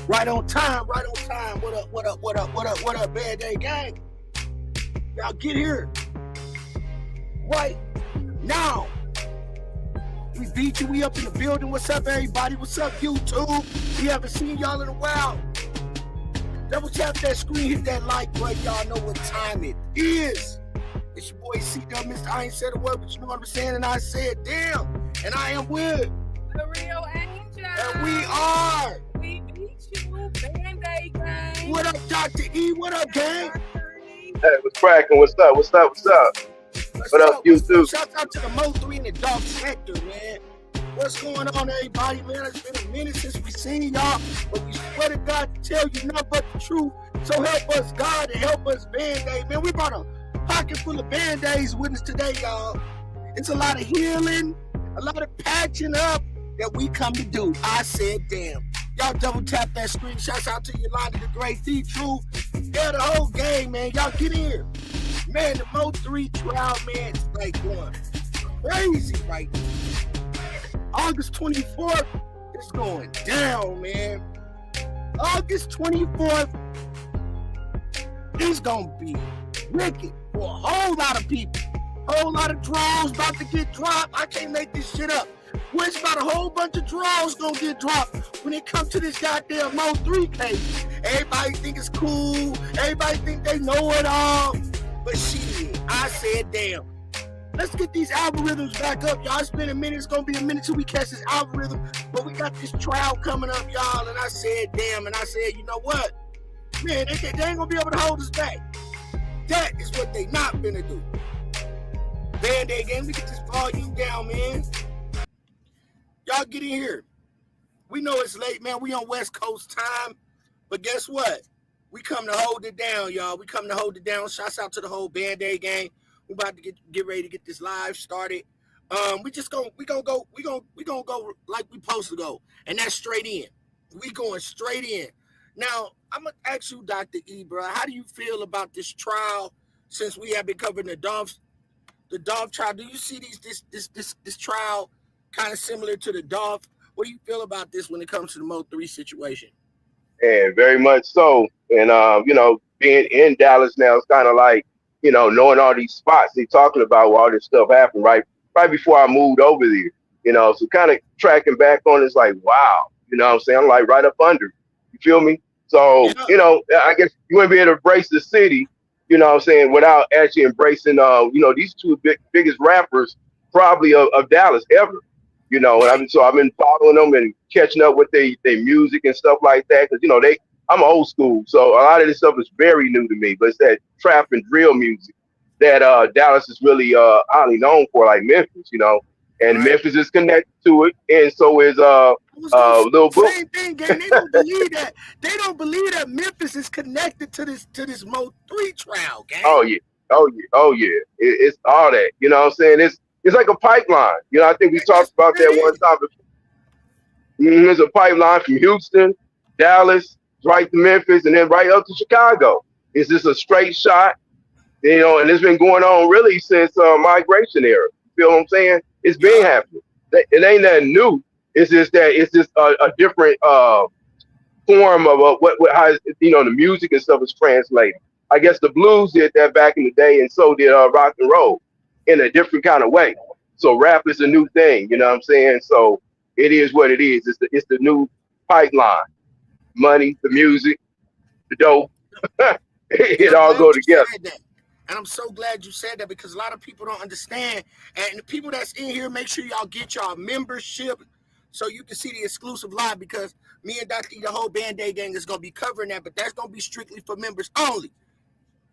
Right on time, right on time. What up, what up, what up, what up, what up, Bad Day Gang? Y'all get here. Right now. We beat you, we up in the building. What's up, everybody? What's up, YouTube? We haven't seen y'all in a while. Double tap that screen, hit that like button. Y'all know what time it is. It's your boy C-Dub, Mr. I ain't said a word, but you know what I'm saying, and I said, damn. And I am with the real angel. And we are. We beat you, Band-Aid gang. What up, Dr. E? What up, gang? Hey, what's cracking? What's up? What's up? What's up? What up, YouTube? Shout out to the Mo 3 in the dark sector, man. What's going on, everybody, man? It's been a minute since we seen y'all, but we swear to God to tell you nothing but the truth. So help us God and help us Band-Aid, man. We brought a pocket full of Band-Aids with us today, y'all. It's a lot of healing, a lot of patching up that we come to do. I said, damn. Y'all double tap that screen. Shouts out to Yolanda the Great, T-Truth. Yeah, the whole game, man. Y'all get in here. Man, the Mo 3 trial, man, is like going crazy right now. August 24th is going down, man. August 24th is going to be wicked for a whole lot of people. Whole lot of draws about to get dropped. I can't make this shit up. Well, it's about a whole bunch of draws gonna get dropped when it comes to this goddamn Mo 3 case. Everybody think it's cool. Everybody think they know it all. But shit, I said, damn. Let's get these algorithms back up, y'all. It's been a minute. It's gonna be a minute till we catch this algorithm. But we got this trial coming up, y'all. And I said, damn. And I said, you know what? Man, they ain't gonna be able to hold us back. That is what they not gonna do. Band-Aid game, we get this volume down, man. Y'all get in here. We know it's late, man. We on West Coast time. But guess what? We come to hold it down, y'all. We come to hold it down. Shouts out to the whole Band-Aid gang. We about to get ready to get this live started. We gonna go like we supposed to go. And that's straight in. We going straight in. Now, I'm gonna ask you, Dr. E, bro, how do you feel about this trial since we have been covering the Dolph trial? Do you see this trial kind of similar to the Dolph? What do you feel about this when it comes to the Mo 3 situation? And very much so. And being in Dallas now, it's kind of like, knowing all these spots they talking about where all this stuff happened right before I moved over there. So kind of tracking back on it's like, wow, what I'm saying? I'm like right up under. You feel me? So, Yeah. I guess you wouldn't be able to embrace the city, without actually embracing, these two biggest rappers probably of Dallas ever. And I've been following them and catching up with their music and stuff like that. Cause I'm old school. So a lot of this stuff is very new to me, but it's that trap and drill music that, Dallas is really, highly known for, like Memphis, and right. Memphis is connected to it. And so is, Lil Boo. Same thing, gang. They don't believe that. They don't believe that Memphis is connected to this Mo 3 trial, gang. Oh yeah. It's all that, what I'm saying? It's like a pipeline. I think we talked about that one time before. There's a pipeline from Houston, Dallas, right to Memphis, and then right up to Chicago. It's just a straight shot, and it's been going on really since migration era. You feel what I'm saying? It's been happening. It ain't nothing new. It's just that it's just a different form of how the music and stuff is translated. I guess the blues did that back in the day, and so did rock and roll in a different kind of way. So rap is a new thing, you know what I'm saying? So it is what it is. It's the new pipeline. Money, the music, the dope. It all go together. And I'm so glad you said that because a lot of people don't understand. And the people that's in here, make sure y'all get y'all membership so you can see the exclusive live because me and Dr. E, the whole Band-Aid gang is going to be covering that, but that's going to be strictly for members only.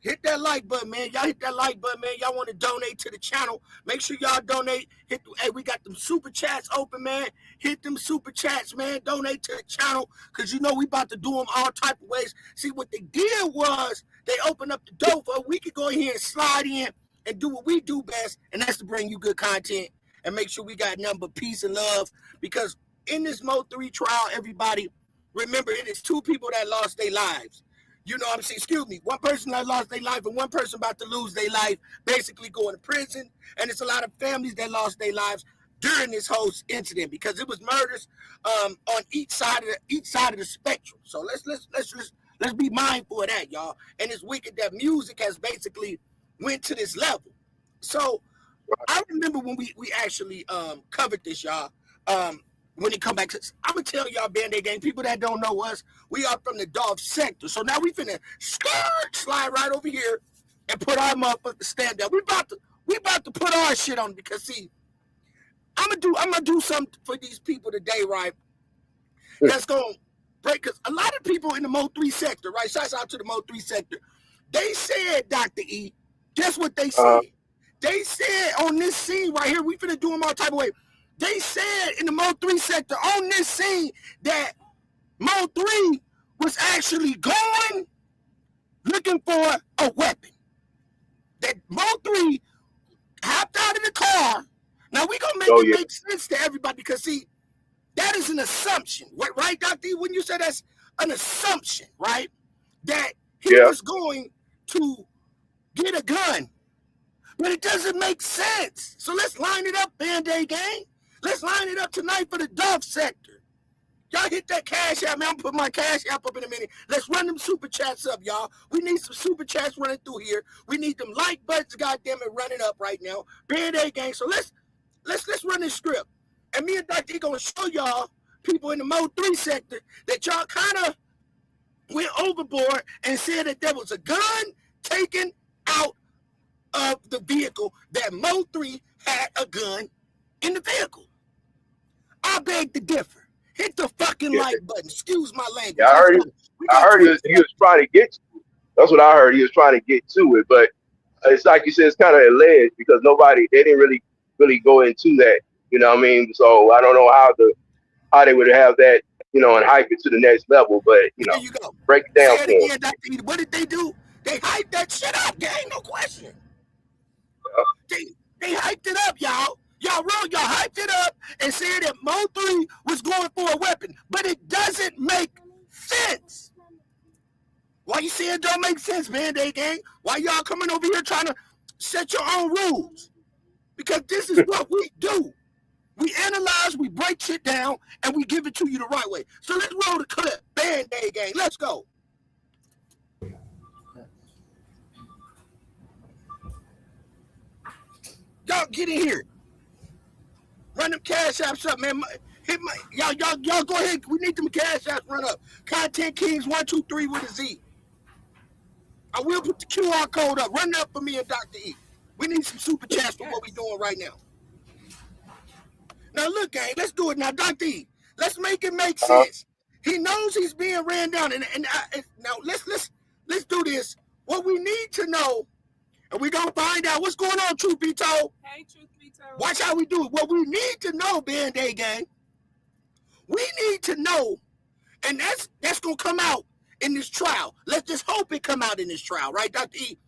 Hit that like button, man. Y'all hit that like button, man. Y'all want to donate to the channel. Make sure y'all donate. Hey, we got them super chats open, man. Hit them super chats, man. Donate to the channel because we about to do them all type of ways. See, what they did was they opened up the door for we could go here and slide in and do what we do best, and that's to bring you good content and make sure we got nothing but peace and love because in this Mo 3 trial, everybody, remember, it is two people that lost their lives. You know what I'm saying? Excuse me. One person that lost their life and one person about to lose their life, basically going to prison. And it's a lot of families that lost their lives. during this whole incident because it was murders on each side of the spectrum. So let's be mindful of that, y'all. And it's wicked that music has basically went to this level. So I remember when we actually covered this, y'all. When it come back, I'm gonna tell y'all, Band-Aid Gang, people that don't know us, we are from the Dolph sector. So now we finna slide right over here and put our motherfucking stand up. We about to put our shit on because see, I'm gonna do something for these people today, right? That's gonna break, because a lot of people in the Mo 3 sector, right? Shouts out to the Mo 3 sector. They said, Dr. E, guess what they said? They said on this scene right here, we finna do them all type of way. They said in the Mo 3 sector on this scene that Mo 3 was actually going looking for a weapon. That Mo 3 hopped out of the car. Now we gonna make it make sense to everybody because see, that is an assumption, right, Dr. E? When you say that's an assumption, right? That he was going to get a gun. But it doesn't make sense. So let's line it up, Band-Aid Gang. Let's line it up tonight for the Dolph sector. Y'all hit that cash app, man. I'm putting my cash app up in a minute. Let's run them super chats up, y'all. We need some super chats running through here. We need them like buttons, goddamn it, running up right now. Band-Aid Gang. So let's run this script. And me and Dr. E gonna show y'all people in the Mo 3 sector that y'all kind of went overboard and said that there was a gun taken out of the vehicle, that Mo 3 had a gun in the vehicle. I beg to differ. Hit the fucking like button. Excuse my language. Yeah, I heard he was trying to get to it. That's what I heard. He was trying to get to it, but it's like you said, it's kind of alleged because they didn't really go into that. You know what I mean? So I don't know how they would have that, you know, and hype it to the next level. But you know, break it down for again, Dr. E. What did they do? They hyped that shit up, gang. No question. They hyped it up, y'all. Y'all hyped it up and said that Mo 3 was going for a weapon, but it doesn't make sense. Why you say it don't make sense, Band-Aid Gang? Why y'all coming over here trying to set your own rules? Because this is what we do. We analyze, we break shit down, and we give it to you the right way. So let's roll the clip, Band-Aid Gang. Let's go. Y'all get in here. Run them cash apps up, man. Y'all go ahead. We need them cash apps run up. Content Kings 123 with a Z. I will put the QR code up. Run it up for me and Dr. E. We need some super chats for what we're doing right now. Now look, gang, let's do it now, Dr. E. Let's make it make sense. He knows he's being ran down, and now let's do this. What we need to know. And we're going to find out what's going on, truth be told. Hey, truth be told. Watch how we do it. What we need to know, Band-Aid Gang, we need to know, and that's going to come out in this trial. Let's just hope it come out in this trial, right, Dr. E?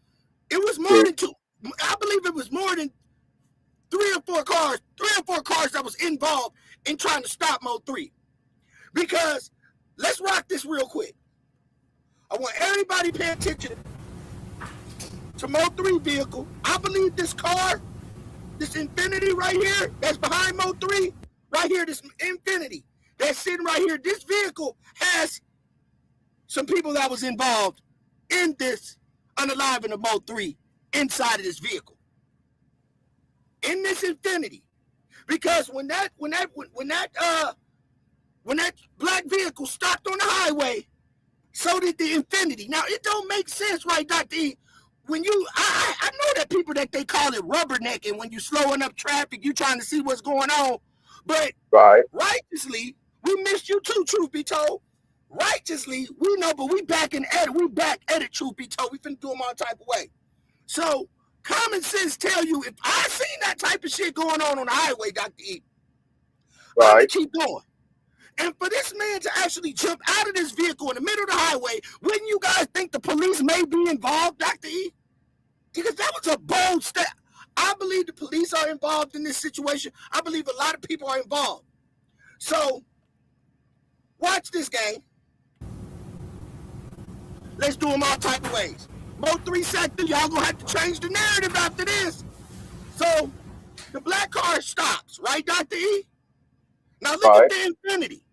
It was more than two. I believe it was more than three or four cars that was involved in trying to stop Mo 3. Because let's rock this real quick. I want everybody paying attention to Mo 3 vehicle. I believe this car, this Infinity right here, that's behind Mo 3, right here, this Infinity that's sitting right here, this vehicle has some people that was involved in this unaliving of Mo 3 inside of this vehicle. In this Infinity. Because when that black vehicle stopped on the highway, so did the Infinity. Now it don't make sense, right, Dr. E? When I know that people that they call it rubbernecking when you slowing up traffic, you trying to see what's going on. But righteously, we missed you too, truth be told. Righteously, we know, but we back in edit. We back edit, truth be told. We finna do them all type of way. So common sense tell you, if I seen that type of shit going on the highway, Dr. E, I'm gonna keep going. And for this man to actually jump out of this vehicle in the middle of the highway, wouldn't you guys think the police may be involved, Dr. E? Because that was a bold step. I believe the police are involved in this situation. I believe a lot of people are involved. So, watch this, gang. Let's do them all type of ways. Mo 3 sector, y'all gonna have to change the narrative after this. So, The black car stops, right, Dr. E? Now look at Right. the Infinity.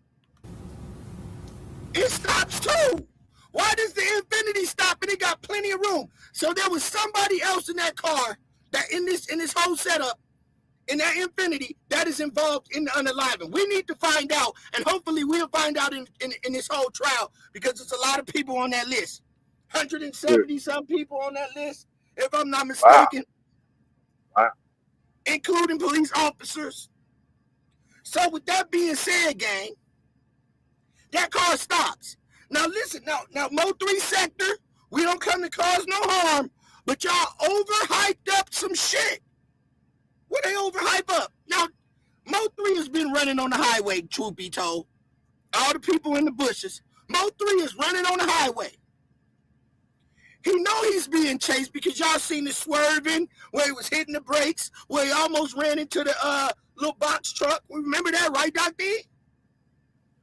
It stops too. Why does the Infinity stop and it got plenty of room? So there was somebody else in that car that in this whole setup, in that Infinity, that is involved in the unalignment. We need to find out, and hopefully we'll find out in this whole trial, because there's a lot of people on that list. 170 some people on that list, if I'm not mistaken. Wow. Including police officers. So with that being said, gang, that car stops. Now listen, now Mo 3 sector, we don't come to cause no harm, but y'all overhyped up some shit. What they overhype up? Now, Mo 3 has been running on the highway, truth be told. All the people in the bushes. Mo 3 is running on the highway. He know he's being chased because y'all seen the swerving where he was hitting the brakes, where he almost ran into the little box truck. Remember that, right, Dr. E?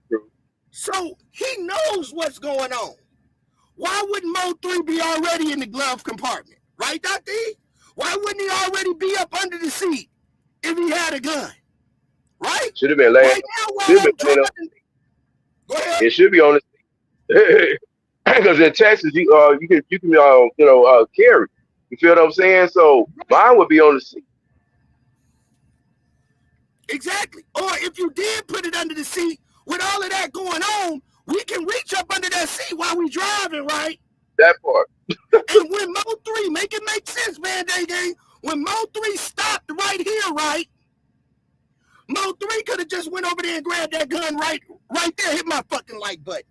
True. So he knows what's going on. Why wouldn't Mo 3 be already in the glove compartment? Right, Dr. E? Why wouldn't he already be up under the seat if he had a gun? Right? Should have been laying. Right now, while I'm driving, go ahead. It should be on the because in Texas you can carry. You feel what I'm saying? So mine would be on the seat. Exactly. Or if you did put it under the seat, with all of that going on, we can reach up under that seat while we driving, right? That part. And when Mo 3, make it make sense, man, gang. When Mo 3 stopped right here, right? Mo 3 could have just went over there and grabbed that gun right there, hit my fucking like button.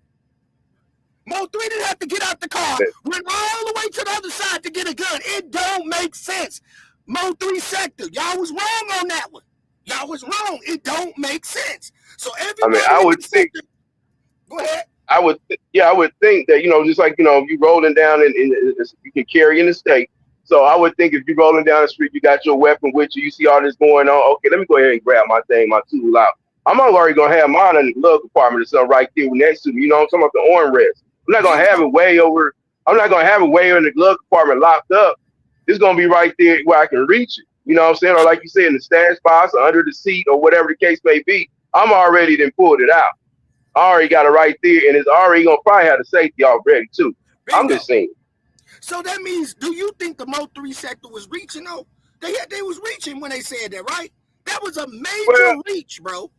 Mo 3 didn't have to get out the car, went all the way to the other side to get a gun. It don't make sense. Mo 3 sector, y'all was wrong on that one. Y'all was wrong. It don't make sense. So everybody, I would think. Go ahead. I would think that, just like, if you rolling down you can carry in the state. So I would think if you're rolling down the street, you got your weapon with you, you see all this going on. Okay, let me go ahead and grab my tool out. I'm already going to have mine in the glove compartment or something right there next to me. You know, I'm talking about the armrest. I'm not going to have it way over. I'm not going to have it way in the glove compartment locked up. It's going to be right there where I can reach it. You know what I'm saying? Or like you said, in the stash box or under the seat or whatever the case may be. I'm already then pulled it out. I already got it right there, and it's already going to probably have the safety already, too. I'm just saying. So that means, do you think the Mo 3 sector was reaching, though? They was reaching when they said that, right? That was a major reach, bro.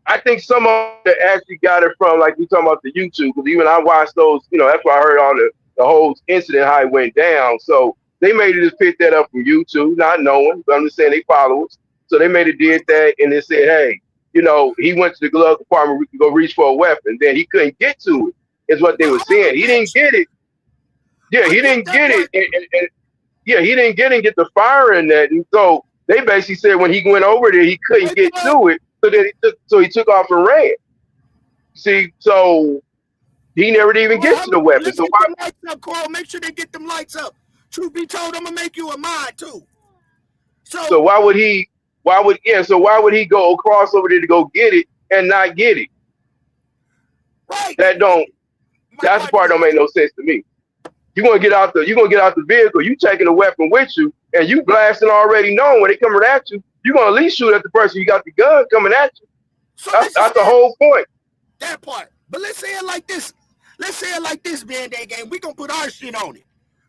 I think some of it actually got it from, like we talking about the YouTube, because even I watched those, that's why I heard all the whole incident, how it went down. So they made it just pick that up from YouTube, not knowing, but I'm just saying they followers. So they made it did that, and they said, hey, he went to the glove compartment to go reach for a weapon. Then he couldn't get to it, is what they were saying. He didn't get it. Yeah, he didn't get it. And he didn't get the fire in that. And so they basically said when he went over there, he couldn't get to it. So then he took off and ran. See, so he never did even get to the weapon. So why? Lights up, Carl. Make sure they get them lights up. Truth be told, I'm gonna make you a mod too. So why would he? Why would he go across over there to go get it and not get it? Right. That's the part don't make no sense to me. You're gonna get out the vehicle, you taking a weapon with you, and you blasting already knowing when they coming at you, you're gonna at least shoot at the person you got the gun coming at you. So that's the whole point. That part. But let's say it like this. Band-Aid game. We're gonna put our shit on it.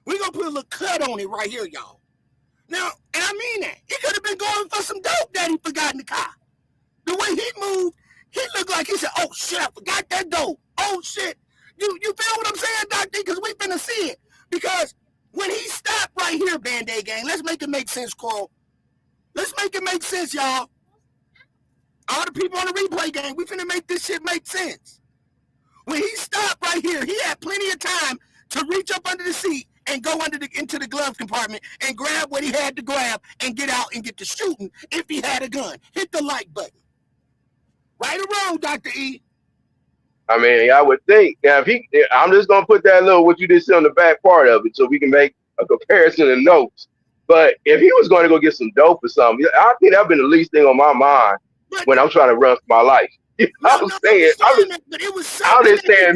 We're gonna put a little cut on it right here, y'all. Now, and I mean that. He could have been going for some dope that he forgot in the car. The way he moved, he looked like he said, oh shit, I forgot that dope. Oh shit. You feel what I'm saying, Dr. Because we finna see it. Because when he stopped right here, Band-Aid gang, let's make it make sense, Carl. Let's make it make sense, y'all. All the people on the replay gang, we finna make this shit make sense. When he stopped right here, he had plenty of time to reach up under the seat and go into the glove compartment and grab what he had to grab and get out and get to shooting if he had a gun. Hit the like button. Right or wrong, Dr. E? I mean, I would think. Now, I'm just going to put that little, what you just said on the back part of it so we can make a comparison of notes. But if he was going to go get some dope or something, I think that would be the least thing on my mind when I'm trying to run for my life. I'm just saying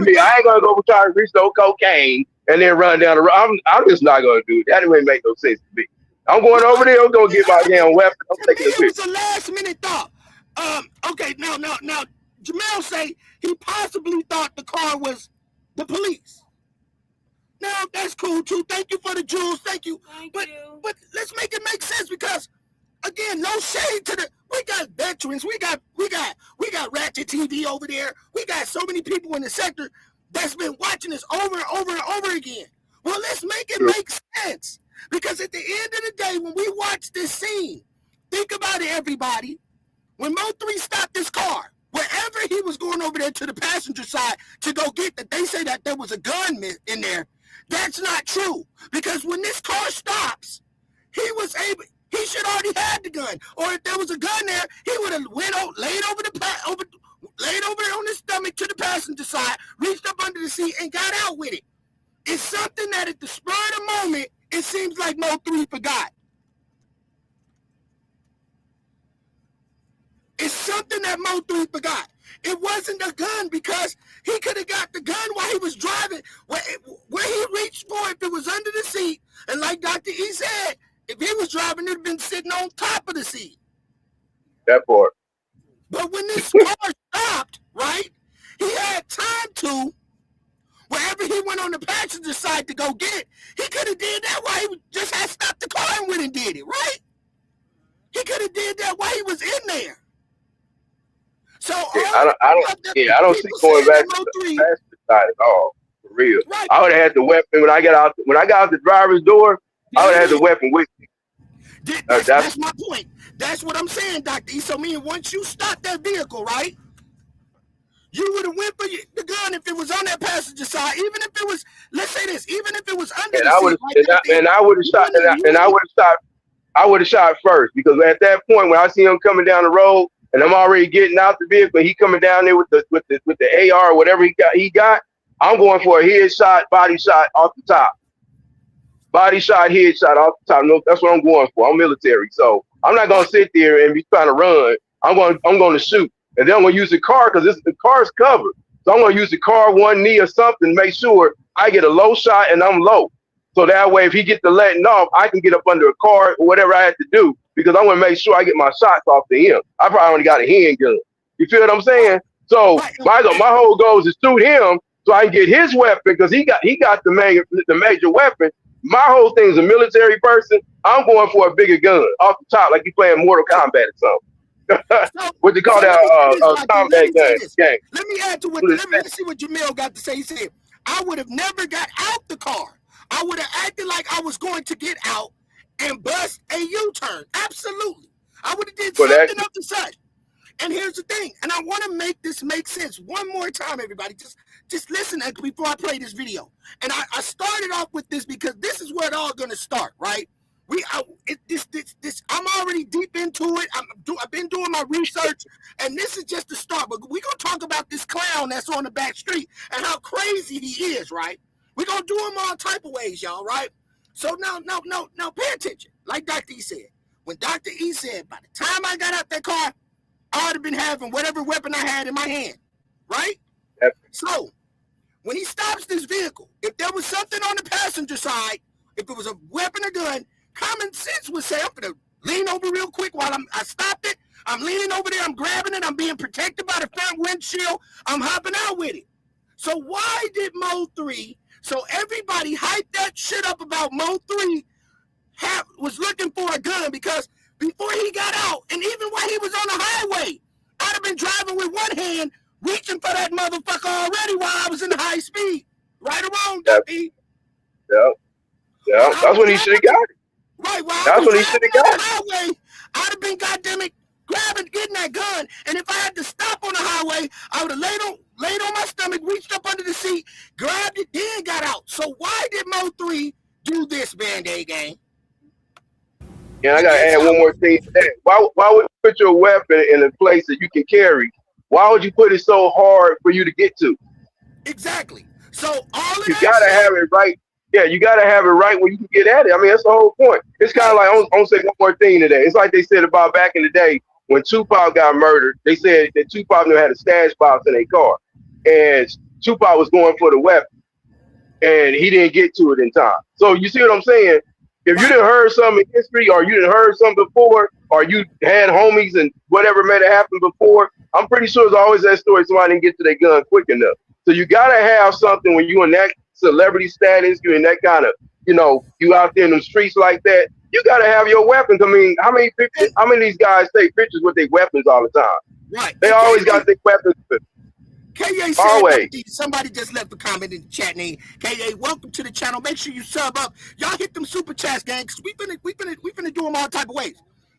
me. I ain't going to go try to reach no cocaine and then run down the road. I'm just not going to do it. That didn't make no sense to me. I'm going over there. I'm gonna get my damn weapon. I'm To me, taking a it picture. was a last minute thought. Okay, now, Jamel say he possibly thought the car was the police. Now that's cool too. Thank you for the jewels. Thank you. Thank But you. let's make it make sense because again, no shade to the. We got veterans. We got Ratchet TV over there. We got so many people in the sector that's been watching this over and over and over again. Well, let's make it make sense because at the end of the day, when we watch this scene, think about it, everybody. When Mo 3 stopped this car, wherever he was going over there to the passenger side to go get that, they say that there was a gun in there. That's not true because when this car stops, he should already had the gun, or if there was a gun there, he would have laid over on his stomach to the passenger side, reached up under the seat, and got out with it. It's something that at the spur of the moment, it seems like Mo 3 forgot. It's something that Mo 3 forgot. It wasn't a gun because he could have got the gun while he was driving. Where he reached for, if it was under the seat, and like Dr. E said, if he was driving, it would have been sitting on top of the seat. That part. But when this car stopped, right, he had time to, wherever he went on the passenger side to go get, he could have did that while he just had stopped the car and went and did it, right? He could have did that while he was in there. So I don't see going back to the passenger side at all. For real. Right. I would have had the weapon when I got out the driver's door. I would have had the weapon with me. That's my point. That's what I'm saying, Dr. E. So meaning once you stop that vehicle, right, you would have went for the gun if it was on that passenger side, even if it was, let's say this, even if it was under the seat. And I would have shot, and I would have shot first because at that point when I see him coming down the road and I'm already getting out the vehicle, he coming down there with the AR or whatever he got, I'm going for a headshot, body shot off the top. Body shot, headshot off the top. No, that's what I'm going for. I'm military, so I'm not gonna sit there and be trying to run. I'm going to shoot, and then I'm gonna use the car because the car's covered. So I'm gonna use the car, one knee or something, make sure I get a low shot and I'm low. So that way, if he gets the letting off, I can get up under a car or whatever I have to do because I want to make sure I get my shots off to him. I probably only got a handgun. You feel what I'm saying? So my whole goal is to shoot him so I can get his weapon because he got the major weapon. My whole thing is a military person. I'm going for a bigger gun off the top, like you playing Mortal Kombat or something. What they call that combat game. Let me add to what. Let me see what Jamil got to say. He said, "I would have never got out the car. I would have acted like I was going to get out and bust a U-turn. Absolutely, I would have did something of the side." And here's the thing, and I want to make this make sense one more time, everybody. Just listen before I play this video. And I started off with this because this is where it all going to start, right? I'm already deep into it. I've been doing my research, and this is just the start. But we're going to talk about this clown that's on the back street and how crazy he is, right? We're going to do him all type of ways, y'all, right? So now, pay attention. Like Dr. E said. When Dr. E said, by the time I got out that car, I would have been having whatever weapon I had in my hand, right? Yep. So when he stops this vehicle, if there was something on the passenger side, if it was a weapon or gun, common sense would say, I'm going to lean over real quick while I stopped it. I'm leaning over there. I'm grabbing it. I'm being protected by the front windshield. I'm hopping out with it. So why did Mo 3, so everybody hyped that shit up about Mo 3 was looking for a gun because before he got out, and even while he was on the highway, I'd have been driving with one hand, reaching for that motherfucker already while I was in the high speed. Right or wrong, Duffy? Yeah. That's when he should have got it. Right, while that's when he should have got it. Highway, I'd have been, goddammit, getting that gun. And if I had to stop on the highway, I would have laid on my stomach, reached up under the seat, grabbed it, then got out. So why did Mo 3 do this, Band-Aid gang? And I gotta add one more thing to that. Why would you put your weapon in a place that you can carry? Why would you put it so hard for you to get to? Exactly. So all of you gotta have it right. Yeah, you gotta have it right where you can get at it. I mean, that's the whole point. It's kind of like I'm gonna say one more thing today. It's like they said about back in the day when Tupac got murdered. They said that Tupac knew had a stash box in a car, and Tupac was going for the weapon, and he didn't get to it in time. So you see what I'm saying? If you Right. didn't heard something in history, or you didn't heard something before, or you had homies and whatever may have happened before, I'm pretty sure it's always that story. Somebody didn't get to their gun quick enough. So you gotta have something when you in that celebrity status, you in that kind of, you out there in the streets like that. You gotta have your weapons. I mean, And how many of these guys take pictures with their weapons all the time? right. They And always got their weapons KA said always. somebody just left a comment in the chat name. KA, welcome to the channel. Make sure you sub up. Y'all hit them super chats, gang, because we finna do them all type of ways.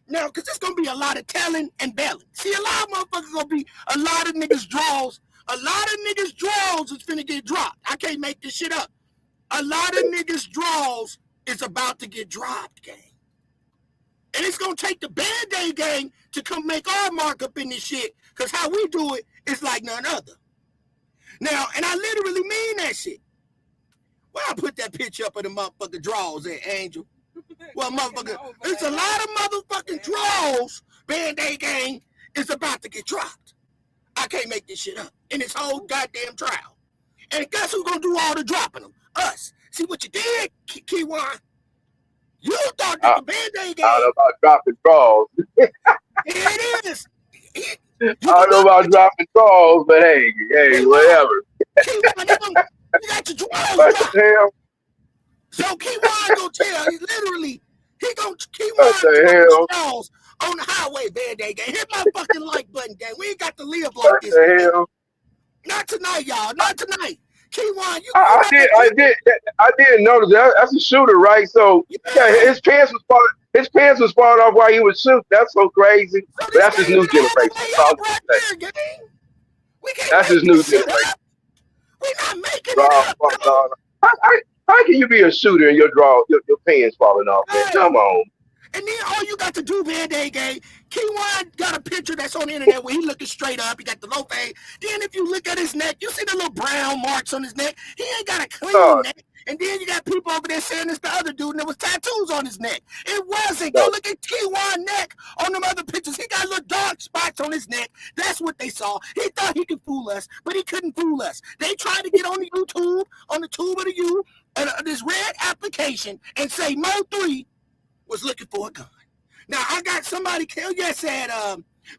Now, because there's gonna be a lot of telling and belling. See, a lot of motherfuckers gonna be a lot of niggas draws. A lot of niggas draws is finna get dropped. I can't make this shit up. A lot of niggas draws is about to get dropped, gang. And it's gonna take the Band-Aid gang to come make our mark up in this shit, because how we do it is like none other. Now, and I literally mean that shit. Well, I put that picture up of the motherfucking draws there, Angel. Well, motherfucker, there's a lot of motherfucking draws. Band-Aid gang is about to get dropped. I can't make this shit up in this whole goddamn trial. And guess who's gonna do all the dropping them? Us. See what you did, Kewon? You thought that the Band-Aid gang. I don't know about dropping draws. It is. I don't know about dropping draws, but hey, whatever. Kewon, you got your draws What dropped. the hell? So Kewon gonna tell you literally, What Kewon the hell? draws on the highway, Band-Aid gang. Hit my fucking like button, gang. We ain't got to live like What this. the hell? Not tonight, y'all. Not tonight. Kewon, I did notice that. That's a shooter, right? So yeah, his pants was falling off while he was shooting. That's so crazy. So But that's his new generation. Right there, gang. We can't That's his new generation. We're not making it up. Bro. How can you be a shooter and your pants falling off? Man? Come on. And then all you got to do, Band-Aid gang, Kewon got a picture that's on the internet where he looking straight up. He got the low fade. Then if you look at his neck, you see the little brown marks on his neck. He ain't got a clean neck. And then you got people over there saying it's the other dude and there was tattoos on his neck. It wasn't. Go look at Kewon's neck on them other pictures. He got little dark spots on his neck. That's what they saw. He thought he could fool us, but he couldn't fool us. They tried to get on the YouTube, on the tube of the U, this red application and say Mo3 was looking for a gun. Now, I got somebody, Kelly said,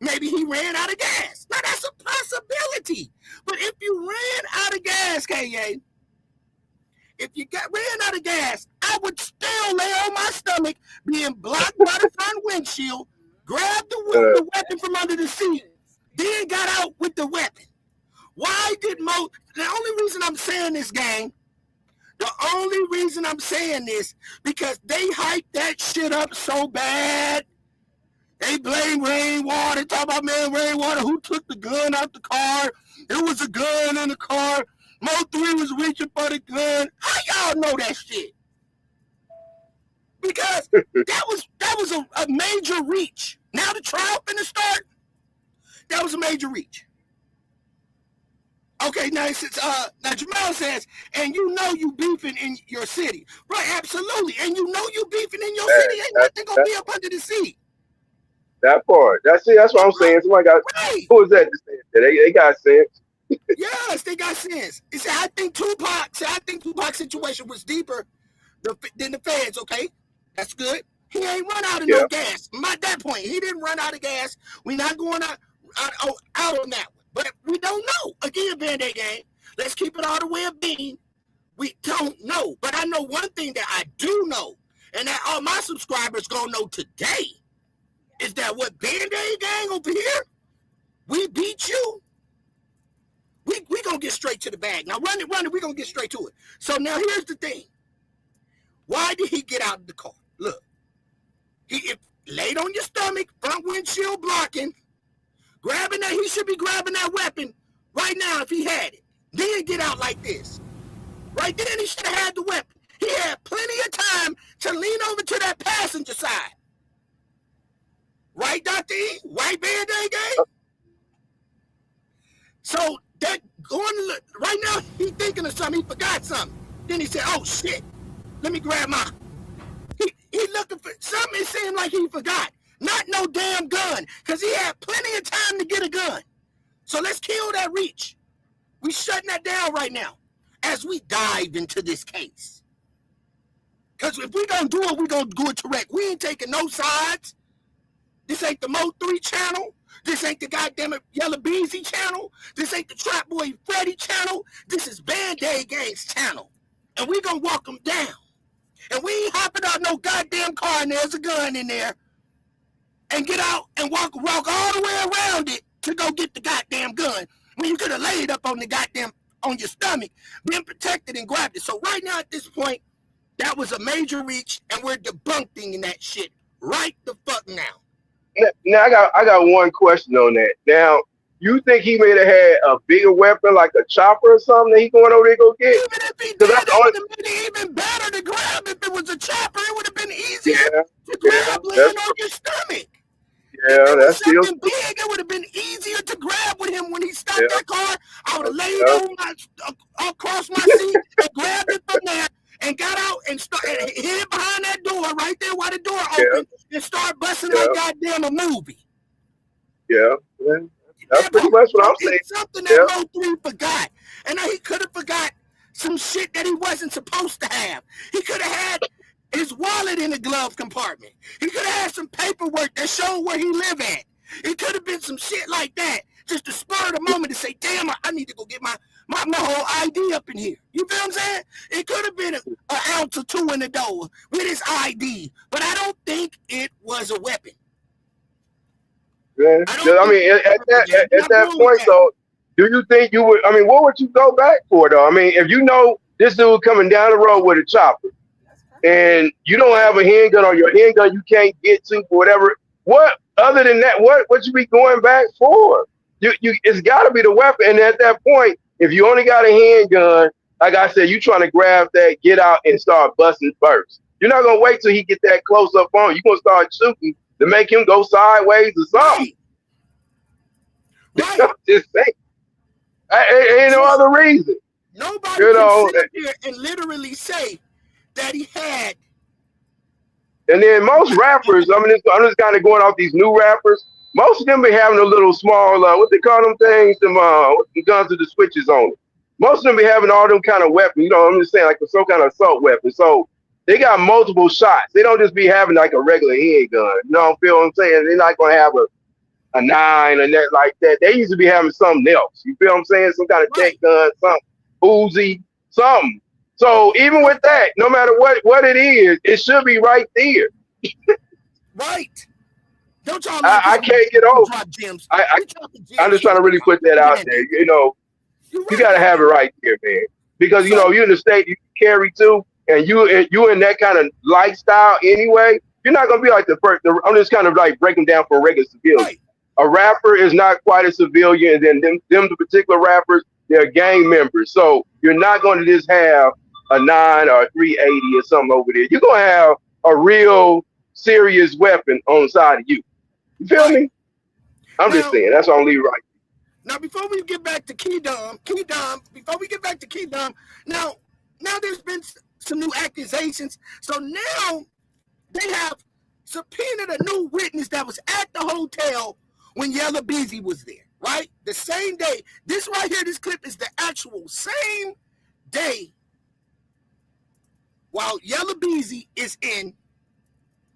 maybe he ran out of gas. Now, that's a possibility. But if you ran out of gas, Kanye, if you ran out of gas, I would still lay on my stomach, being blocked by the front windshield, grab the weapon from under the seat, then got out with the weapon. Why did the only reason I'm saying this, gang, the only reason I'm saying this, because they hyped that shit up so bad. They blame Rainwater, talk about, man, Rainwater, who took the gun out the car? It was a gun in the car. Mo3 was reaching for the gun. How y'all know that shit? Because that was a major reach. Now the trial finna start. That was a major reach. Okay, now Jamal says, and you know you beefing in your city. Right, absolutely. And you know you beefing in your city. Ain't nothing gonna be up under the seat. That part. That's what I'm saying. Somebody got who is that? They got sense. Yes, they got sense. He said, I think Tupac's situation was deeper than the feds, okay? That's good. He ain't run out of no gas. At that point, he didn't run out of gas. We're not going out on that one. But we don't know. Again, Band-Aid gang, let's keep it all the way of being. We don't know. But I know one thing that I do know, and that all my subscribers gonna know today, is that what Band-Aid gang over here, we beat you. We gonna get straight to the bag. Now run it, we gonna get straight to it. So now here's the thing. Why did he get out of the car? Look, he laid on your stomach, front windshield blocking, grabbing that, he should be grabbing that weapon right now if he had it. Then get out like this. Right then he should have had the weapon. He had plenty of time to lean over to that passenger side. Right, Dr. E? Right, Band-Aid gang? So that right now, he's thinking of something. He forgot something. Then he said, oh, shit. Let me grab mine. He looking for something. It seemed like he forgot. Not no damn gun. Because he had plenty of time to get a gun. So let's kill that reach. We shutting that down right now as we dive into this case. Because if we gonna do it, we gonna do it correct. We ain't taking no sides. This ain't the Mo 3 channel. This ain't the goddamn Yellow Beezy channel. This ain't the Trap Boy Freddy channel. This is Band-Aid Gang's channel. And we gonna walk them down. And we ain't hopping out no goddamn car and there's a gun in there. And get out and walk all the way around it to go get the goddamn gun. When you could have laid up on the goddamn, on your stomach, been protected and grabbed it. So right now at this point, that was a major reach and we're debunking that shit right the fuck now. Now I got one question on that. Now, you think he may have had a bigger weapon like a chopper or something that he going over there to go get? Even if he did, it would have been even better to grab if it was a chopper. It would have been easier to grab laying on your stomach. Yeah, that's still something big. It would have been easier to grab with him when he stopped that car. I would have laid on across my seat and grabbed it from there and got out and hid behind that door right there while the door opened and start busting like goddamn a movie. Yeah, that's pretty much what I'm saying. Something that Mo 3 forgot, and he could have forgot some shit that he wasn't supposed to have. He could have had his wallet in the glove compartment. He could have had some paperwork that showed where he live at. It could have been some shit like that, just to spur the moment to say, damn, I need to go get my whole ID up in here. You feel what I'm saying? It could have been an ounce or two in the door with his ID, but I don't think it was a weapon. Yeah. I mean, at that point, though, do you think you would, I mean, what would you go back for, though? I mean, if you know this dude coming down the road with a chopper, and you don't have a handgun or your handgun you can't get to for whatever, what other than that, what you be going back for? It's got to be the weapon. And at that point, if you only got a handgun, like I said, you trying to grab that, get out and start busting first. You're not gonna wait till he get that close up on you. You're gonna start shooting to make him go sideways or something. Right. Just saying. Ain't no other reason. Nobody can sit up here and literally say that he had. And then most rappers, I mean, I'm just kind of going off these new rappers. Most of them be having a little small, what they call them things, them guns with the switches on it. Most of them be having all them kind of weapons. You know, I'm just saying, like some kind of assault weapon. So they got multiple shots. They don't just be having like a regular handgun. You know what I'm saying? They're not gonna have a 9 or that like that. They used to be having something else. You feel what I'm saying? Some kind of tech gun, something, Uzi, something. So even with that, no matter what it is, it should be right there. Right. Don't y'all I can't get over. I'm just trying to really put that out there. You know, you got to have it right there, man. Because you know, you're in the state you carry too, and you in that kind of lifestyle anyway. You're not gonna be like the first. I'm just kind of like breaking down for a regular civilian. Right. A rapper is not quite a civilian, and then them the particular rappers, they're gang members. So you're not going to just have a 9 or a 380 or something over there. You're gonna have a real serious weapon on the side of you. You feel me? I'm just saying. That's what I'm leaving right. Now, before we get back to Kewon, now there's been some new accusations. So now they have subpoenaed a new witness that was at the hotel when Yellow Beezy was there, right? The same day. This right here, this clip is the actual same day while Yellow Beezy is in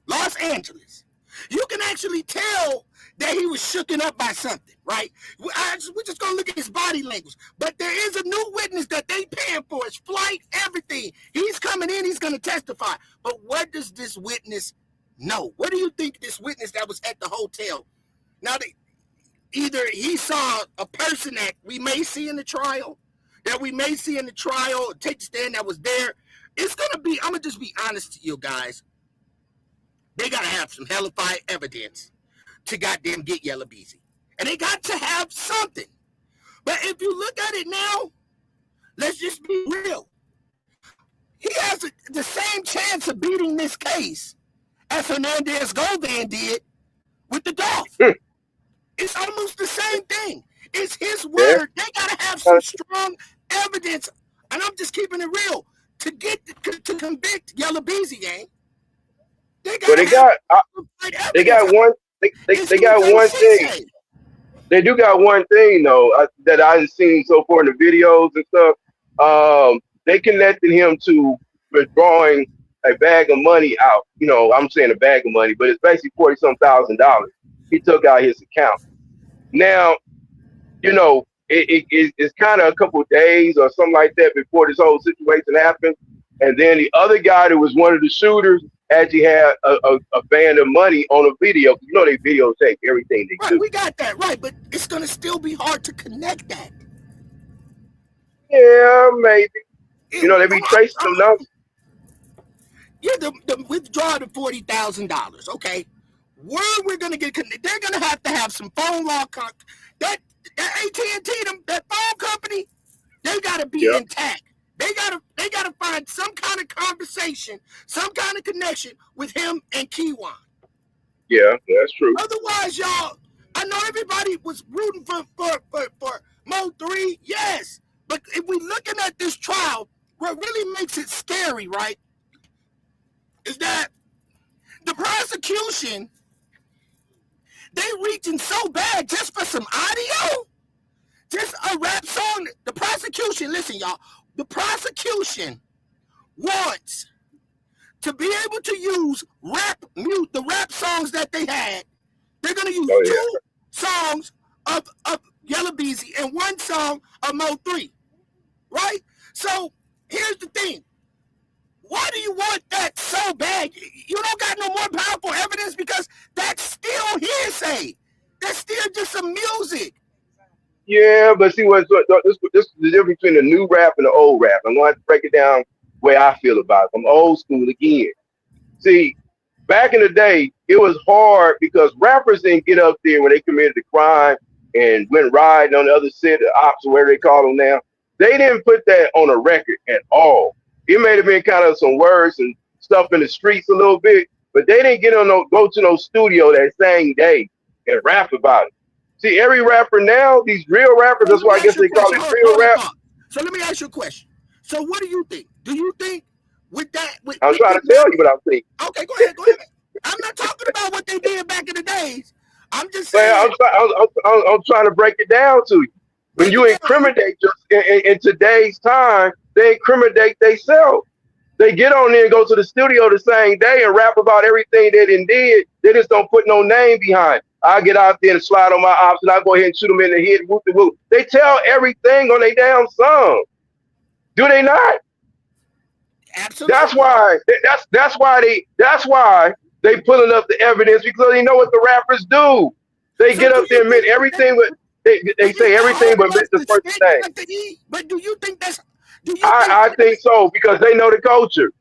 Los Angeles. You can actually tell that he was shooken up by something, right? We're just going to look at his body language. But there is a new witness that they paying for his flight, everything. He's coming in, he's going to testify. But what does this witness know? What do you think this witness that was at the hotel? Now, either he saw a person that we may see in the trial, take the stand that was there. It's going to be, I'm going to just be honest to you guys. They got to have some hellified evidence to goddamn get Yellow Beezy. And they got to have something. But if you look at it now, let's just be real. He has the same chance of beating this case as Hernandez Govan did with the Dolphin. It's almost the same thing. It's his word. They got to have some strong evidence. And I'm just keeping it real. To convict Yellow Beezy, gang. They got one thing. They do got one thing though that I've seen so far in the videos and stuff. They connected him to withdrawing a bag of money out. You know, I'm saying a bag of money, but it's basically 40-some thousand dollars. He took out his account. Now, you know, it's kind of a couple of days or something like that before this whole situation happened. And then the other guy that was one of the shooters actually had a band of money on a video. You know, they videotape everything they Right, do. we got that, right, but it's going to still be hard to connect that. Yeah, maybe. You know, they be tracing them numbers. Yeah, the withdraw the $40,000, okay? Where we're going to get connected, they're going to have some phone log. That AT&T, that phone company, they got to be intact. They gotta find some kind of conversation, some kind of connection with him and Kewon. Yeah, that's true. Otherwise, y'all, I know everybody was rooting for Mo 3, yes. But if we looking at this trial, what really makes it scary, right, is that the prosecution, they reaching so bad just for some audio, just a rap song. The prosecution, listen, y'all, the prosecution wants to be able to use the rap songs that they had. They're going to use two songs of Yella Beezy and one song of Mo 3, right? So here's the thing. Why do you want that so bad? You don't got no more powerful evidence because that's still hearsay. That's still just some music. Yeah, but see, this is the difference between the new rap and the old rap. I'm going to have to break it down the way I feel about it. I'm old school again. See, back in the day, it was hard because rappers didn't get up there when they committed a crime and went riding on the other side, the ops, or whatever they call them now. They didn't put that on a record at all. It may have been kind of some words and stuff in the streets a little bit, but they didn't go to no studio that same day and rap about it. See, every rapper now, these real rappers, that's why I guess they call it real rap. So let me ask you a question. So what do you think? Do you think with that? I'm trying to tell you what I think. Okay, go ahead. I'm not talking about what they did back in the days. I'm just saying. I'm trying to break it down to you. When you incriminate in today's time, they incriminate themselves. They get on there and go to the studio the same day and rap about everything they done did. They just don't put no name behind it. I get out there and slide on my ops and I go ahead and shoot them in the head. Whoop de whoop. They tell everything on their damn song. Do they not? Absolutely. That's why they pulling up the evidence because they know what the rappers do. They get up there and admit everything, but they say everything but miss the first thing. But do you think that's? I think so because they know the culture.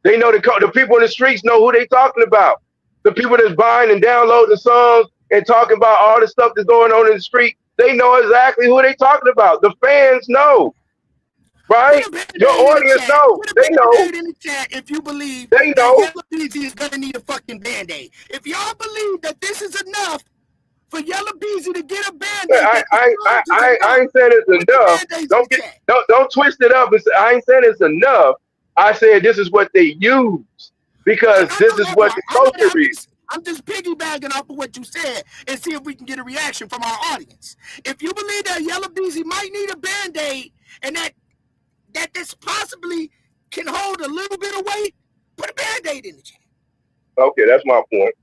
They know the people in the streets know who they talking about. The people that's buying and downloading songs and talking about all the stuff that's going on in the street, they know exactly who they talking about. The fans know, right? Your audience know. They know. In the chat if you believe they know Yella Beezy is gonna need a fucking band-aid. If y'all believe that this is enough for Yella Beezy to get a band-aid, I ain't saying it's enough. Don't twist it up. I ain't saying it's enough. I said this is what they use because this is what the culture is. I'm just piggybacking off of what you said and see if we can get a reaction from our audience. If you believe that Yella Beezy might need a band-aid and that this possibly can hold a little bit of weight, put a band-aid in the chat. Okay, that's my point.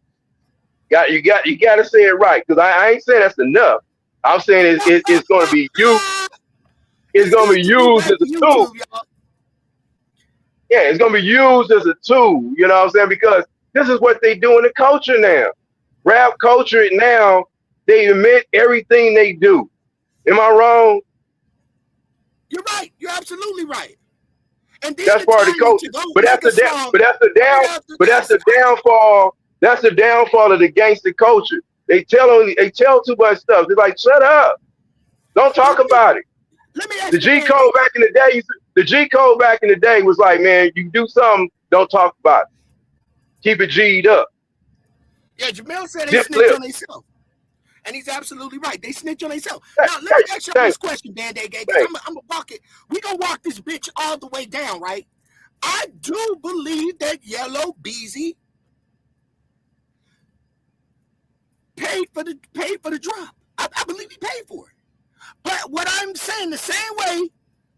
You got to say it right because I ain't saying that's enough. I'm saying it's going to be used. It's going to be used as a tool. Yeah, it's going to be used as a tool. You know what I'm saying? Because this is what they do in the culture now. Rap culture now, they admit everything they do. Am I wrong? You're right. You're absolutely right. And that's part of the culture. But that's the downfall. That's the downfall of the gangster culture. They tell too much stuff. They're like, shut up. Don't talk about it. The G code back in the day was like, man, you do something, don't talk about it. Keep it G'd up. Yeah, Jamel said they snitch on themselves. And he's absolutely right. They snitch on themselves. Now, let me ask you this question, Band-Aid Gang. I'm going to walk it. We're going to walk this bitch all the way down, right? I do believe that Yella Beezy paid for the drop. I believe he paid for it. But what I'm saying, the same way,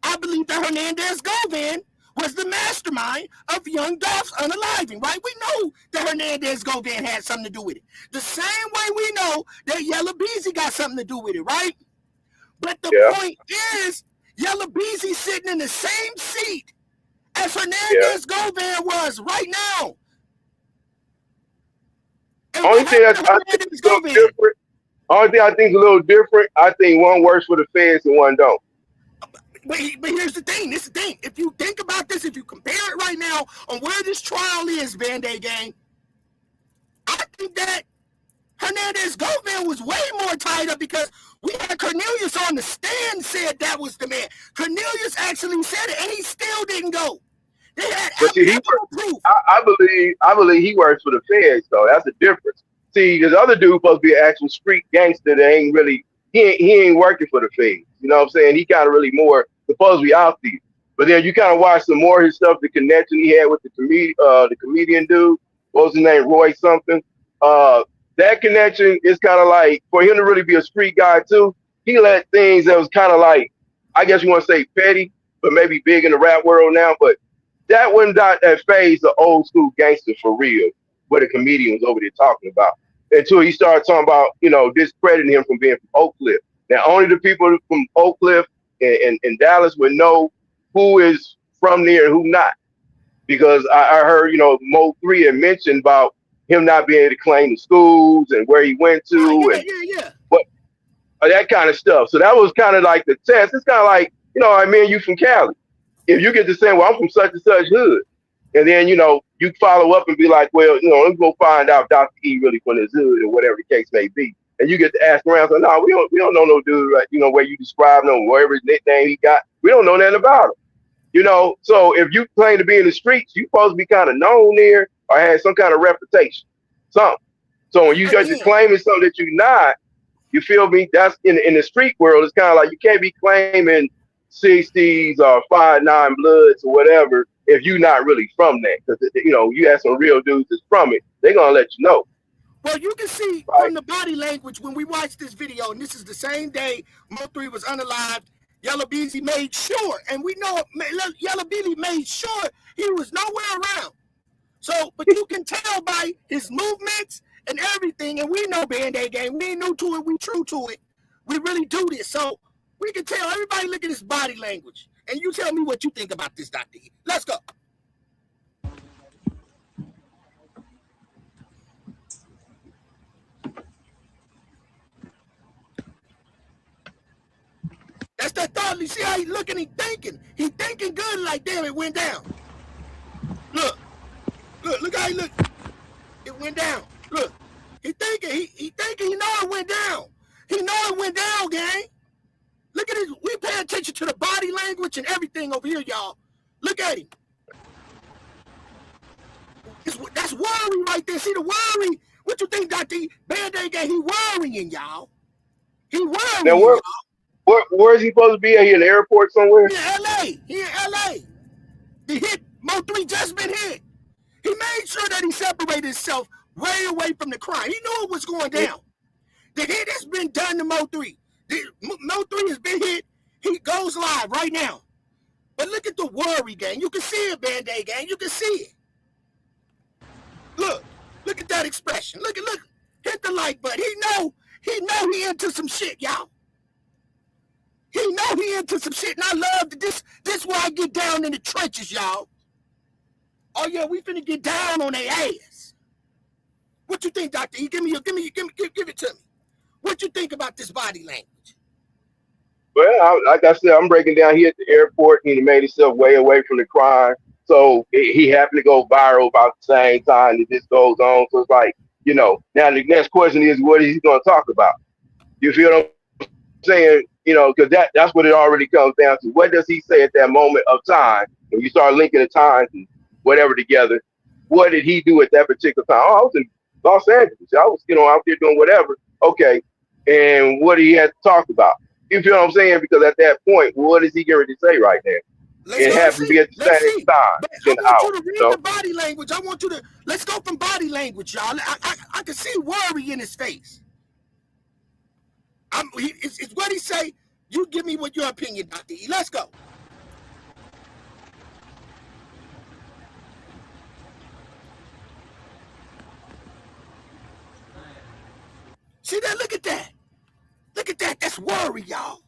I believe that Hernandez Govan was the mastermind of Young Dolph's unaliving, right? We know that Hernandez Govan had something to do with it. The same way we know that Yella Beezy got something to do with it, right? But the point is, Yella Beezy sitting in the same seat as Hernandez Govan was right now. And only thing I think is a little different. Only thing I think is a little different. I think one works for the feds and one don't. But here's the thing. This is the thing. If you think about this, if you compare it right now on where this trial is, Band-Aid Gang, I think that Hernandez Govan was way more tied up because we had Cornelius on the stand said that was the man. Cornelius actually said it, and he still didn't go. They had proof. I believe he works for the feds, though. That's the difference. See, this other dude supposed to be an actual street gangster that ain't really, he ain't working for the feds. You know what I'm saying? He kind of really more supposed to be out there. But then you kind of watch some more of his stuff, the connection he had with the comedian dude. What was his name? Roy something. That connection is kind of like, for him to really be a street guy too, he let things that was kind of like, I guess you want to say petty, but maybe big in the rap world now. But that wasn't that phase the old school gangster for real, what a comedian was over there talking about. Until he started talking about, discrediting him from being from Oak Cliff. Now, only the people from Oak Cliff and Dallas would know who is from there and who not. Because I heard, Mo 3 had mentioned about him not being able to claim the schools and where he went to but that kind of stuff. So that was kind of like the test. It's kind of like, you from Cali. If you get to say, well, I'm from such and such hood, and then, you follow up and be like, well, let's go find out Dr. E really from his hood or whatever the case may be. And you get to ask around, so no, we don't know no dude, like, where you describe him, whatever his nickname he got. We don't know nothing about him. So if you claim to be in the streets, you supposed to be kind of known there or had some kind of reputation, something. So when you start just claiming something that you're not, you feel me? That's in the street world. It's kind of like you can't be claiming 60s or 5'9" Bloods or whatever if you're not really from that. Because you have some real dudes that's from it, they're gonna let you know. Well, you can see from the body language when we watched this video, and this is the same day Mo 3 was unalived. Yella Beezy made sure, and we know Yella Beezy made sure he was nowhere around. So, but you can tell by his movements and everything, and we know Band-Aid Game. We ain't new to it. We true to it. We really do this. So we can tell everybody look at his body language, and you tell me what you think about this, Dr. E. Let's go. That's that thought. You see how he looking, he thinking. He thinking good like, damn, it went down. Look how he look. It went down. Look, he thinking, he thinking he know it went down. He know it went down, gang. Look at his, we pay attention to the body language and everything over here, y'all. Look at him. That's worry right there. See the worry? What you think, Dr. E? Band-Aid Gang, he worrying, y'all. He worrying, now, y'all. Where is he supposed to be? Are he in the airport somewhere? He in L.A. He in L.A. The hit, Mo 3 just been hit. He made sure that he separated himself way away from the crime. He knew it was going down. The hit has been done to Mo 3. Mo 3 has been hit. He goes live right now. But look at the worry, gang. You can see it, Band-Aid Gang. You can see it. Look at that expression. Look. Hit the like button. He know he into some shit, y'all. He know he into some shit, and I love that this where I get down in the trenches, y'all. Oh yeah, we finna get down on their ass. What you think, Dr. E? Give it to me. What you think about this body language? Well, like I said, I'm breaking down here at the airport. He made himself way away from the crime. So he happened to go viral about the same time that this goes on. So it's like, now the next question is, what is he going to talk about? You feel what I'm saying? Because that's what it already comes down to. What does he say at that moment of time? When you start linking the times and whatever together, what did he do at that particular time? Oh, I was in Los Angeles. I was, out there doing whatever. Okay. And what did he have to talk about? You feel what I'm saying? Because at that point, what is he going to say right now? It happens to be at the same time. I want you to read the body language. I want you to, let's go from body language, y'all. I can see worry in his face. It's what he say. You give me what your opinion, Dr. E. Let's go. That's worry, y'all.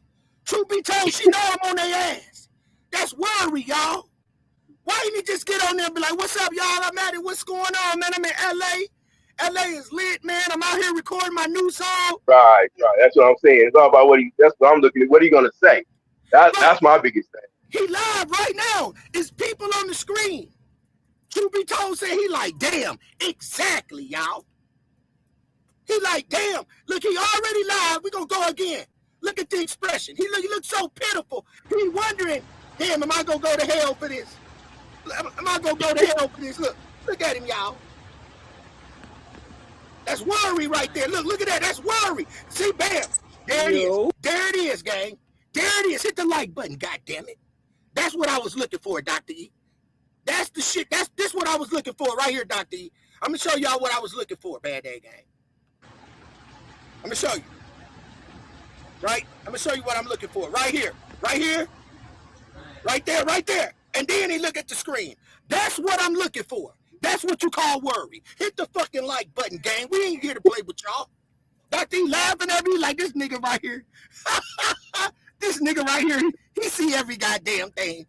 Truth be told, she know I'm on their ass. That's worry, y'all. Why didn't he just get on there and be like, what's up, y'all? I'm at it. What's going on, man? I'm in LA. LA is lit, man. I'm out here recording my new song. Right. That's what I'm saying. It's all about that's what I'm looking at. What are you gonna say? That's my biggest thing. He live right now. It's people on the screen. Truth be told, said he like, damn, exactly, y'all. He like, damn, look, he already live. We gonna go again. Look at the expression. He looks so pitiful. He wondering, damn, am I gonna go to hell for this? Am I gonna go to hell for this? Look at him, y'all. That's worry right there. Look at that. That's worry. See, bam. There it is. There it is, gang. There it is. Hit the like button, goddammit. That's what I was looking for, Dr. E. That's the shit. This what I was looking for right here, Dr. E. I'm gonna show y'all what I was looking for, Bad Day Gang. I'm gonna show you. Right? I'm gonna show you what I'm looking for. Right here. Right here. Right there. Right there. And then he look at the screen. That's what I'm looking for. That's what you call worry. Hit the fucking like button, gang. We ain't here to play with y'all. Dr. E laughing at me like this nigga right here. This nigga right here, he see every goddamn thing.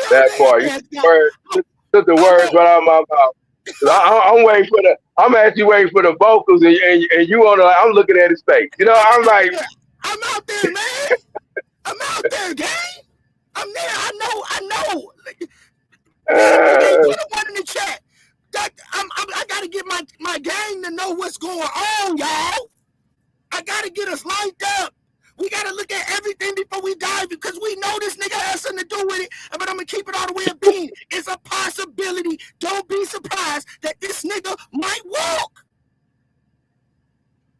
That part. You took the words right out of my mouth. I'm waiting for I'm actually waiting for the vocals, and you on I'm looking at his face. You know, I'm like, I'm out there, man. I'm out there, gang. I'm there. I know. Put one in the chat. I gotta get my gang to know what's going on, y'all. I gotta get us lined up. We gotta look at everything before we dive because we know this nigga has something to do with it. But I'm gonna keep it all the way a bean. It's a possibility. Don't be surprised that this nigga might walk.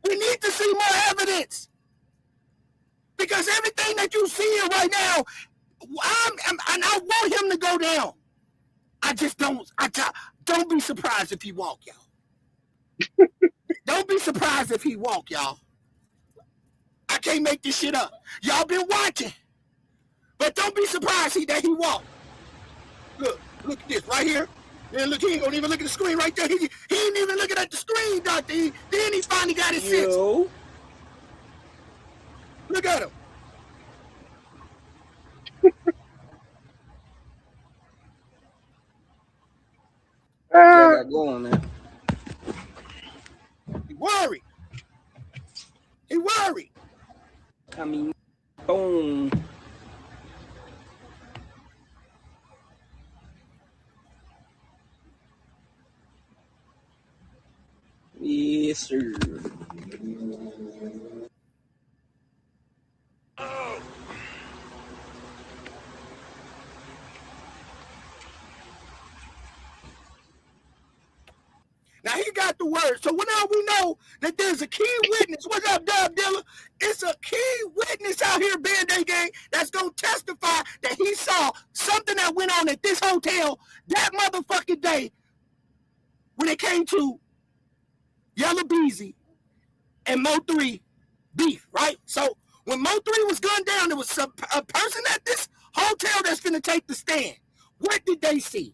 We need to see more evidence. Because everything that you see right now, and I want him to go down. I just don't be surprised if he walk, y'all. Don't be surprised if he walk, y'all. I can't make this shit up. Y'all been watching. But don't be surprised that he walk. Look at this right here. And look, he ain't gonna even look at the screen right there. He ain't even looking at the screen, Dr. E. Then he finally got his sense. Look at him. I got going, man. He worried. I mean, boom. Yes, sir. Oh. Now he got the word. So now we know that there's a key witness. What's up, Dub Dilla? It's a key witness out here, Band-Aid Gang, that's going to testify that he saw something that went on at this hotel that motherfucking day when it came to Yellow Beezy and Mo 3 beef, right? So when Mo 3 was gunned down, there was a person at this hotel that's going to take the stand. What did they see?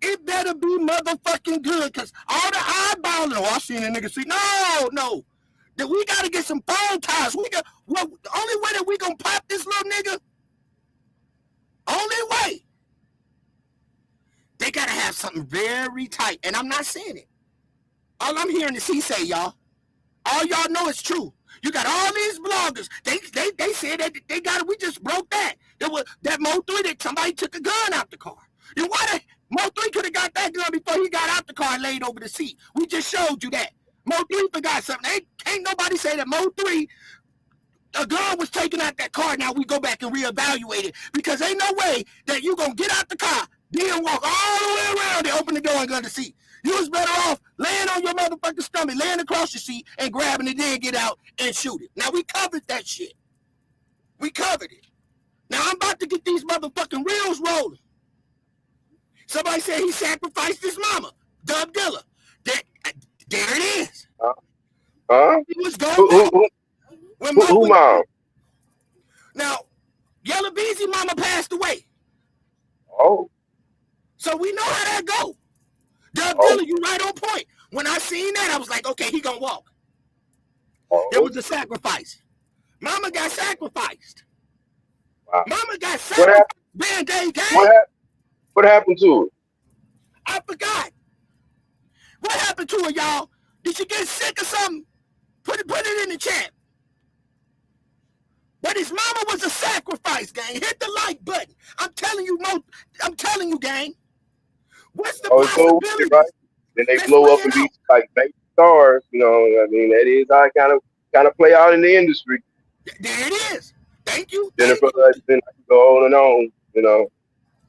It better be motherfucking good, because all the eyeballing, I seen a nigga see. No. That we got to get some phone ties. The only way that we going to pop this little nigga, only way, they got to have something very tight. And I'm not saying it. All I'm hearing is he say, y'all. All y'all know is true. You got all these bloggers. They said that they got it. We just broke that. That Mo 3 that somebody took a gun out the car. Then why Mo 3 could have got that gun before he got out the car and laid over the seat. We just showed you that. Mo 3 forgot something. Ain't nobody say that Mo 3, a gun was taken out that car. Now we go back and reevaluate it. Because ain't no way that you going to get out the car, then walk all the way around and open the door and go to the seat. You was better off laying on your motherfucking stomach, laying across your seat and grabbing it, then get out and shoot it. Now we covered that shit. We covered it. Now I'm about to get these motherfucking reels rolling. Somebody said he sacrificed his mama, Dub Dilla. There it is. He was going Who mom? Now, Yellow Beezy mama passed away. Oh. So we know how that go. Dub Dilla, you right on point. When I seen that, I was like, okay, he gonna walk. There Oh, was a sacrifice. Mama got sacrificed. wow. Mama got What sacrificed. happened? Band-Aid What gang. happened? What happened to it? I forgot. What happened to her, y'all? Did she get sick or something? Put it in the chat. But his mama was a sacrifice, gang. Hit the like button. I'm telling you, gang. What's the Oh, it's over with, right? possibilities? Then they Let's play blow up it and be out. like big stars. You know, I mean, that is how it kind of play out in the industry. There it is. Thank you. Jennifer Hudson, I can go on and on. You know,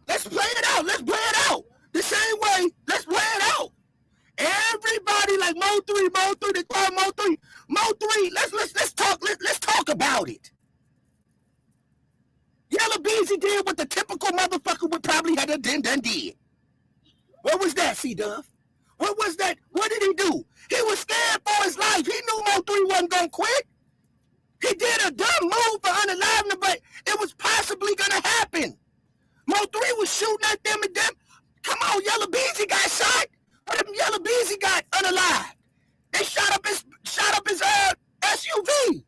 Let's play it out. Let's play it out. The same way. Let's play it out. Everybody like Mo3, they call Mo3. Mo3, let's talk about it. Yellow Beezy did what the typical motherfucker would probably have done did. What was that, C-Duff? What was that? What did he do? He was scared for his life. He knew Mo3 wasn't gonna quit. He did a dumb move for unaliving, but it was possibly gonna happen. Mo3 was shooting at them and them. Come on, Yellow Beezy got shot. Yellow Beezy got unalived. They shot up his SUV.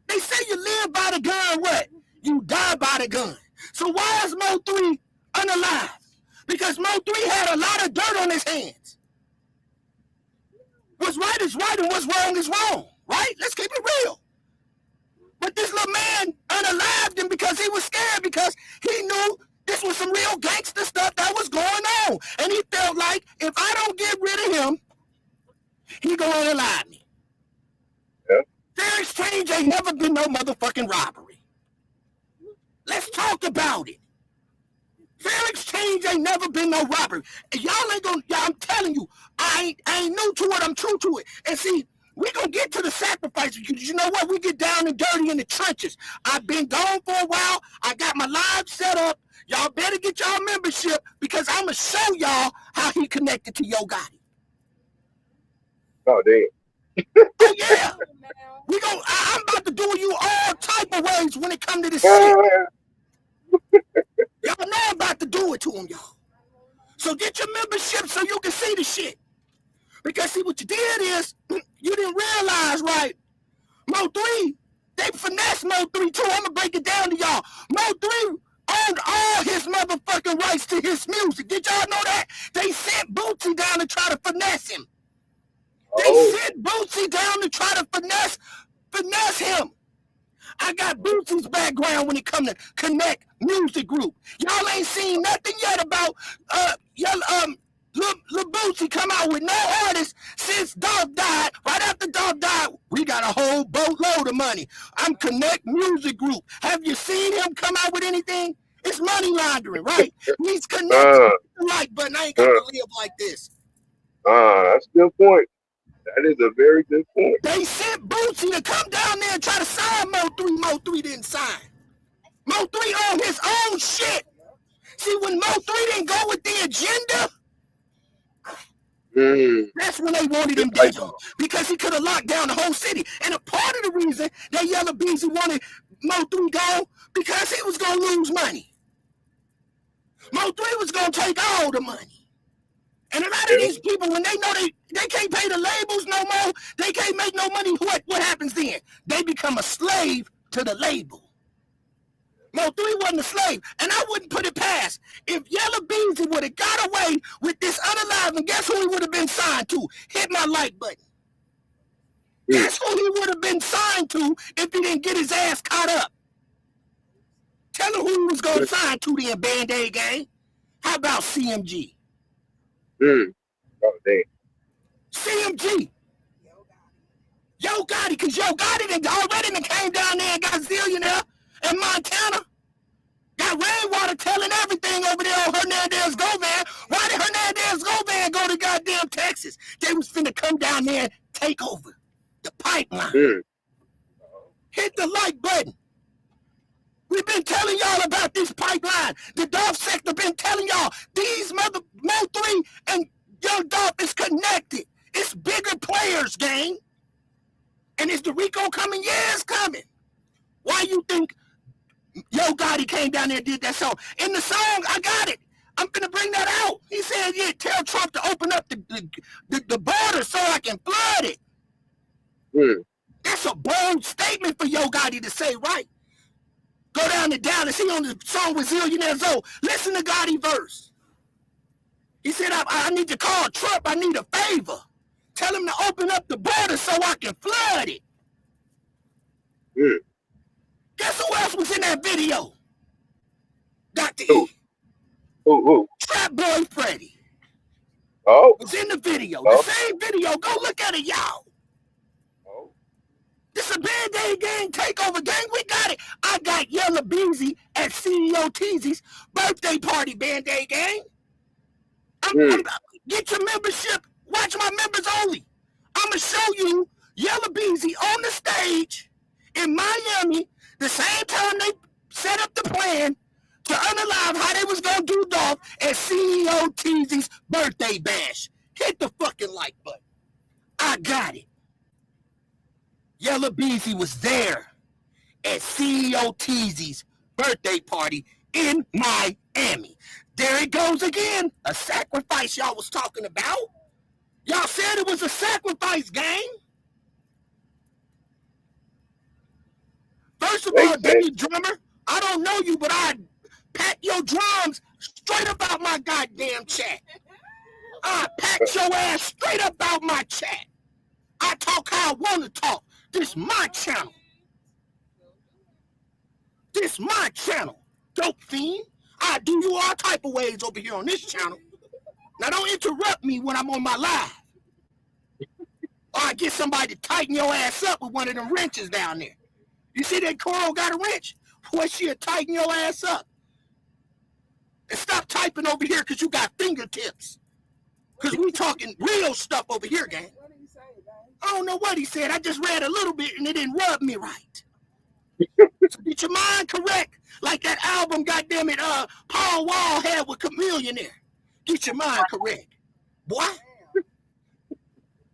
They say you live by the gun, what? You die by the gun. So why is Mo3 unalive? Because Mo3 had a lot of dirt on his hands. What's right is right and what's wrong is wrong, right? Let's keep it real. But this little man unalived him because he was scared, because he knew this was some real gangster stuff that was going on. And he felt like if I don't get rid of him, he gonna unalive me. yeah. Fair exchange ain't never been no motherfucking robbery. Let's talk about it. Fair exchange ain't never been no robbery. And y'all ain't gonna, I'm telling you, I ain't new to it, I'm true to it. And see, we gonna get to the sacrifice, because you know what? We get down and dirty in the trenches. I've been gone for a while. I got my live set up. Y'all better get y'all membership, because I'm gonna show y'all how he connected to Yo Gotti. Oh, damn. Oh yeah. I'm about to do you all type of ways when it comes to this shit. Y'all know I'm about to do it to him, y'all. So get your membership so you can see the shit. Because see, what you did is, you didn't realize, right? Mo3, they finessed Mo3 too. I'm gonna break it down to y'all. Mo3 owned all his motherfucking rights to his music. Did y'all know that? They sent Bootsy down to try to finesse him. They sent Bootsy down to try to finesse him. I got Bootsy's background when it comes to Connect Music Group. Y'all ain't seen nothing yet about Lil Bootsy come out with no artist since Dog died. Right after Dog died, we got a whole boatload of money. I'm Connect Music Group. Have you seen him come out with anything? It's money laundering, right? He's connected. Like, but I ain't got to live like this. That's a good point. That is a very good point. They sent Bootsy to come down there and try to sign Mo3. Mo3 didn't sign. Mo3 on his own shit. See, when Mo3 didn't go with the agenda, that's when they wanted him down, because he could have locked down the whole city. And a part of the reason that Yellow Beezy wanted Mo3 gone, because he was going to lose money. Mo3 was going to take all the money. And a lot of these people, when they know they can't pay the labels no more, they can't make no money, what happens then? They become a slave to the label. Mo3 wasn't a slave, and I wouldn't put it past. If Yellow Beezy would have got away with this unalive, and guess who he would have been signed to? Hit my like button. Guess who he would have been signed to if he didn't get his ass caught up? Tell him who he was going to sign to the Band-Aid gang. How about CMG? Oh, damn. CMG. Yo Gotti, because Yo Gotti already came down there and got zillionaire in Montana. Got rainwater telling everything over there on Hernandez Govan. Why did Hernandez Govan go to goddamn Texas? They was finna come down there and take over the pipeline. Hit the like button. We've been telling y'all about this pipeline. The Dolph sector been telling y'all these Mo3 and Young Dolph is connected. It's bigger players, gang. And is the Rico coming? Yeah, it's coming. Why you think Yo Gotti came down there and did that song? In the song, I got it. I'm gonna bring that out. He said, yeah, tell Trump to open up the border so I can flood it. Mm. That's a bold statement for Yo Gotti to say, right? Go down to Dallas. He on the song with Zillionaire Zoe. Listen to Gotti verse. He said, I need to call Trump. I need a favor. Tell him to open up the border so I can flood it. Mm. Guess who else was in that video? Dr. Who? E. Who? Trap Boy Freddy Oh. was in the video. Oh. The same video. Go look at it, y'all. Oh. This a Band-Aid Gang takeover, gang. We got it. I got Yella Beezy at CEO Teezy's birthday party, Band-Aid Gang. Get your membership. Watch my members only. I'm going to show you Yella Beezy on the stage in Miami the same time they set up the plan to unalive how they was going to do Dolph at CEO Teezy's birthday bash. Hit the fucking like button. I got it. Yella Beezy was there at CEO Teezy's birthday party in Miami. There it goes again. A sacrifice y'all was talking about. Y'all said it was a sacrifice, gang. First of all, Danny Drummer, I don't know you, but I pat your drums straight up out my goddamn chat. I pat your ass straight up out my chat. I talk how I want to talk. This my channel. This my channel. Dope fiend. I do you all type of ways over here on this channel. Now don't interrupt me when I'm on my live. Or I get somebody to tighten your ass up with one of them wrenches down there. You see that Coral got a wrench? Boy, she'll tighten your ass up. And stop typing over here because you got fingertips. Because we talking real stuff over here, gang. What did he say, man? I don't know what he said. I just read a little bit and it didn't rub me right. So get your mind correct. Like that album, goddammit, Paul Wall had with Chameleon there. Get your mind correct. Boy.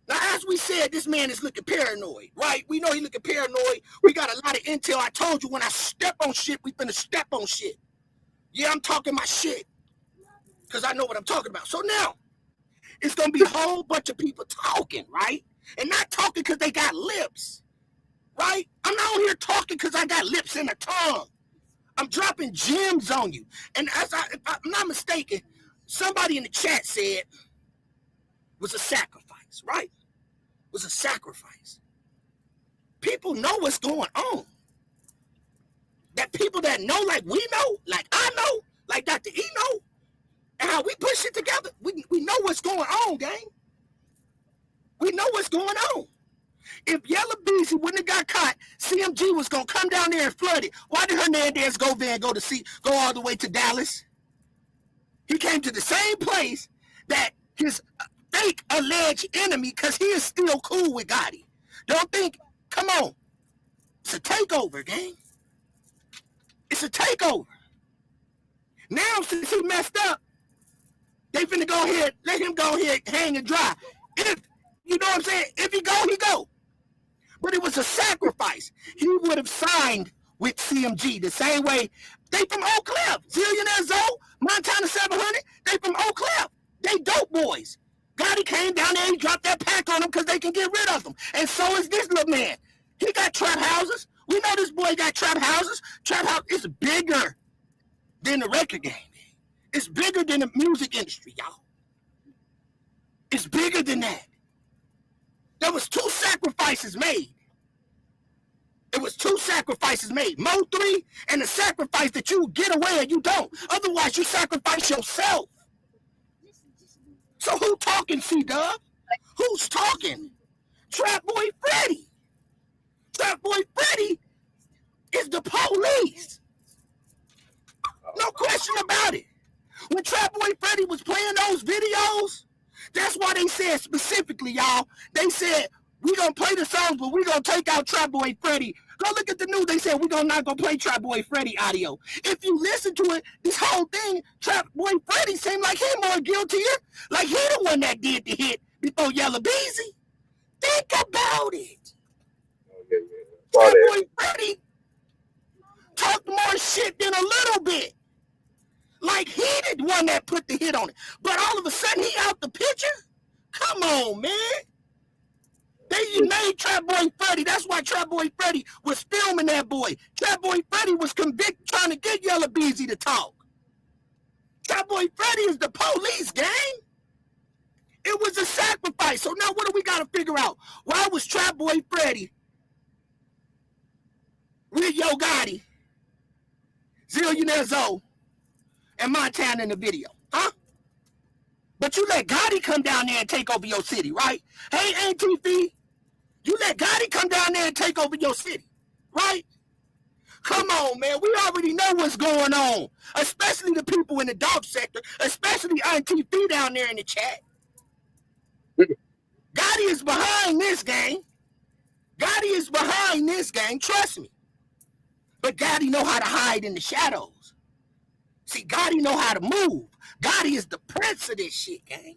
Now, as we said, this man is looking paranoid, right? We know he looking paranoid. We got a lot of intel. I told you when I step on shit, we finna step on shit. Yeah, I'm talking my shit. Because I know what I'm talking about. So now, it's going to be a whole bunch of people talking, right? And not talking because they got lips, right? I'm not on here talking because I got lips and a tongue. I'm dropping gems on you. And if I'm not mistaken, somebody in the chat said was a sacrifice, right? Was a sacrifice. People know what's going on. That people that know, like we know, like I know, like Dr. E know, and how we push it together, we know what's going on, gang. We know what's going on. If Yella Beezy wouldn't have got caught, CMG was gonna come down there and flood it. Why did Hernandez go there and go all the way to Dallas? He came to the same place that his fake alleged enemy, because he is still cool with Gotti. Don't think, come on. It's a takeover, gang. It's a takeover. Now, since he messed up, they finna go ahead, let him go ahead, hang and dry. If, you know what I'm saying? If he go, he go. But it was a sacrifice. He would have signed with CMG the same way. They from Oak Cliff. Zillionaire Zoe, Montana 700, they from Oak Cliff. They dope boys. Gotti came down there and dropped that pack on them because they can get rid of them. And so is this little man. He got trap houses. We know this boy got trap houses. Trap house is bigger than the record game. It's bigger than the music industry, y'all. It's bigger than that. There was 2 sacrifices made. It was 2 sacrifices made. Mo 3 and the sacrifice that you get away and you don't. Otherwise, you sacrifice yourself. So who talking, C-Dub? Who's talking? Trap Boy Freddy. Trap Boy Freddy is the police. No question about it. When Trap Boy Freddy was playing those videos, that's why they said specifically, y'all, they said, we gonna play the songs, but we gonna take out Trap Boy Freddy. Go look at the news. They said we're not gonna play Trap Boy Freddy audio. If you listen to it, this whole thing, Trap Boy Freddy seemed like he more guiltier. Like he the one that did the hit before Yella Beezy. Think about it. Trap Boy Freddy talked more shit than a little bit. Like he the one that put the hit on it. But all of a sudden he out the picture? Come on, man. They made Trap Boy Freddy. That's why Trap Boy Freddy was filming that boy. Trap Boy Freddy was convicted trying to get Yella Beezy to talk. Trap Boy Freddy is the police, gang. It was a sacrifice. So now what do we got to figure out? Why was Trap Boy Freddy with Yo Gotti, Zillionaire Zoe, and Montana in the video? Huh? But you let Gotti come down there and take over your city, right? Hey, ATV, you let Gotti come down there and take over your city, right? Come on, man. We already know what's going on, especially the people in the dog sector, especially Auntie Fee down there in the chat. Gotti is behind this, gang. Gotti is behind this, gang. Trust me. But Gotti know how to hide in the shadows. See, Gotti know how to move. Gotti is the prince of this shit, gang.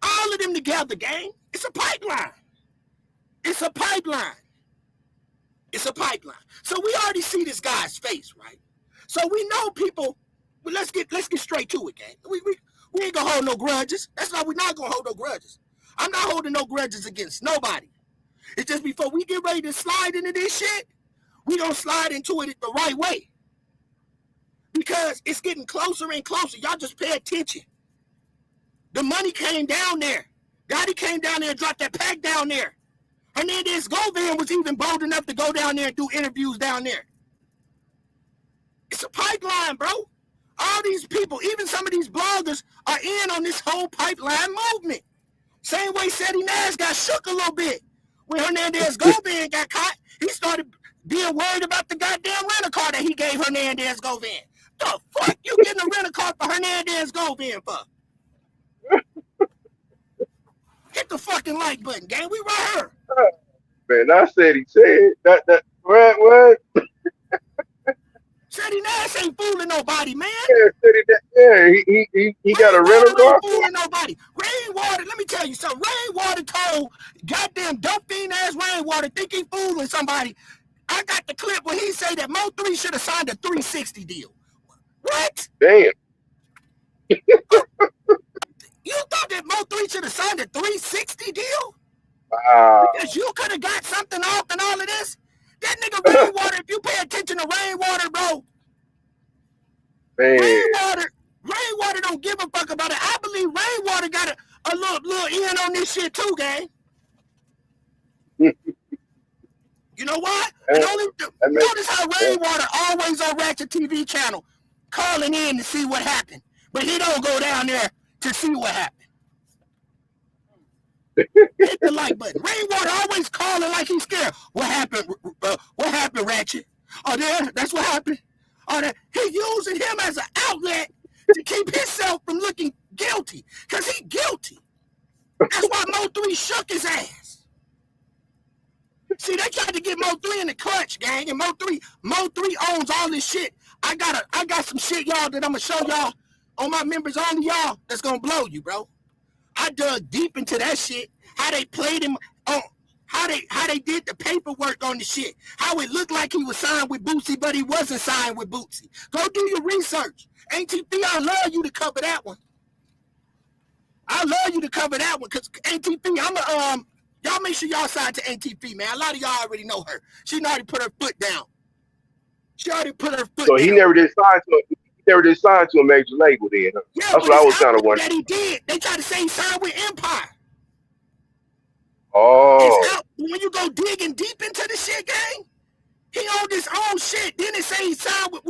All of them together, gang. It's a pipeline. It's a pipeline. It's a pipeline. So we already see this guy's face, right? So we know people. Well, let's get straight to it, gang. We ain't gonna hold no grudges. That's why we're not gonna hold no grudges. I'm not holding no grudges against nobody. It's just before we get ready to slide into this shit, we gonna slide into it the right way. Because it's getting closer and closer. Y'all just pay attention. The money came down there. Gotti came down there and dropped that pack down there. Hernandez Govan was even bold enough to go down there and do interviews down there. It's a pipeline, bro. All these people, even some of these bloggers, are in on this whole pipeline movement. Same way Seti Nash got shook a little bit. When Hernandez Govan got caught, he started being worried about the goddamn rental car that he gave Hernandez Govan. The fuck you getting a rental car for Hernandez Govan for? Hit the fucking like button, gang. We right here. Man, I said he said that what? Seti Nash ain't fooling nobody, man. He got a rental car. Ain't fooling nobody. Rainwater, let me tell you something. Rainwater told goddamn dope fiend ass Rainwater think he fooling somebody. I got the clip where he said that Mo3 should have signed a 360 deal. What? Damn. You thought that Mo3 should have signed a 360 deal? Wow. Because you could have got something off and all of this? That nigga Rainwater, if you pay attention to Rainwater, bro. Man. Rainwater don't give a fuck about it. I believe Rainwater got a little in on this shit too, gang. You know what? Notice how Rainwater always on Ratchet TV channel calling in to see what happened. But he don't go down there to see what happened. Hit the like button. Rainwater always calling like he's scared. What happened? What happened, Ratchet? Oh, that's what happened. Oh, he using him as an outlet to keep himself from looking guilty. Because he guilty. That's why Mo3 shook his ass. See, they tried to get Mo3 in the clutch, gang, and Mo3 owns all this shit. I got some shit, y'all, that I'm gonna show y'all on my members only, y'all, that's gonna blow you, bro. I dug deep into that shit. How they played him on, how they did the paperwork on the shit. How it looked like he was signed with Bootsy, but he wasn't signed with Bootsy. Go do your research. ATP, I love you to cover that one. I love you to cover that one, because ATP, y'all make sure y'all sign to ATP, man. A lot of y'all already know her. She already put her foot down. She already put her foot down. So he never did sign to a major label then. Huh? Yeah, that's what I was kind of wondering. That he did. They tried to say he signed with Empire. Oh. When you go digging deep into the shit, gang, he owned his own shit. Then they say he signed with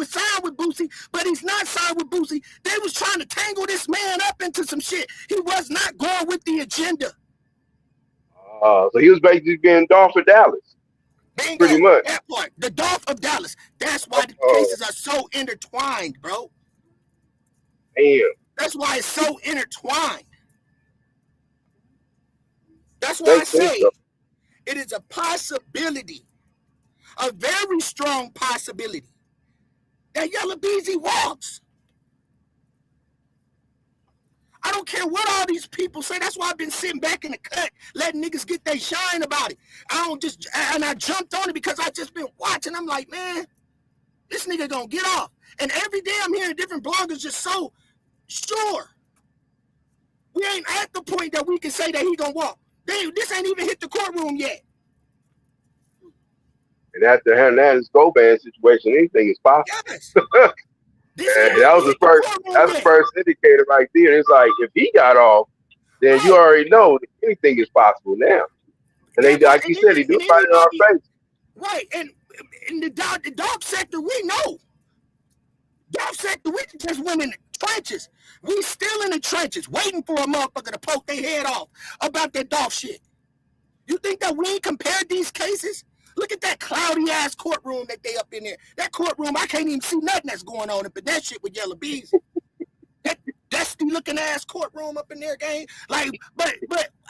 Bootsy, but he's not signed with Bootsy. They was trying to tangle this man up into some shit. He was not going with the agenda. So he was basically being Dolph of Dallas. Bingo, pretty much. That part. The Dolph of Dallas. That's why the cases are so intertwined, bro. Damn. That's why it's so intertwined. That's why I say it is a possibility, a very strong possibility, that Yella Beezy walks. I don't care what all these people say. That's why I've been sitting back in the cut, letting niggas get their shine about it. I jumped on it because I just been watching. I'm like, man, this nigga gonna get off. And every day I'm hearing different bloggers just so sure. We ain't at the point that we can say that he gonna walk. This ain't even hit the courtroom yet. And after Hernandez Goban situation, anything is possible. Yes. This ain't And that even was the hit the first. courtroom That's the yet. first indicator right there. It's like if he got off, then you Right. already know that anything is possible now. And they, That part, like you said, he do and right in our anybody, face. right? And in the dog sector, we know. Dog sector, we just went in the trenches. We still in the trenches, waiting for a motherfucker to poke their head off about that dog shit. You think that we ain't compared these cases? Look at that cloudy ass courtroom that they up in there. That courtroom, I can't even see nothing that's going on up in that shit with yellow bees. That dusty looking ass courtroom up in there, gang. Like, but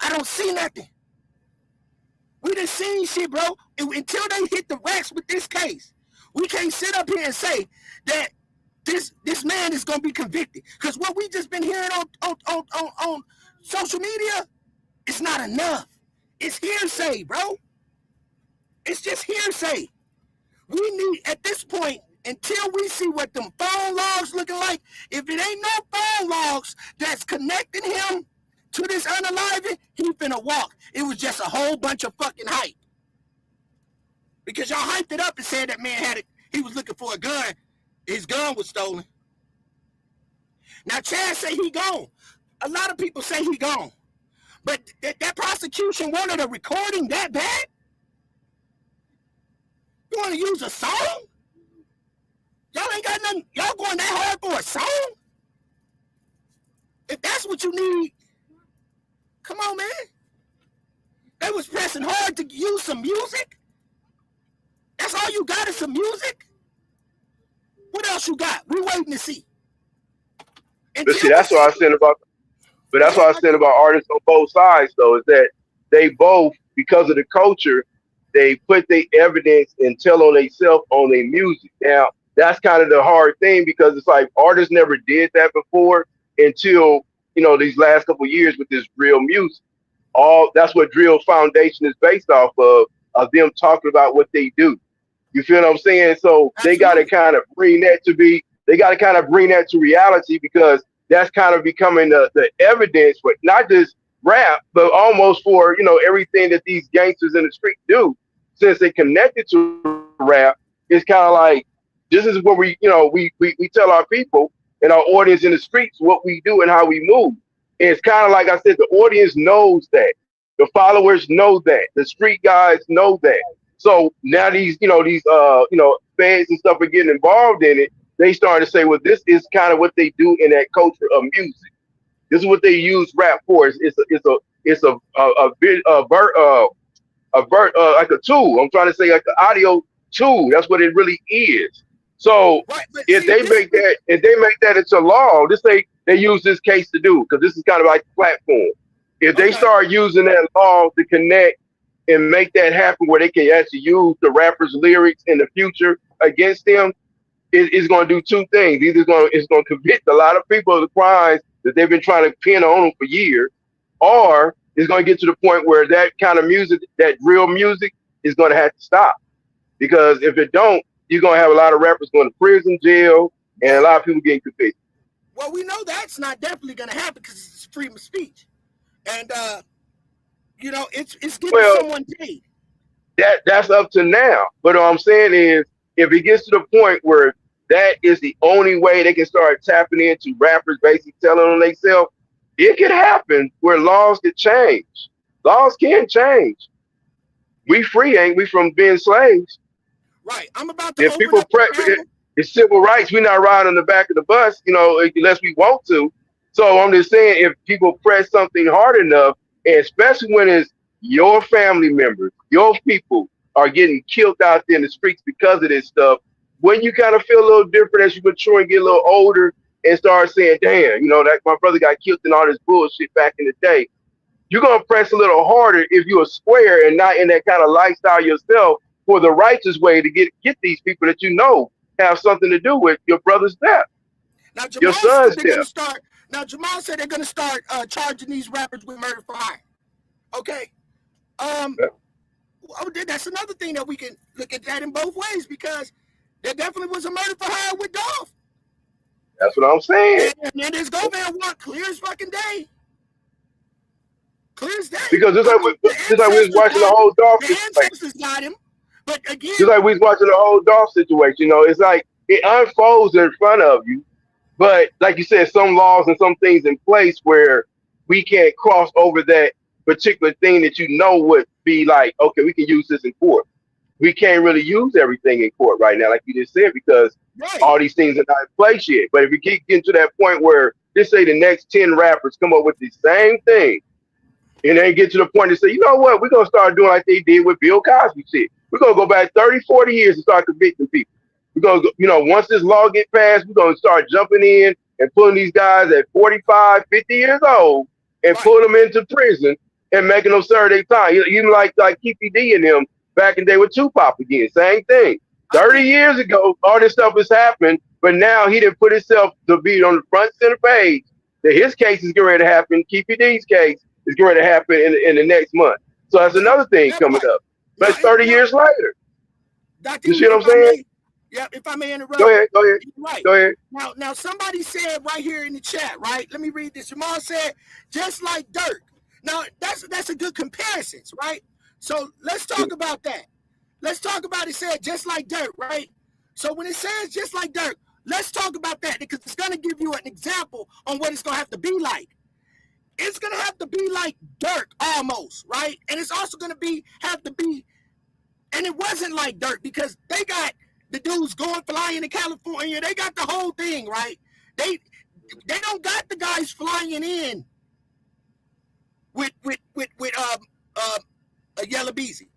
I don't see nothing. We done seen shit, bro. Until they hit the racks with this case, we can't sit up here and say that this man is gonna be convicted. Because what we just been hearing on social media, it's not enough. It's hearsay, bro. It's just hearsay. We need, at this point, until we see what them phone logs looking like, if it ain't no phone logs that's connecting him to this unaliving, he finna walk. It was just a whole bunch of fucking hype. Because y'all hyped it up and said that man had it. He was looking for a gun. His gun was stolen. Now Chad say he gone. A lot of people say he gone. But that prosecution wanted a recording that bad? You want to use a song? Y'all ain't got nothing. Y'all going that hard for a song? If that's what you need, come on, man. They was pressing hard to use some music. That's all you got is some music? What else you got? We waiting to see. But see, that's what I said about. But that's what I said about artists on both sides, though, is that they both, because of the culture, they put their evidence and tell on themselves on their music. Now, that's kind of the hard thing because it's like artists never did that before until, these last couple of years with this drill music. That's what drill foundation is based off of them talking about what they do. You feel what I'm saying? So they got to kind of bring that to reality because that's kind of becoming the evidence for not just rap, but almost for, everything that these gangsters in the street do. Since they connected to rap, it's kind of like, this is what we tell our people and our audience in the streets what we do and how we move. And it's kind of like I said, the audience knows that. The followers know that. The street guys know that. So now these feds and stuff are getting involved in it. They started to say, well, this is kind of what they do in that culture of music. This is what they use rap for. It's like a tool. I'm trying to say like an audio tool. That's what it really is. So right, if they make that into law, they use this case to do because this is kind of like the platform. If they start using that law to connect and make that happen where they can actually use the rapper's lyrics in the future against them, it's going to do two things. Either it's going to convict a lot of people of the crimes that they've been trying to pin on them for years, or it's going to get to the point where that kind of music, that real music, is going to have to stop. Because if it don't, you're going to have a lot of rappers going to prison, jail, and a lot of people getting convicted. Well, we know that's not definitely going to happen because it's freedom of speech. And, it's getting someone paid. That's up to now. But what I'm saying is, if it gets to the point where that is the only way they can start tapping into rappers basically telling on themselves, it could happen where laws could change. Laws can change. We free, ain't we, from being slaves? Right. I'm about to if open people up it's civil rights. We're not riding on the back of the bus, unless we want to. So I'm just saying, if people press something hard enough, and especially when it's your family members, your people are getting killed out there in the streets because of this stuff, when you kind of feel a little different as you mature and get a little older and start saying, damn, that my brother got killed in all this bullshit back in the day, you're going to press a little harder if you're a square and not in that kind of lifestyle yourself for the righteous way to get these people that have something to do with your brother's death. Now, Your son's death. Jamal said they're going to start charging these rappers with murder for hire. Okay. That's another thing that we can look at that in both ways because there definitely was a murder for hire with Dolph. That's what I'm saying. And this Govan one clear as fucking day. Clear as day. Because just I like mean, we was watching the whole Dolph the situation. ancestors got him. But again, Just like we was watching the whole Dolph situation. You know, it's like it unfolds in front of you. But like you said, some laws and some things in place where we can't cross over that particular thing that you know would be like, okay, we can use this in court. We can't really use everything in court right now, like you just said, because right. all these things are not in place yet. But if we keep getting to that point where, just say the next 10 rappers come up with the same thing, and then get to the point to say, you know what, we're going to start doing like they did with Bill Cosby shit. We're going to go back 30, 40 years and start convicting people. We're going to, once this law gets passed, we're going to start jumping in and pulling these guys at 45, 50 years old and Right. pulling them into prison and making them serve their time. Even like Keefy D and them back in the day with Tupac again, same thing. 30 years ago, all this stuff has happened, but now he didn't put himself to be on the front center page that his case is getting ready to happen, Keefy D's case is going to happen in the next month. So that's another thing coming up. But it's 30 years later. You see what I'm saying? Yeah, if I may interrupt. Go ahead. Right. Go ahead. Now somebody said right here in the chat, right? Let me read this. Jamal said, just like Dirk. Now, that's a good comparison, right? So let's talk about that. Let's talk about it said just like Dirk, right? So when it says just like Dirk, let's talk about that because it's going to give you an example on what it's going to have to be like. It's going to have to be like Dirk almost, right? And it's also going to have to be, and it wasn't like Dirk because they got the dudes going flying to California. They got the whole thing, right? They don't got the guys flying in with a Yellow Beezy.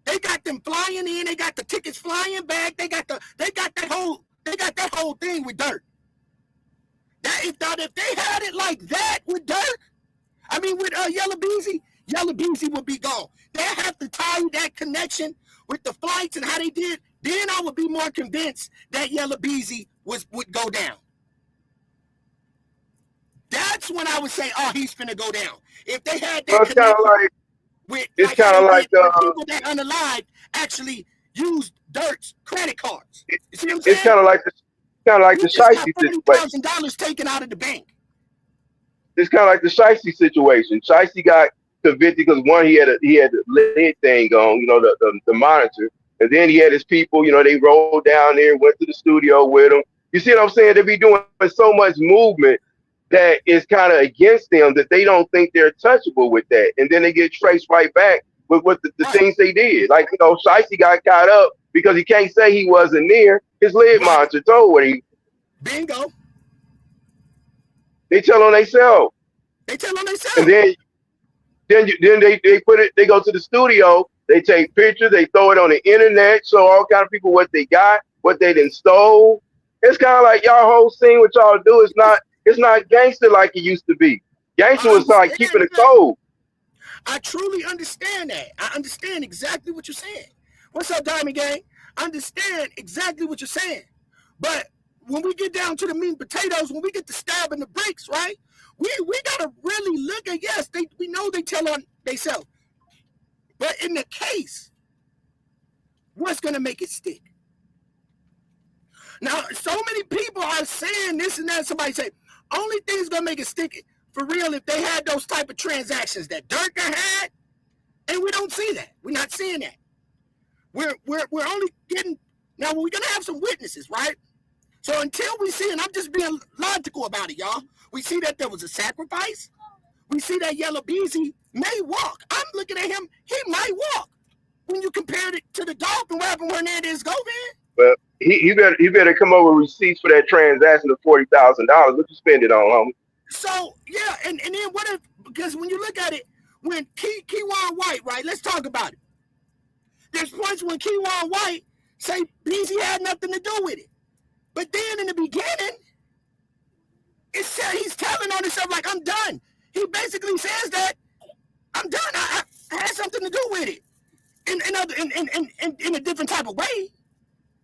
They got them flying in. They got the tickets flying back. They got that whole thing with Dirk. If they had it like that with Dirk, I mean with Yellow Beezy would be gone. They have to tie that connection with the flights and how they did. Then I would be more convinced that Yellow Beezy would go down. That's when I would say, oh, he's finna go down. If they had that connection it's kind of like people that unalived actually used Dirk's credit cards. You see what I'm saying? It's kind of like the Shiesty situation. $40,000 taken out of the bank. It's kind of like the Shiesty situation. Shiesty got convicted because one, he had the lid thing on, the monitor, and then he had his people. They rolled down there, went to the studio with him. You see what I'm saying? They be doing so much movement that is kind of against them that they don't think they're touchable with that, and then they get traced right back with what the things they did. Like Shiesty got caught up because he can't say he wasn't there. His lid monitor told what he. Bingo. They tell on themselves. And then they put it. They go to the studio. They take pictures. They throw it on the internet. Show all kind of people what they got, what they done stole. It's kind of like y'all whole scene. What y'all do is not. It's not gangster like it used to be. Gangster was like keeping it cold. I truly understand that. I understand exactly what you're saying. What's up, Diamond Gang? I understand exactly what you're saying. But when we get down to the meat and potatoes, when we get to stabbing the bricks, right? We gotta really look at, yes, we know they tell on themselves. But in the case, what's gonna make it stick? Now, so many people are saying this and that. Somebody say, only thing's gonna make it stick for real if they had those type of transactions that Durka had, and we don't see that. We're not seeing that. We're only getting, now we're gonna have some witnesses, right? So until we see, and I'm just being logical about it, y'all. We see that there was a sacrifice. We see that Yellow Beezy may walk. I'm looking at him, he might walk. When you compared it to the dog and what happened when Hernandez go, man. Well, he better come over with receipts for that transaction of $40,000. What you spend it on, homie? So yeah, and then what if, because when you look at it, when Kewon White, right? Let's talk about it. There's points when Kewon White say Beezy had nothing to do with it. But then in the beginning, it said he's telling on himself like, I'm done. He basically says that I'm done. I had something to do with it in a different type of way.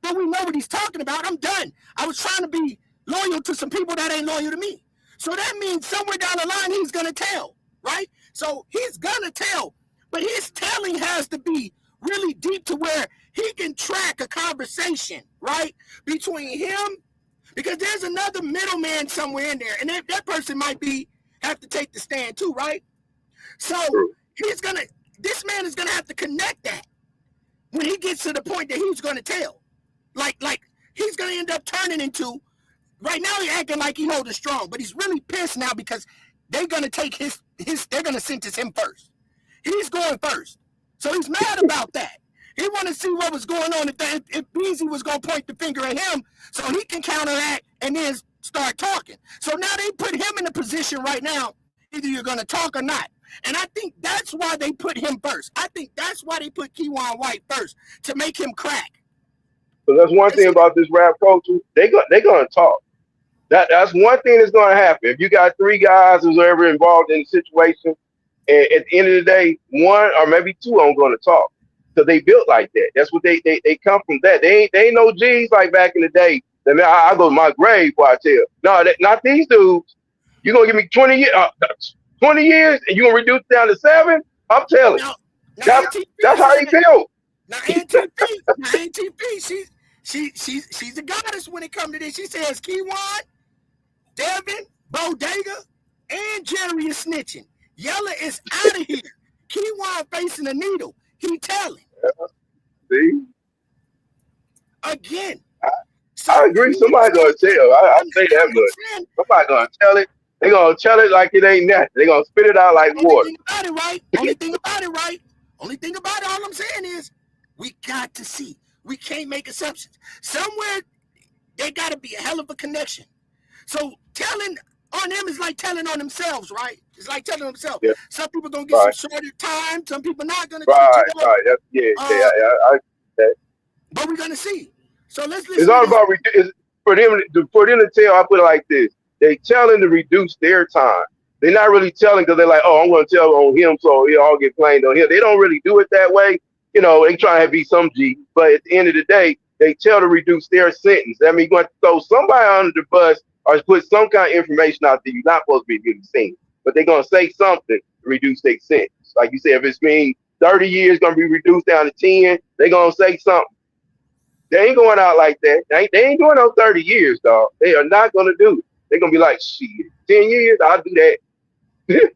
But we know what he's talking about. I'm done. I was trying to be loyal to some people that ain't loyal to me. So that means somewhere down the line, he's going to tell, right? So he's going to tell. But his telling has to be really deep to where he can track a conversation, right, between him, because there's another middleman somewhere in there, and that person might have to take the stand too, right? So this man is gonna have to connect that when he gets to the point that he's gonna tell. Like he's gonna end up turning into. Right now he's acting like he holding strong, but he's really pissed now because they're gonna take his. They're gonna sentence him first. He's going first, so he's mad about that. He want to see what was going on if Beasley was gonna point the finger at him, so he can counteract and then start talking. So now they put him in a position right now. Either you're gonna talk or not, and I think that's why they put him first. I think that's why they put Kewon White first to make him crack. But that's one thing about this rap culture. They're gonna talk. That's one thing that's gonna happen. If you got three guys who's ever involved in a situation, and at the end of the day, one or maybe two of them gonna talk. Because they built like that. That's what they come from that. They ain't no G's like back in the day. Then I go to my grave before I tell. No, not these dudes. You gonna give me 20 years, and you gonna reduce it down to 7? I'm telling you. That's how he built. Now ATP, she's a goddess when it comes to this. She says Kewon, Devin, Bodega, and Jerry is snitching. Yella is out of here. Kewon facing a needle. He telling. See? Again. I agree. Somebody gonna tell. I say that much. Somebody gonna tell it. They gonna tell it like it ain't nothing. They gonna spit it out like water. Only thing about it, right? Only thing about it, all I'm saying is we got to see. We can't make assumptions. Somewhere there gotta be a hell of a connection. So telling on them is like telling on themselves, right? It's like telling themselves. Yeah. Some people gonna get some shorter time. Some people not gonna. Right. I but we're gonna see. So let's listen. It's all about for them to tell. I put it like this: they telling to reduce their time. They're not really telling because they're like, oh, I'm gonna tell on him, so he'll all get blamed on him. They don't really do it that way. You know, they try to be some G, but at the end of the day, they tell to reduce their sentence. That means you're going to throw somebody under the bus or put some kind of information out that you're not supposed to be getting seen. But they're going to say something to reduce their sentence. Like you said, if it's mean 30 years going to be reduced down to 10, they're going to say something. They ain't going out like that. They ain't doing no 30 years, dog. They are not going to do it. They're going to be like, shit, 10 years, I'll do that.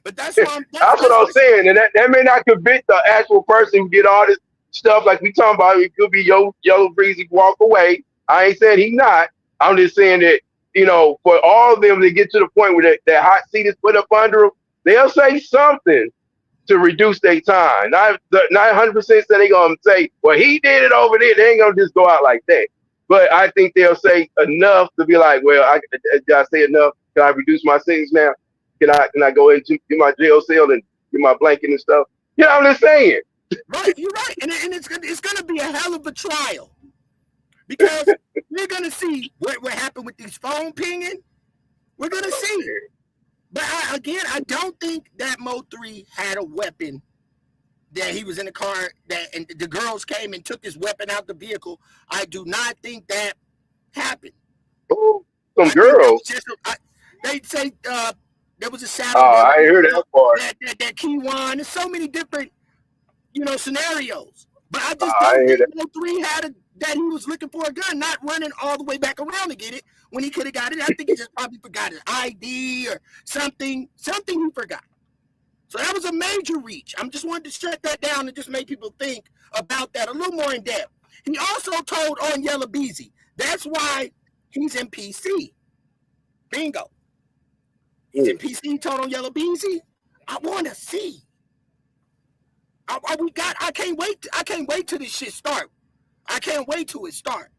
But that's what I'm saying. And that may not convict the actual person who did all this stuff like we talking about. It could be Yellow Breezy walk away. I ain't saying he not. I'm just saying that, you know, for all of them to get to the point where that hot seat is put up under them, they'll say something to reduce their time. Not 100% say they're going to say, well, he did it over there. They ain't going to just go out like that. But I think they'll say enough to be like, well, did I say enough? Can I reduce my sentence now? Can I go into my jail cell and get my blanket and stuff? You know what I'm just saying? Right, you're right. And it's gonna be a hell of a trial. Because we're gonna see what happened with these phone pinging. We're gonna see. But I don't think that Mo3 had a weapon, that he was in the car, and the girls came and took his weapon out the vehicle. I do not think that happened. Oh, some girls. They say there was a shadow. Oh, I heard that part. That Kewon. There's so many different, scenarios. But I just don't think Mo3 had that he was looking for a gun, not running all the way back around to get it when he could have got it. I think he just probably forgot his ID or something. Something he forgot. So that was a major reach. I'm just wanted to shut that down and just make people think about that a little more in depth. He also told on Yella Beezy. That's why he's in PC. Bingo. He's in PC, told on Yella Beezy. I want to see. I can't wait. I can't wait till this shit start. I can't wait till it start.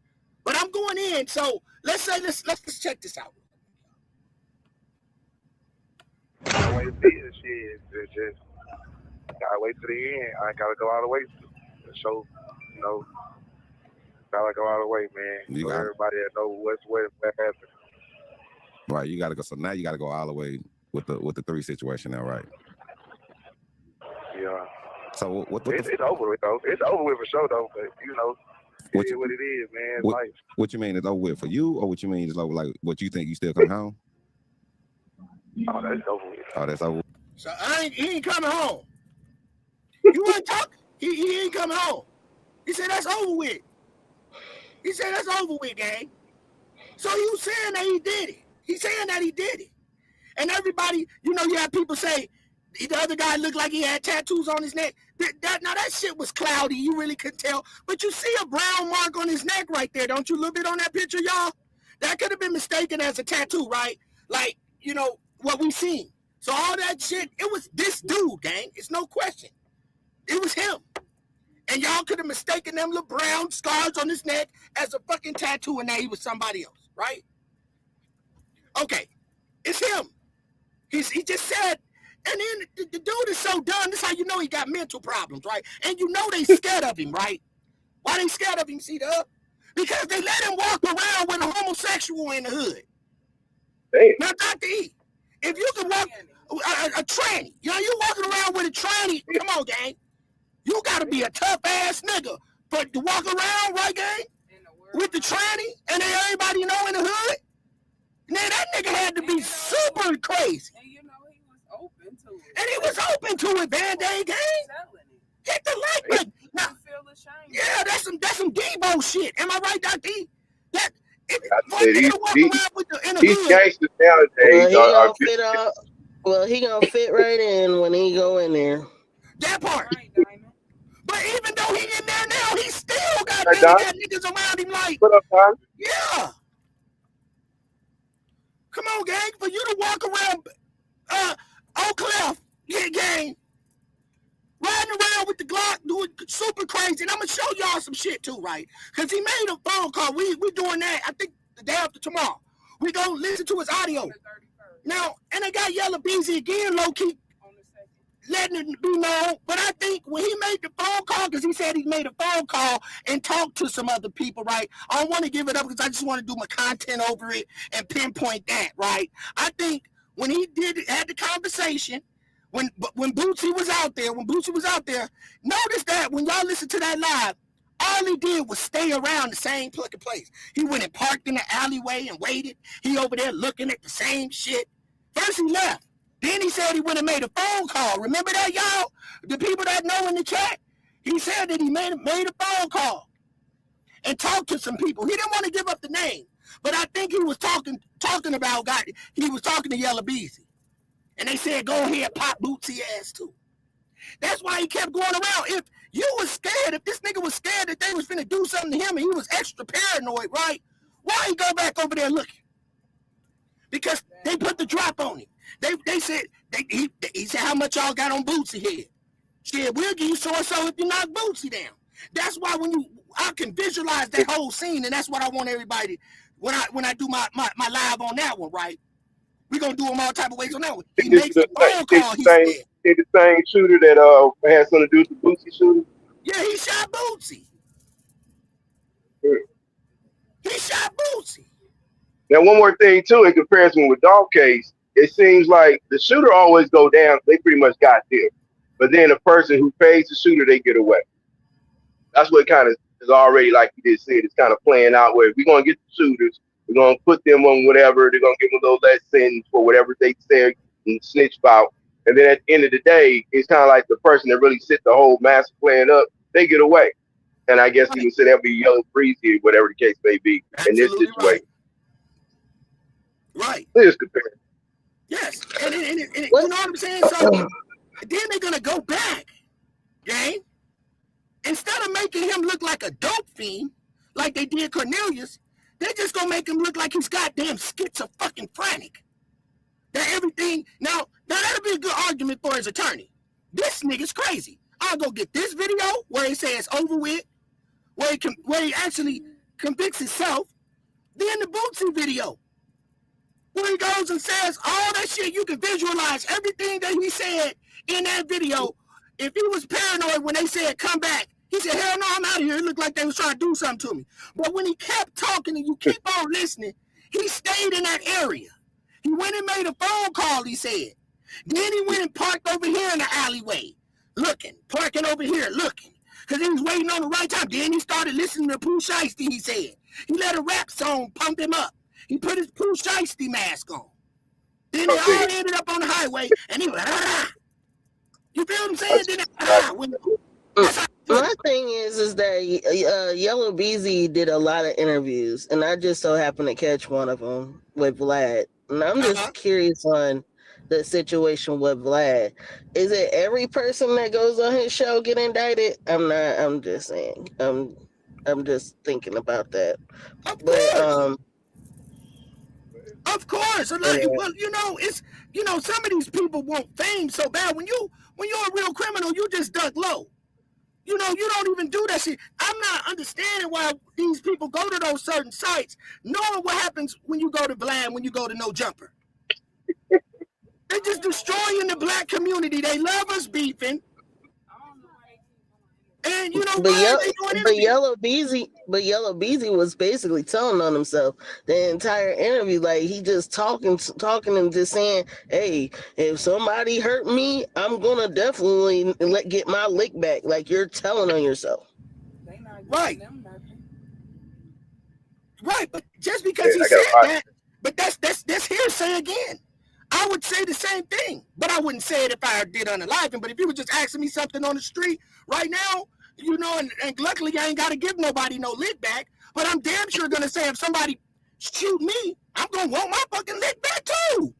But I'm going in. So let's check this out. I wait to see this shit. It's just gotta wait to the end. I gotta go all the way to show, gotta go all the way, man. So everybody that know what happened. Right, you gotta go. So now you gotta go all the way with the 3 situation now, right? Yeah. So it's over with though. It's over with for sure though. But it is what it is, man. Life. What you mean it's over with for you, or what you mean is over like what you think you still come home? Oh, that's over with. Oh, that's over. So he ain't coming home. You want to talk? He ain't coming home. He said that's over with. He said that's over with, gang. So you saying that he did it? He's saying that he did it. And everybody, you know, you have people say the other guy looked like he had tattoos on his neck. Now that shit was cloudy. You really could tell. But you see a brown mark on his neck right there, don't you? A little bit on that picture, y'all. That could have been mistaken as a tattoo, right? Like, you know, what we seen. So all that shit, it was this dude, gang. It's no question. It was him. And y'all could have mistaken them little brown scars on his neck as a fucking tattoo, and now he was somebody else, right? Okay, it's him. He just said, and then the dude is so dumb. This is how you know he got mental problems, right? And you know they scared of him, right? Why they scared of him, C-Dub? Because they let him walk around with a homosexual in the hood. Damn. Now, Dr. E, if you can walk a tranny, you know, you walking around with a tranny, come on, gang. You got to be a tough-ass nigga. But to walk around, right, gang, with the tranny, and then everybody know in the hood, man, that nigga had to be super crazy. And you know he was open to it. And he was open to it, Band-Aid gang. Hit the like button. Now, Feel ashamed. yeah, that's some Debo shit. Am I right, Dr. E? That if I said these hood, gangsters nowadays are Well, he gonna fit right in when he go in there. that part. Right, Diamond. But even though he in there now, he still got Right, Doc? niggas around him like, What up, Tom? yeah. Come on, gang, for you to walk around Oak Cliff, yeah, gang, riding around with the Glock, doing super crazy. And I'm gonna show y'all some shit too, right? Because he made a phone call. We doing that, I think the day after tomorrow. We gonna listen to his audio. Now, and they got Yellow Beezy again, low-key, letting it be known. But I think when he made the phone call, because he said he made a phone call and talked to some other people, right? I don't want to give it up because I just want to do my content over it and pinpoint that, right? I think when he had the conversation, when Bootsy was out there, notice that when y'all listen to that live, all he did was stay around the same fucking place. He went and parked in the alleyway and waited. He over there looking at the same shit. First he left. Then he said he went and made a phone call. Remember that, y'all? The people that know in the chat? He said that he made a phone call and talked to some people. He didn't want to give up the name, but I think he was talking about he was talking to Yellow Beezy. And they said, go ahead, pop Bootsy ass too. That's why he kept going around. If you was scared, if this nigga was scared that they was finna do something to him and he was extra paranoid, right? Why he go back over there looking? Because they put the drop on him. They said, he said, how much y'all got on Bootsy here? Shit, we'll give you so-and-so if you knock Bootsy down. That's why I can visualize that whole scene, and that's what I want everybody, when I do my live on that one, right? We're going to do them all type of ways on that one. He makes a phone call, he said. The same shooter that had something to do with the Bootsy shooter? Yeah, he shot Bootsy. He shot Bootsy. Now, one more thing, too, in comparison with Dog Case, it seems like the shooter always go down. They pretty much got there. But then the person who pays the shooter, they get away. That's what kind of is already, like you just said, it's kind of playing out where we're going to get the shooters. We're going to put them on whatever. They're going to give them a little less sentence for whatever they said and snitch about. And then at the end of the day, it's kind of like the person that really set the whole master plan up, they get away. And I guess you can say that'll be Yellow Breezy, whatever the case may be, in this situation. Right. Just compare. Yes. And you know what I'm saying? So then they're going to go back, gang. Instead of making him look like a dope fiend, like they did Cornelius, they're just going to make him look like he's goddamn schizophrenic. That everything, now that'll be a good argument for his attorney. This nigga's crazy. I'll go get this video where he says over with, where he actually convicts himself. Then the Bootsy video, where he goes and says all that shit. You can visualize everything that he said in that video. If he was paranoid when they said come back, he said, hell no, I'm out of here. It looked like they was trying to do something to me. But when he kept talking and you keep on listening, he stayed in that area. He went and made a phone call, he said. Then he went and parked over here in the alleyway, parking over here, looking. Because he was waiting on the right time. Then he started listening to Pooh Shiesty, he said. He let a rap song pump him up. He put his Pooh Shiesty mask on. Then they all ended up on the highway, and he went, You feel what I'm saying? My thing is that Yellow Beezy did a lot of interviews, and I just so happened to catch one of them with Vlad. And I'm just curious on the situation with Vlad. Is it every person that goes on his show get indicted? I'm not. I'm just saying. I'm just thinking about that. Of But course. Of course. anyway. Well, it's some of these people want fame so bad. When you're a real criminal, you just duck low. You don't even do that shit. I'm not understanding why these people go to those certain sites, knowing what happens when you go to Vlad, when you go to No Jumper. They're just destroying the black community. They love us beefing. And you know But why they doing interviews? Yellow Beezy was basically telling on himself the entire interview. Like he just talking and just saying, "Hey, if somebody hurt me, I'm gonna definitely get my lick back." Like you're telling on yourself. They not giving Right. them nothing. Right, but just because he I got said a lot. that, but that's hearsay again. I would say the same thing, but I wouldn't say it if I did unalive him. But if you were just asking me something on the street right now, and luckily I ain't got to give nobody no lick back, but I'm damn sure going to say if somebody shoot me, I'm going to want my fucking lick back too.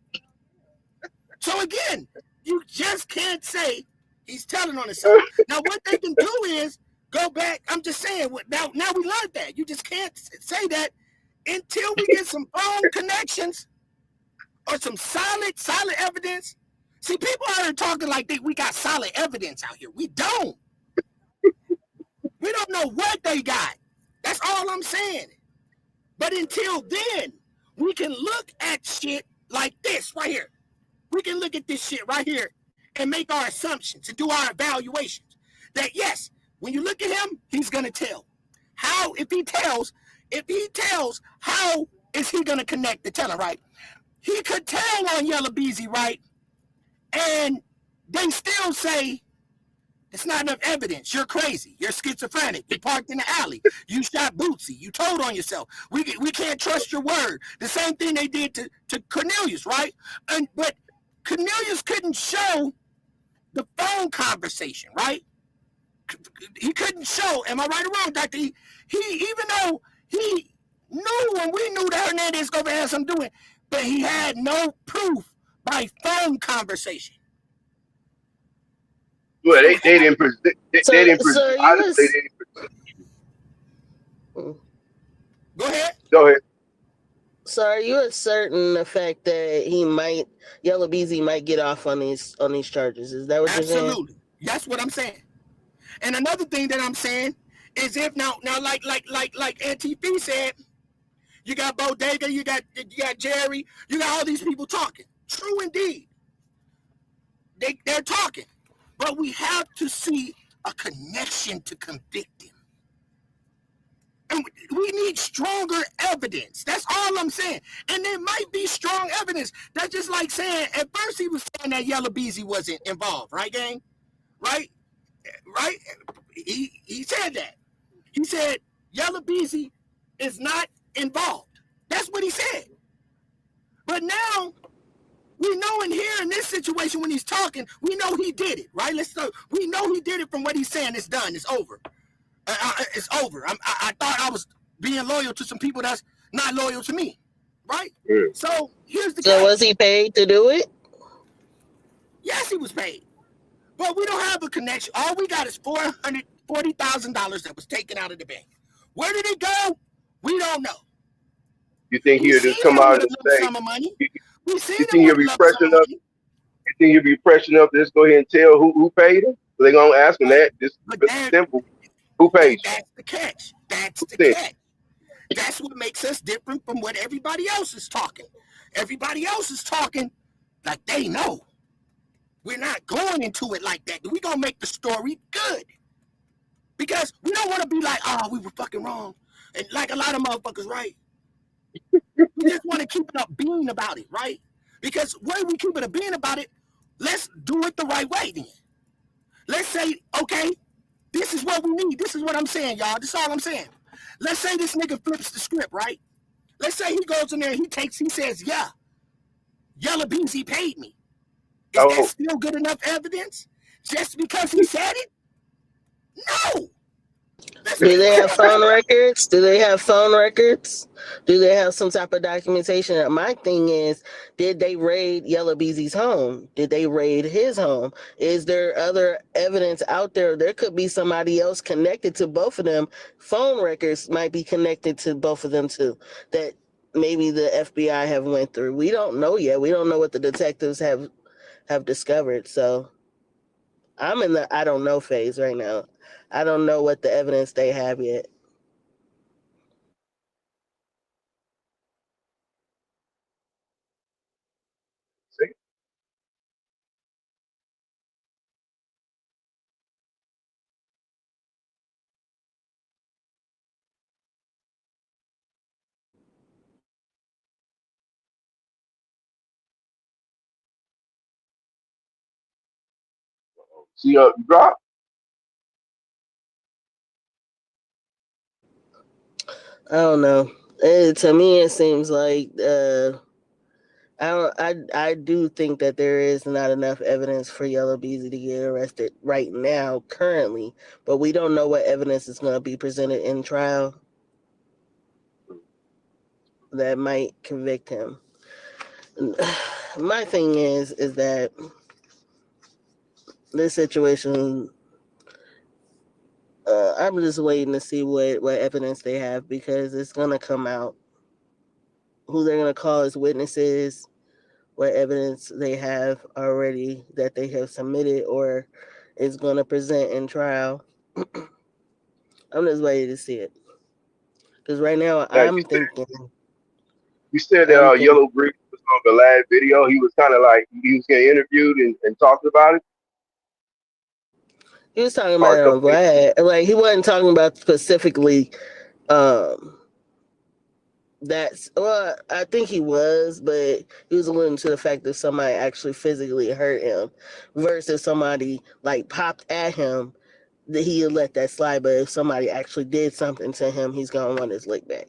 So again, you just can't say he's telling on himself. Now what they can do is go back. I'm just saying, now we learned that. You just can't say that until we get some phone connections or some solid evidence. See, people are talking like we got solid evidence out here. We don't. We don't know what they got. That's all I'm saying. But until then, we can look at shit like this right here. We can look at this shit right here and make our assumptions and do our evaluations. That yes, when you look at him, he's gonna tell. How if he tells, how is he gonna connect the teller, right? He could tell on Yellow Beezy, right? And they still say, it's not enough evidence. You're crazy. You're schizophrenic. You parked in the alley. You shot Bootsy. You told on yourself. We can't trust your word. The same thing they did to Cornelius, right? But Cornelius couldn't show the phone conversation, right? He couldn't show. Am I right or wrong, Doctor? He even though he knew and we knew that Hernandez Escobar had something doing, but he had no proof by phone conversation. Well, they didn't present. They didn't present. Honestly, they didn't present. Go ahead. Go ahead. So are you asserting the fact that Yellow Beezy might get off on these charges? Is that what you're saying? Absolutely. That's what I'm saying. And another thing that I'm saying is if now like Auntie Fee said, you got Bodega, you got Jerry, you got all these people talking. True indeed. They're talking. But we have to see a connection to convict him. And we need stronger evidence. That's all I'm saying. And there might be strong evidence. That's just like saying, at first he was saying that Yellow Beezy wasn't involved, right, gang? Right? He said that. He said Yellow Beezy is not involved. That's what he said. But now we know in here in this situation when he's talking, we know he did it, right? We know he did it from what he's saying. It's done. It's over. It's over. I thought I was being loyal to some people that's not loyal to me, right? Yeah. So here's the So case. was he paid to do it? Yes, he was paid. But we don't have a connection. All we got is $440,000 that was taken out of the bank. Where did it go? We don't know. You think he'll just come out and say? You think he'll be fresh enough? You think he'll be fresh enough to just go ahead and tell who paid him? So they're gonna ask him that. Just simple. Who paid? That's the catch. That's the catch. That's what makes us different from what everybody else is talking. Everybody else is talking like they know. We're not going into it like that. We're going to make the story good. Because we don't want to be like, oh, we were fucking wrong. And like a lot of motherfuckers, right? We just want to keep it up being about it, right? Because when we keep it up being about it, let's do it the right way then. Let's say, okay, this is what we need. This is what I'm saying, y'all. This is all I'm saying. Let's say this nigga flips the script, right? Let's say he goes in there and he says, yeah, Yellow Beezy paid me. Is that still good enough evidence? Just because he said it? No. Let's Do they have phone records? Do they have phone records? Do they have some type of documentation? My thing is, did they raid Yellow Beezy's home? Did they raid his home? Is there other evidence out there? There could be somebody else connected to both of them. Phone records might be connected to both of them too. That maybe the FBI have went through. We don't know yet. We don't know what the detectives have discovered. So I'm in the I don't know phase right now. I don't know what the evidence they have yet. See? See, drop. I don't know. To me, it seems like I don't. I do think that there is not enough evidence for Yellow Beezy to get arrested right now, currently. But we don't know what evidence is going to be presented in trial that might convict him. My thing is that this situation. I'm just waiting to see what evidence they have because it's going to come out. Who they're going to call as witnesses, what evidence they have already that they have submitted or is going to present in trial. I'm just waiting to see it. Because right now Now, you said that I'm thinking, Yellow Brick was on the last video. He was kind of like he was getting interviewed and talked about it. he was talking Or about a it on couple minutes. Vlad. Like he wasn't talking about specifically um well, I think he was, but he was alluding to the fact that somebody actually physically hurt him versus somebody like popped at him that he let that slide. But if somebody actually did something to him, he's gonna want his lick back.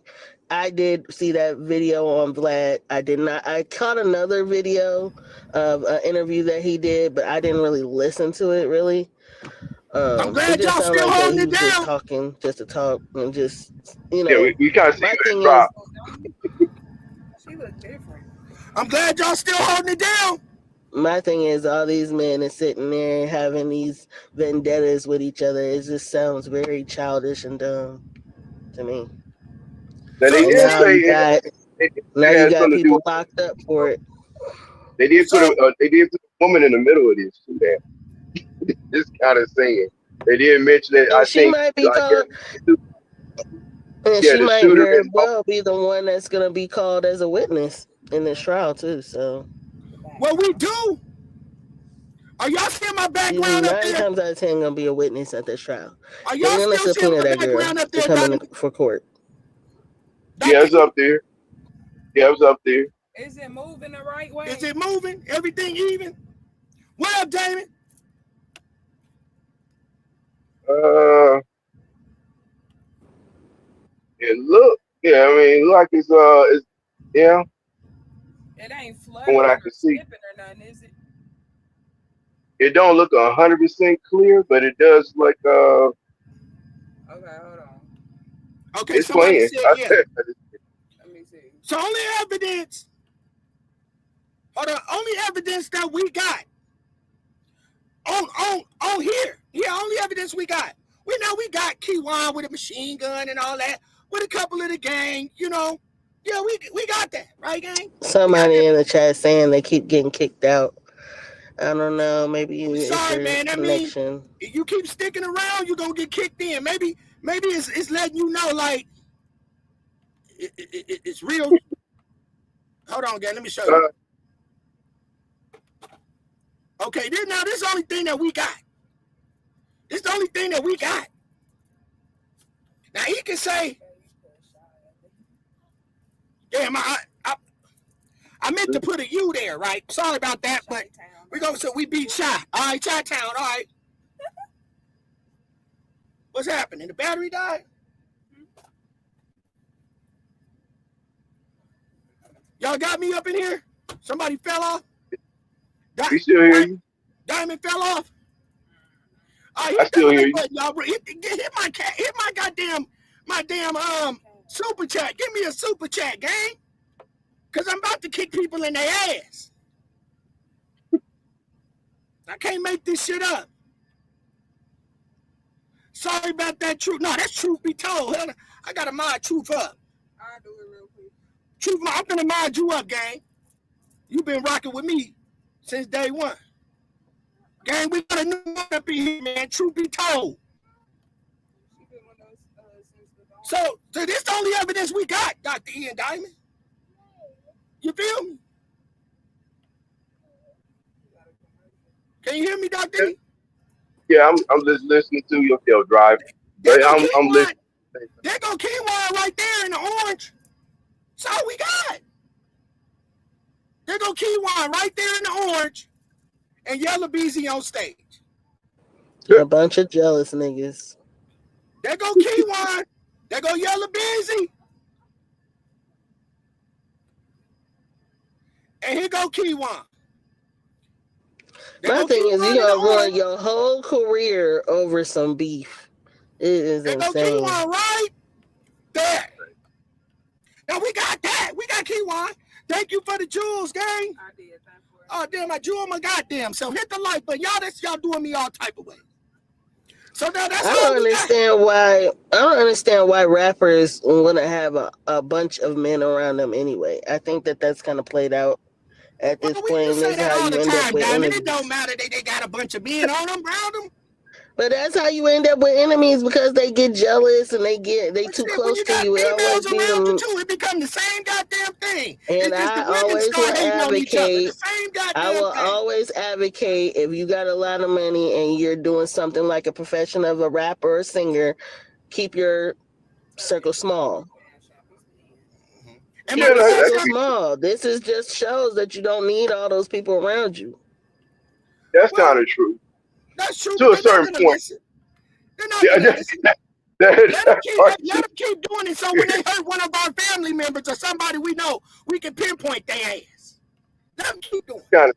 I did see that video on Vlad. I did not. I caught another video of an interview that he did, but I didn't really listen to it. Really, I'm it glad just y'all sounded still like that holding he it was just down. talking, just to talk, and just Yeah, we kind of see my you in thing drop. is, Oh, don't he? She look different. I'm glad y'all still holding it down. my thing is, all these men are sitting there having these vendettas with each other. It just sounds very childish and dumb to me. Now So they And did let now me say you got it had something to do. people locked up for it. They did put so a woman in the middle of this too. There, this kind of saying they did mention it. I And she think might be I guess called, and yeah, she the might shooter very and well be the one that's going to be called as a witness in this trial too. So what we do? Are y'all seeing my she's background up 9 there? times out of 10 going to be a witness at this trial. Are They're y'all going to still seeing subpoena my that girl background up to there, come in Diamond? for court. yeah, Dr. it's up there. Yeah, it's up there. Is it moving the right way? Is it moving? Everything even? What up, Damon? Uh, it look. Yeah, I mean, it look like it's yeah. It ain't From what fluttering I or can see, skipping or nothing, is it? it don't look 100% clear, but it does like Okay, hold on. Okay, it's somebody playing. said yeah. Let me see. So only evidence, or the only evidence that we got on here. Yeah, only evidence we got. We know we got Kewon with a machine gun and all that, with a couple of the gang, you know. Yeah, we got that, right, gang? We got Somebody that. in the chat saying they keep getting kicked out. I don't know. Maybe We it's sorry, your man. I mean, connection. if you keep sticking around, you're gonna get kicked in. Maybe it's letting you know like it's real. Hold on, gang. Let me show you. Uh, Okay, this is the only thing that we got. This is the only thing that we got. Now he can say, damn, I meant to put a U there, right? Sorry about that, but we beat Shy. All right, Chi Town, all right. What's happening? The battery died? Y'all got me up in here? Somebody fell off? we still hear you. Diamond fell off? All right, I hit that still hear like you. button, y'all. Hit my goddamn super chat. Give me a super chat, gang. Cause I'm about to kick people in their ass. I can't make this shit up. Sorry about that truth. No, that's truth be told. Hell, I gotta mod truth up. I'll do it real quick. Truth, I'm gonna mod you up, gang. You been rocking with me since day one. Gang, we got a new one up in here, man. Truth be told. She been with us since the dawn. So this is the only evidence we got, Dr. Ian Diamond. You feel me? Can you hear me, Dr. E? Yeah, I'm just listening to you. They'll drive. There But go I'm Kewon. listening. There go Kewon right there in the orange. That's all we got. There go Kewon right there in the orange. And Yellow Beezy on stage. A bunch of jealous niggas. There go Kewon. There go Yellow Beezy. And here go Kewon. My thing is, you gonna ruin your whole career over some beef. It is there insane. Go Kewon right there. Now we got that. We got Kewon. Thank you for the jewels, gang. I did. Thank you. Oh damn, I jewel my goddamn. So hit the like button. Y'all doing me all type of ways. So now that's I don't understand why rappers want to have a bunch of men around them anyway. I think that's kind of played out at this point. You say That's that how all you the end time, up with Diamond. enemies. It don't matter. They got a bunch of men on them, around them. But that's how you end up with enemies, because they get jealous and they too close to you. It always be them. Too, it become the same goddamn thing. And I always will advocate. I will always advocate, if you got a lot of money and you're doing something like a profession of a rapper or singer, keep your circle small. And keep your circle small. This is just shows that you don't need all those people around you. That's kind of true. That's true. To a certain point. They're not gonna listen. Let them keep doing it, so when they hurt one of our family members or somebody we know, we can pinpoint their ass. Let them keep doing it.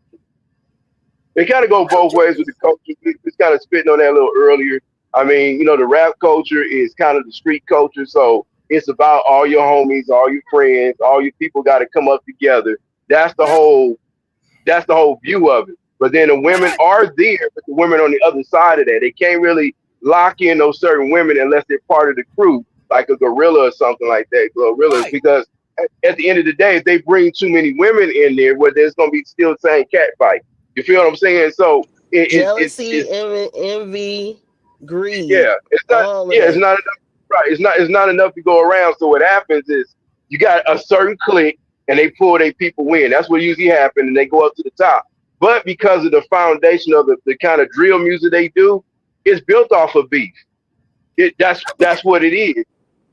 They kind of go both ways with the culture. It's kind of spitting on that a little earlier. I mean, you know, the rap culture is kind of the street culture, so it's about all your homies, all your friends, all your people got to come up together. That's the whole view of it. But then the women are there, but the women on the other side of that, they can't really lock in those certain women unless they're part of the crew, like a gorilla or something like that. Gorillas, because at the end of the day, if they bring too many women in there, where there's going to be still saying cat fight. You feel what I'm saying? So jealousy, envy, greed. Yeah, it's not. Yeah, it's not enough. Right, it's not enough to go around. So what happens is you got a certain clique, and they pull their people in. That's what usually happens, and they go up to the top. But because of the foundation of the kind of drill music they do, it's built off of beef. That's what it is.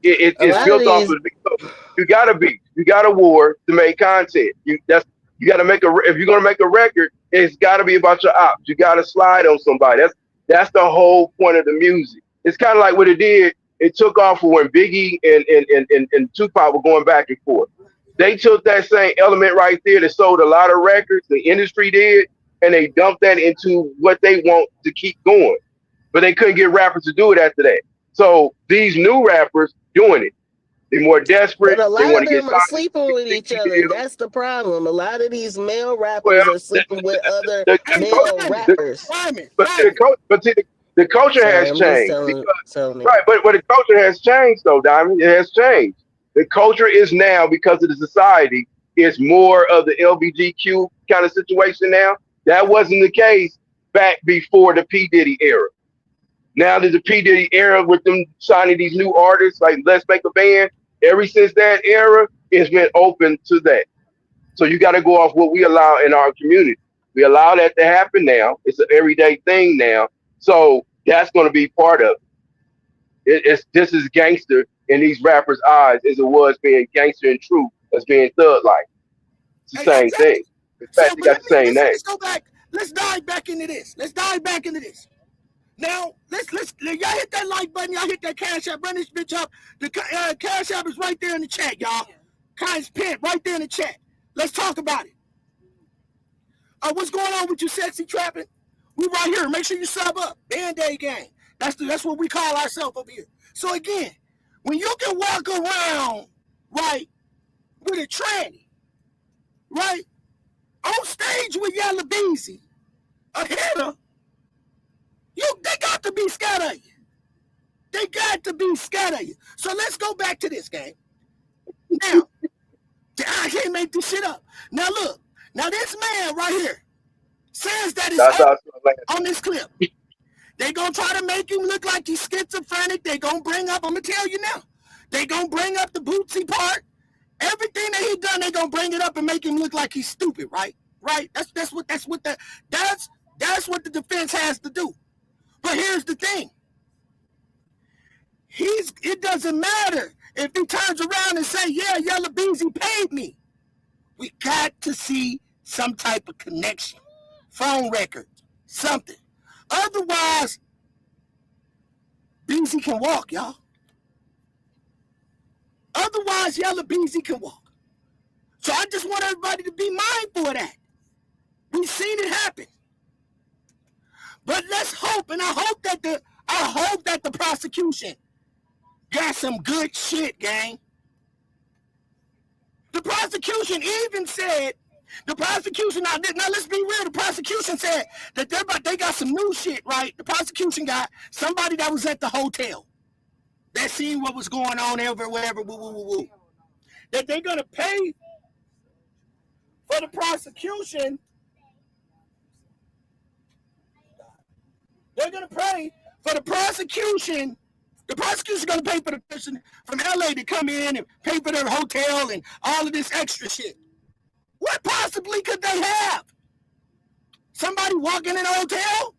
It's built off of beef. So you got to beef. You got a war to make content. You got to make if you're gonna make a record, it's got to be about your ops. You got to slide on somebody. That's the whole point of the music. It's kind of like what it did. It took off when Biggie and Tupac were going back and forth. They took that same element right there that sold a lot of records, the industry did, and they dumped that into what they want to keep going. But they couldn't get rappers to do it after that. So these new rappers doing it. They're more desperate. But a lot they want of to them get are sleeping with each other. That's the problem. A lot of these male rappers are sleeping with other male rappers. The culture has changed. Right, but the culture has changed, though, Diamond. It has changed. The culture is now, because of the society, is more of the LBGQ kind of situation now. That wasn't the case back before the P. Diddy era. Now there's the P. Diddy era with them signing these new artists, like Let's Make a Band. Ever since that era, it's been open to that. So you got to go off what we allow in our community. We allow that to happen now. It's an everyday thing now. So that's going to be part of it. It's just as gangster in these rappers' eyes as it was being gangster and true as being thug-like. It's the same thing. In fact, they got the same name. Let's go back. Let's dive back into this. Now, y'all hit that like button. Y'all hit that cash app. Run this bitch up. The cash app is right there in the chat, y'all. Kai's pin right there in the chat. Let's talk about it. What's going on with you, sexy trapping? We right here. Make sure you sub up. Band-Aid gang. That's what we call ourselves over here. So again, when you can walk around, right, with a tranny, right, on stage with Yella Beezy, a hitter, they got to be scared of you. They got to be scared of you. So let's go back to this game. Now, I can't make this shit up. Now look, now this man right here says that it's on this clip. They gonna try to make him look like he's schizophrenic. They gonna bring up, I'm gonna tell you now, they gonna bring up the Bootsy part. Everything that he done, they gonna bring it up and make him look like he's stupid, right? Right? That's what the defense has to do. But here's the thing. It doesn't matter if he turns around and say, yeah, Yella Beezy paid me. We got to see some type of connection. Phone record, something. Otherwise, Beezy can walk, y'all. Otherwise, Yella Beezy can walk. So I just want everybody to be mindful of that. We've seen it happen. But let's hope, and I hope that the prosecution got some good shit, gang. The prosecution even said, now let's be real, the prosecution said that they got some new shit, right? The prosecution got somebody that was at the hotel that seen what was going on whatever, woo. That they're going to pay for the prosecution. They're going to pay for the prosecution. The prosecution's going to pay for the person from LA to come in and pay for their hotel and all of this extra shit. What possibly could they have? Somebody walking in a hotel?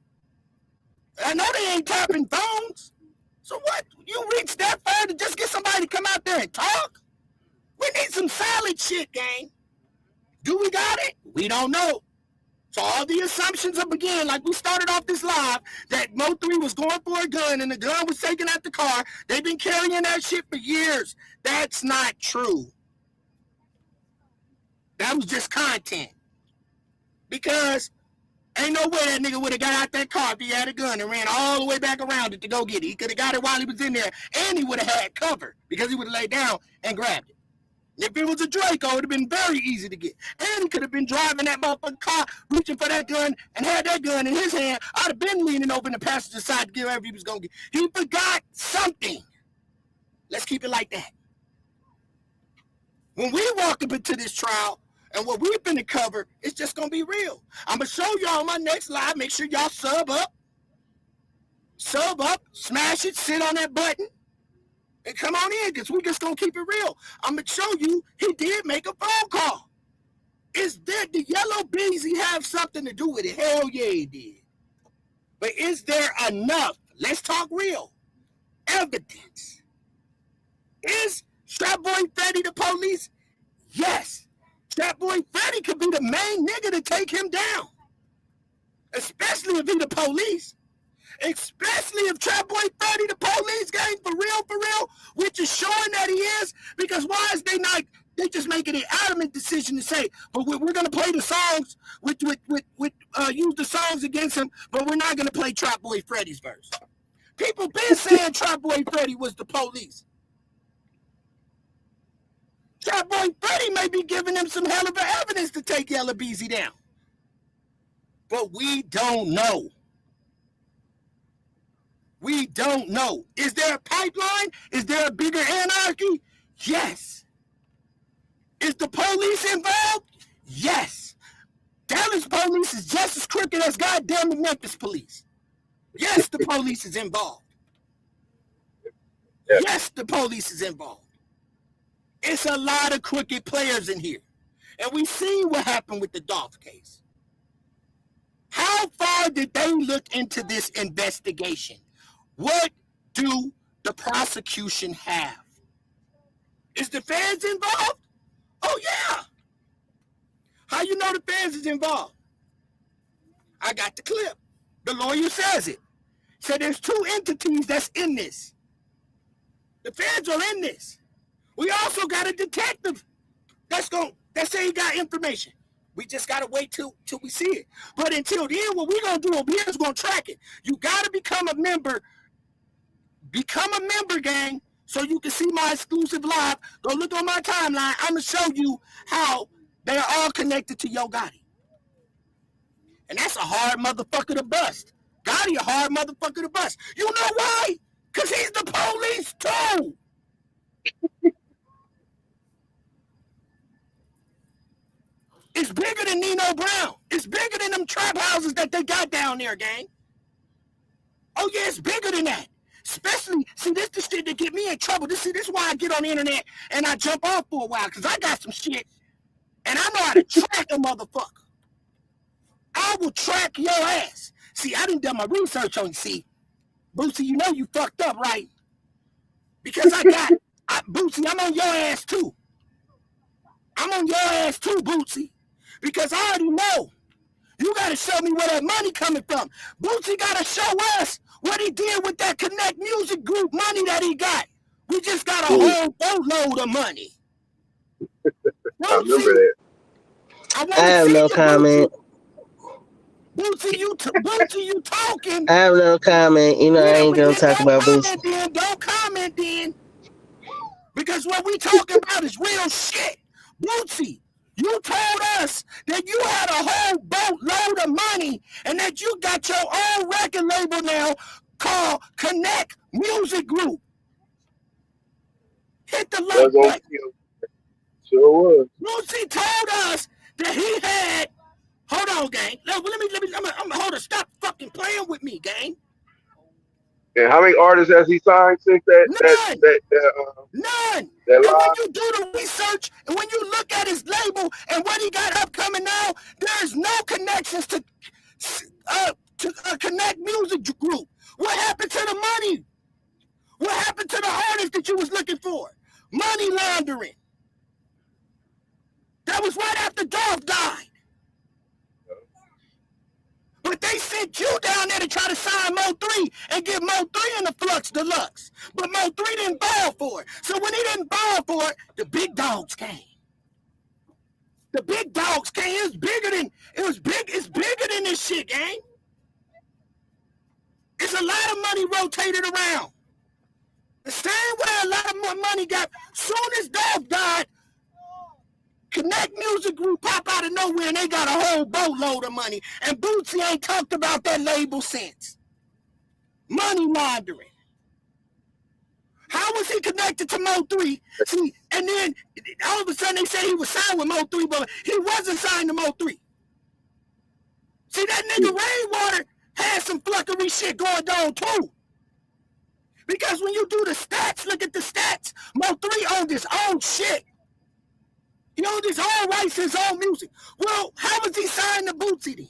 I know they ain't tapping phones. So what? You reach that far to just get somebody to come out there and talk? We need some solid shit, gang. Do we got it? We don't know. So all the assumptions up again, like we started off this live, that Mo3 was going for a gun and the gun was taken out the car. They've been carrying that shit for years. That's not true. That was just content. Because ain't no way that nigga would have got out that car if he had a gun and ran all the way back around it to go get it. He could have got it while he was in there, and he would have had cover because he would have laid down and grabbed it. If it was a Draco, it would have been very easy to get. And he could have been driving that motherfucking car, reaching for that gun, and had that gun in his hand. I'd have been leaning over in the passenger side to get whatever he was going to get. He forgot something. Let's keep it like that. When we walk up into this trial, and what we've been to cover, it's just going to be real. I'm going to show y'all on my next live. Make sure y'all sub up, smash it, sit on that button, and come on in, because we just going to keep it real. I'm going to show you he did make a phone call. Did Yella Beezy have something to do with it? Hell yeah, he did. But is there enough, let's talk real, evidence? Is Strap Boy Fetty the police? Yes. Strap Boy Fetty could be the main nigga to take him down. Especially if he the police. Especially if Trap Boy Fetty the police gang for real, which is showing that he is, because why is they just making an adamant decision to say, but we're going to play the songs, use the songs against him, but we're not going to play Trap Boy Freddy's verse. People been saying Trap Boy Freddy was the police. Trap Boy Freddy may be giving them some hell of a evidence to take Yella Beezy down. But we don't know. We don't know. Is there a pipeline? Is there a bigger anarchy? Yes. Is the police involved? Yes. Dallas police is just as crooked as goddamn the Memphis police. Yes, the police is involved. Yes, the police is involved. It's a lot of crooked players in here. And we seen what happened with the Dolph case. How far did they look into this investigation? What do the prosecution have? Is the feds involved? Oh, yeah. How you know the feds is involved? I got the clip. The lawyer says it. So there's two entities that's in this. The feds are in this. We also got a detective that say he got information. We just gotta wait till we see it. But until then, what we're gonna do over here is gonna track it. You gotta become a member. Become a member, gang, so you can see my exclusive live. Go look on my timeline. I'm gonna show you how they are all connected to Yo Gotti. And that's a hard motherfucker to bust. Gotti a hard motherfucker to bust. You know why? Because he's the police too. It's bigger than Nino Brown. It's bigger than them trap houses that they got down there, gang. Oh yeah, it's bigger than that. Especially, see, this the shit that get me in trouble. This is why I get on the internet and I jump off for a while, because I got some shit and I know how to track a motherfucker. I will track your ass. See, I done my research on you. See, Bootsy, you know you fucked up, right? Because Bootsy, I'm on your ass too. I'm on your ass too, Bootsy. Because I already know. You got to show me where that money coming from. Bootsy got to show us what he did with that Connect Music Group money that he got. We just got a whole boatload of money. I remember that. I have no comment. Bootsy, you talking. I have no comment. You know, I ain't gonna talk about Bootsy. Don't comment then. Because what we talking about is real shit. Bootsy, you told us that you had a whole boatload of money and that you got your own record label now called Connect Music Group. Hit the like button. Sure was. Bootsy told us that he had. Hold on, gang. Let me hold on. Stop fucking playing with me, gang. And how many artists has he signed since that? None. That And when you do the research and when you look at his label and what he got upcoming now, there's no connections to Connect Music Group. What happened to the money? What happened to the artists that you was looking for? Money laundering. That was right after Dolph died. But they sent you down there to try to sign Mo3 and get Mo3 in the Flux Deluxe. But Mo3 didn't ball for it. So when he didn't ball for it, the big dogs came. The big dogs came. It's bigger than this shit, gang. It's a lot of money rotated around. The same way a lot of more money got. Soon as Dolph died, Connect Music Group pop out of nowhere and they got a whole boatload of money. And Bootsy ain't talked about that label since. Money laundering. How was he connected to Mo3? See, and then all of a sudden they say he was signed with Mo3, but he wasn't signed to Mo3. See, that nigga Rainwater had some fluffery shit going on too. Because when you do the stats, look at the stats. Mo3 owned his own shit. He owned his own rights, his own music. Well, how was he signed to Bootsy then?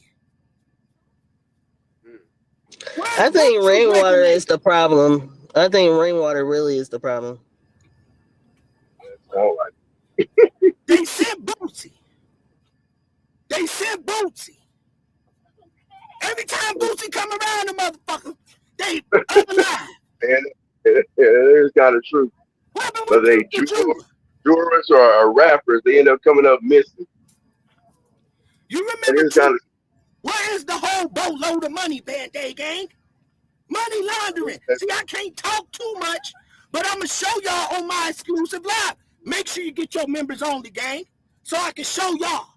I think Rainwater is the problem. I think Rainwater really is the problem. All right. They sent Bootsy. Every time Bootsy come around, the motherfucker, they alive. And it is kind of true. But they jurors or rappers, they end up coming up missing. You remember where is the whole boatload of money, Band-Aid gang? Money laundering. See, I can't talk too much, but I'm going to show y'all on my exclusive live. Make sure you get your members only, gang, so I can show y'all.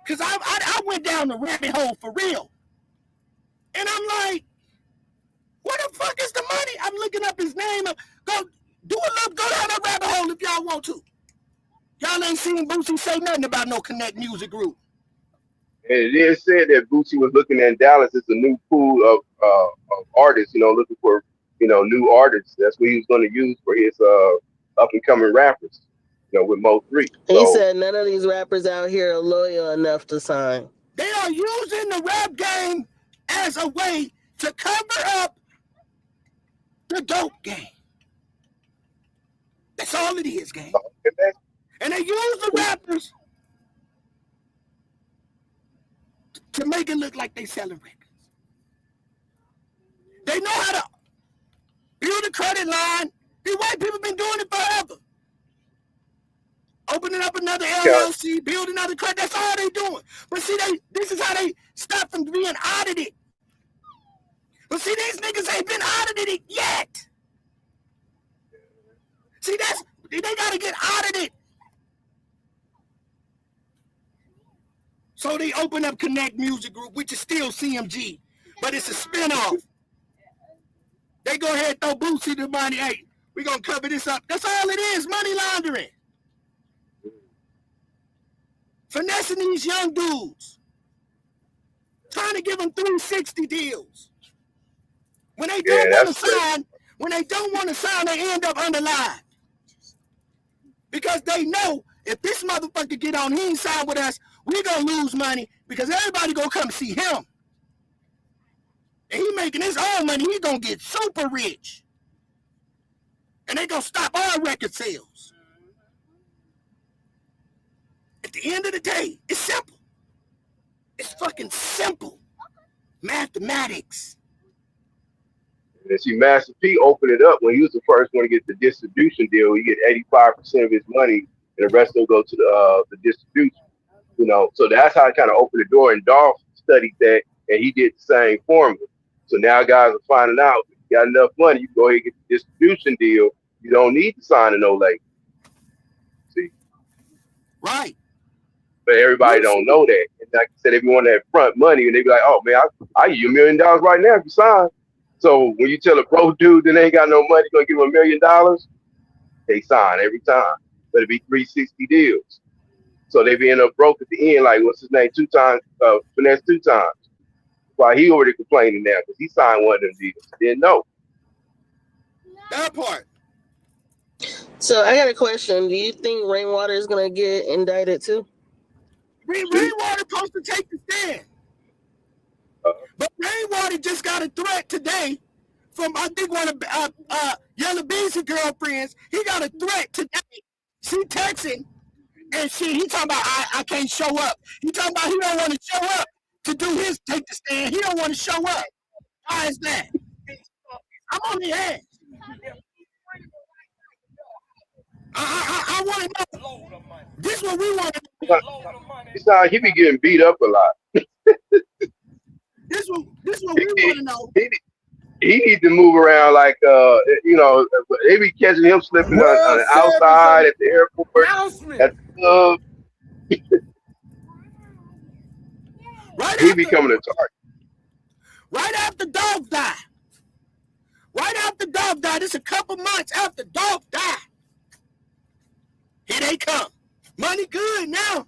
Because I went down the rabbit hole for real. And I'm like, where the fuck is the money? I'm looking up his name. Go down that rabbit hole if y'all want to. Y'all ain't seen Bootsy say nothing about no Connect Music Group. And it is said that Bootsy was looking at Dallas as a new pool of artists, looking for, new artists. That's what he was going to use for his up and coming rappers, with Mo3. He said none of these rappers out here are loyal enough to sign. They are using the rap game as a way to cover up the dope game. That's all it is, gang. And they use the rappers to make it look like they selling records. They know how to build a credit line. These white people been doing it forever. Opening up another Yeah. LLC, building another credit. That's all they doing. But see, this is how they stop from being audited. But see, these niggas ain't been audited yet. See, they gotta get audited. So they open up Connect Music Group, which is still CMG, but it's a spinoff. They go ahead and throw Bootsy the money. Hey, we're gonna cover this up. That's all it is, money laundering. Finessing these young dudes. Trying to give them 360 deals. When they don't want to sign, they end up underlined. Because they know if this motherfucker get on, he ain't signed with us, we gonna lose money because everybody gonna come see him. And he making his own money, he gonna get super rich. And they gonna stop all record sales. At the end of the day, it's simple. It's fucking simple. Mathematics. And see, Master P opened it up when he was the first one to get the distribution deal. He get 85% of his money, and the rest will go to the distribution. You know, so that's how it kind of opened the door. And Dolph studied that, and he did the same formula. So now guys are finding out if you got enough money, you can go ahead and get the distribution deal. You don't need to sign a no label. See, right? But everybody don't know that. And like I said, everyone that front money, and they be like, "Oh man, I give you $1 million right now if you sign." So when you tell a broke dude that they ain't got no money, gonna give him $1 million, they sign every time. But it be 360 deals. So they be end up broke at the end, like what's his name, 2 times, Finesse 2 times. While he already complaining now because he signed one of them deals. Didn't know. That part. So I got a question. Do you think Rainwater is gonna get indicted too? Rainwater supposed to take the stand. But Rainwater just got a threat today from, I think, one of Yellow Beezy's girlfriends. He got a threat today. She texting, and he talking about, I can't show up. He talking about he don't want to show up to do his take the stand. He don't want to show up. Why is that? I'm on the ass. I want to know. This is what we want to know. It's like he be getting beat up a lot. This what we want to know. He needs to move around like, you know, they be catching him slipping on the outside at the airport, at the club. He becoming a target. Right after Dolph died. It's a couple months after Dolph died. Here they come. Money good now.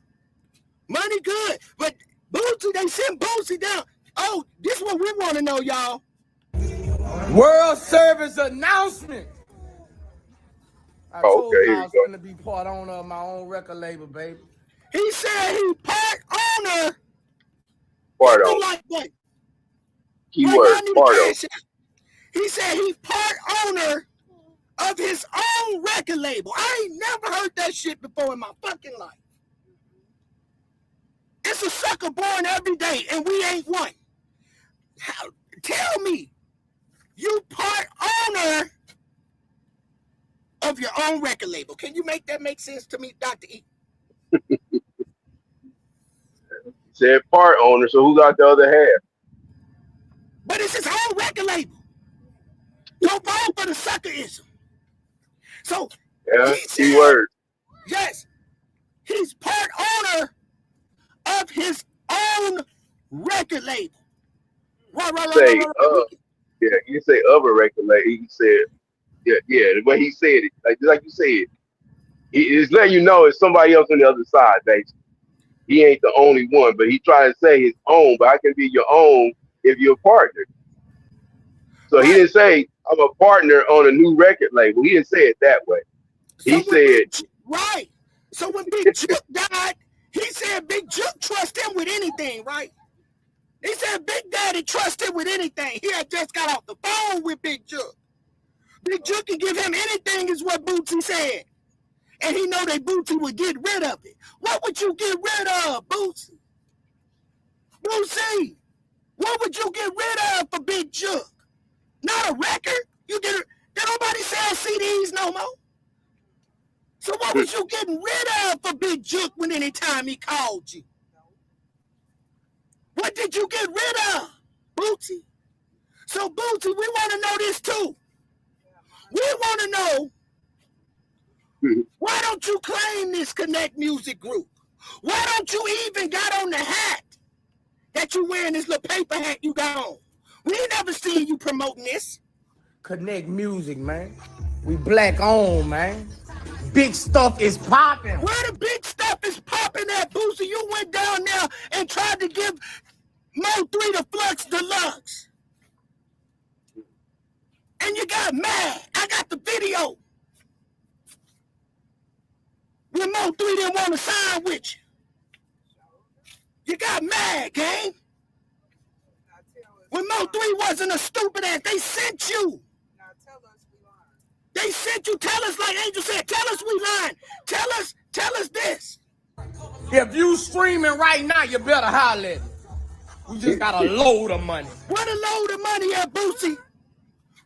Money good. But Bootsy, they sent Bootsy down. Oh, this is what we want to know, y'all. World Service announcement. I told you I was going to be part owner of my own record label, baby. He said he part owner. Part owner. Like what? Keyword, part owner. He said he's part owner of his own record label. I ain't never heard that shit before in my fucking life. It's a sucker born every day, and we ain't one. Tell me, you part owner of your own record label. Can you make that make sense to me, Dr. E? Said part owner, so who got the other half? But it's his own record label. Don't fall for the suckerism. So, yeah, keyword. Yes, he's part owner of his own record label. Right. Yeah, you say of a record label. He said, yeah, the way he said it, like you said, he's letting you know it's somebody else on the other side, basically. He ain't the only one, but he trying to say his own, but I can be your own if you're a partner. So he didn't say, I'm a partner on a new record label. He didn't say it that way. He said... Right. So when Big Juke died, he said Big Juke trust him with anything, right? He said Big Daddy trust him with anything. He had just got off the phone with Big Juke. Big Juke can give him anything is what Bootsy said. And he know that Bootsy would get rid of it. What would you get rid of, Bootsy? Bootsy, what would you get rid of for Big Juke? Not a record. Nobody sell CDs no more. So what What was you getting rid of for Big Juke when anytime he called you? What did you get rid of, Bootsy? So, Bootsy, we want to know this too. We want to know, why don't you claim this Connect Music Group? Why don't you even got on the hat that you wearing, this little paper hat you got on? We ain't never seen you promoting this. Connect Music, man. We black owned, man. Big stuff is popping. Where the big stuff is popping at, Boosie? You went down there and tried to give Mo 3 the Flux Deluxe. And you got mad. I got the video. When Mo 3 didn't want to sign with you. You got mad, gang. When Mo 3 wasn't a stupid ass, they sent you. They sent you. Tell us, like Angel said, tell us we lying. Tell us this. If you streaming right now, you better holler at me. We just got a load of money. What a load of money at, Boosie?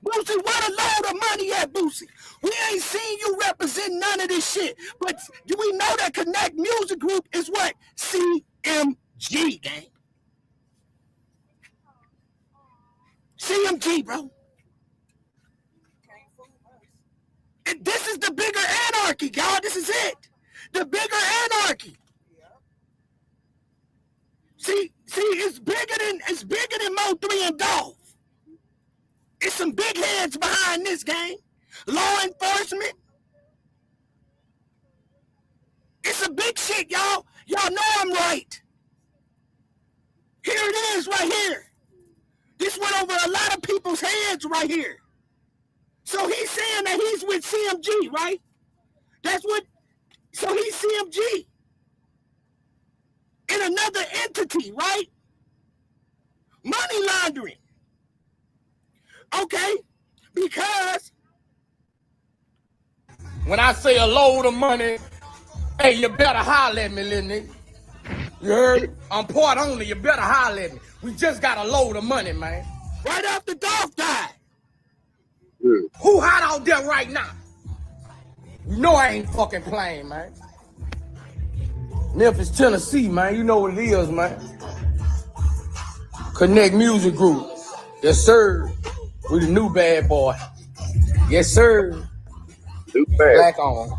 Boosie, what a load of money at, Boosie? We ain't seen you represent none of this shit. But do we know that Connect Music Group is what? CMG, gang. CMG, bro. And this is the bigger anarchy, y'all. This is it. The bigger anarchy. See, it's bigger than Mo 3 and Dolph. It's some big heads behind this game. Law enforcement. It's some big shit, y'all. Y'all know I'm right. Here it is right here. This went over a lot of people's heads right here. So he's saying that he's with CMG, right? So he's CMG. In another entity, right? Money laundering. Okay, because when I say a load of money, hey, you better holler at me, little nigga. You heard? I'm part owner, you better holler at me. We just got a load of money, man. Right after Dolph died. Who hot out there right now? You know I ain't fucking playing, man. Memphis, Tennessee, man. You know what it is, man. Connect Music Group. Yes, sir. We the new bad boy. Yes, sir. New bad. Black on.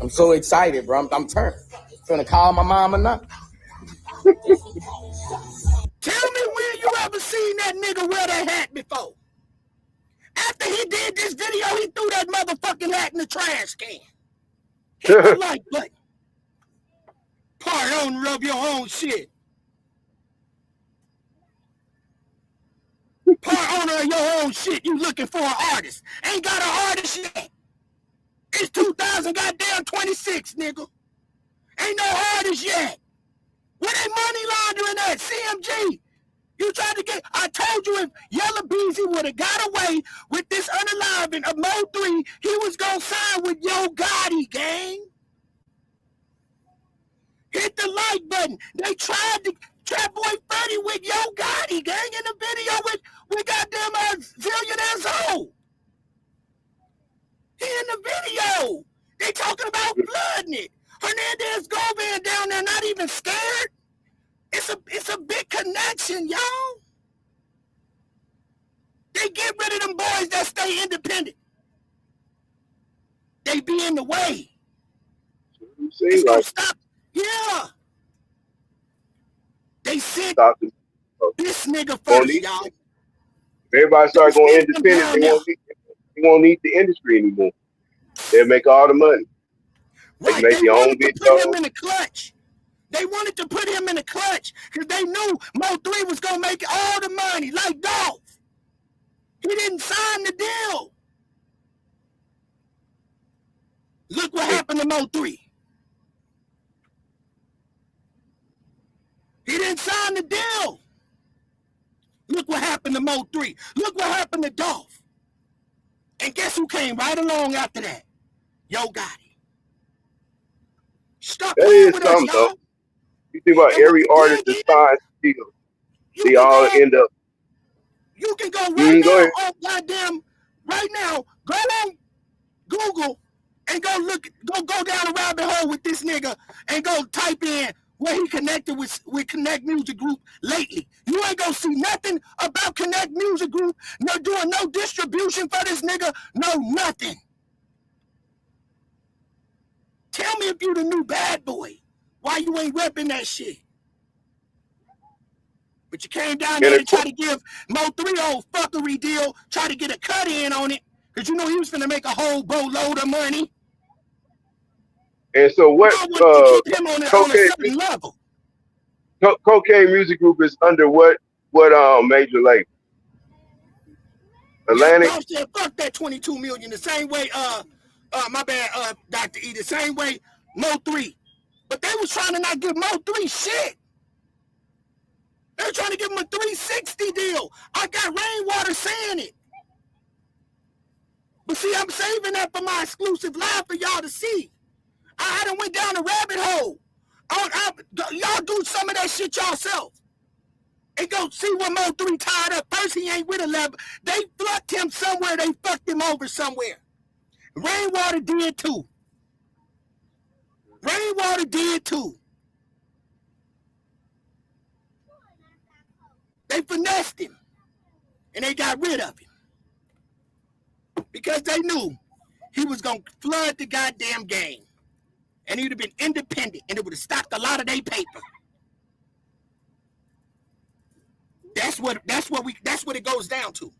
I'm so excited, bro. I'm turned. Finna call my mama now. Tell me when you ever seen that nigga wear that hat before. After he did this video, he threw that motherfucking hat in the trash can. Hit the like button. Part on, rub your own shit. Part owner of your own shit. You looking for an artist. Ain't got an artist yet. It's 2026, nigga. Ain't no artist yet. Where they money laundering at? CMG. You tried to get, I told you if Yellow Beezy would have got away with this unaliving of Mo 3, he was going to sign with Yo Gotti, gang. Hit the like button. They tried to, Trap Boy Freddy with Yo Gotti, gang, in the video with goddamn Zillionaire Zoe. He in the video. They talking about flooding it. Hernandez Govan down there not even scared. It's a big connection, y'all. They get rid of them boys that stay independent. They be in the way. It's gonna stop. Yeah. They sent this nigga first, y'all. Everybody start going independent. They won't need the industry anymore. They'll make all the money. Right. They wanted to put him in the clutch. They wanted to put him in the clutch because they knew Mo 3 was going to make all the money, like Dolph. He didn't sign the deal. Look what happened to Mo 3. He didn't sign the deal. Look what happened to Mo 3. Look what happened to Dolph. And guess who came right along after that? Yo Gotti. Stop playing with us, y'all. You think about every artist that signs deals, they all end up. You can go right now on goddamn, right now, go on Google and go down a rabbit hole with this nigga and go type in where he connected with Connect Music Group lately. You ain't gonna see nothing about Connect Music Group, no doing no distribution for this nigga, no nothing. Tell me if you the new bad boy, why you ain't repping that shit? But you came down there and tried to give Mo3 old fuckery deal, try to get a cut in on it, because you know he was finna make a whole boatload of money. And so what? To keep him on a certain level. Cocaine Music Group is under what major label? Atlantic. Dolph said, fuck that 22 million. The same way, my bad, Dr. E. The same way Mo3. But they was trying to not give Mo3 shit. They were trying to give him a 360 deal. I got Rainwater saying it. But see, I'm saving that for my exclusive live for y'all to see. I done went down a rabbit hole. Y'all do some of that shit yourself. And go see what Mo3 tied up. First, he ain't with 11. They fucked him somewhere. They fucked him over somewhere. Rainwater did too. Rainwater did too. They finessed him. And they got rid of him. Because they knew he was going to flood the goddamn game. And he'd have been independent. And it would have stopped a lot of their paper. That's what it goes down to.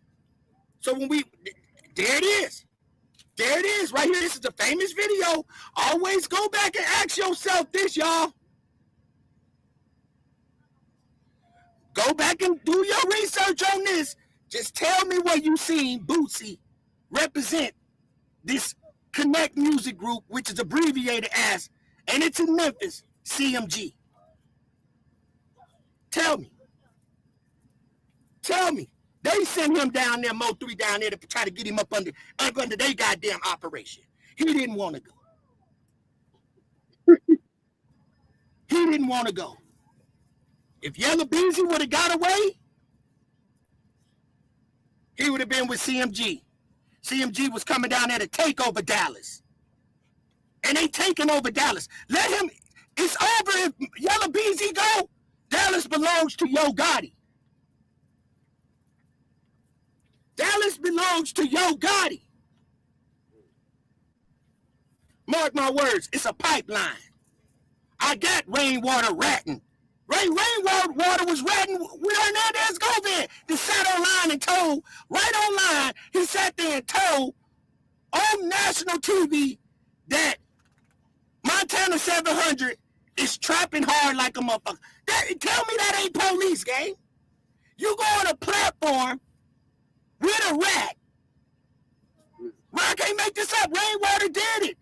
So when there it is. There it is right here. This is a famous video. Always go back and ask yourself this, y'all. Go back and do your research on this. Just tell me where you seen Bootsy represent this Connect Music Group, which is abbreviated as, and it's in Memphis, CMG. Tell me. Tell me. They sent him down there, Mo3 down there, to try to get him up under their goddamn operation. He didn't want to go. He didn't want to go. If Yellow Beezy would have got away, he would have been with CMG. CMG was coming down there to take over Dallas. And they taking over Dallas. Let him, it's over if Yellow Beezy go, Dallas belongs to Yo Gotti. Dallas belongs to Yo Gotti. Mark my words, it's a pipeline. I got Rainwater ratting. Rainwater was ratting with Hernandez Govan. He sat online and told, right online, he sat there and told on national TV that Montana 700 is trapping hard like a motherfucker. Tell me that ain't police, gang. You go on a platform with a rat. I can't make this up. Rainwater did it.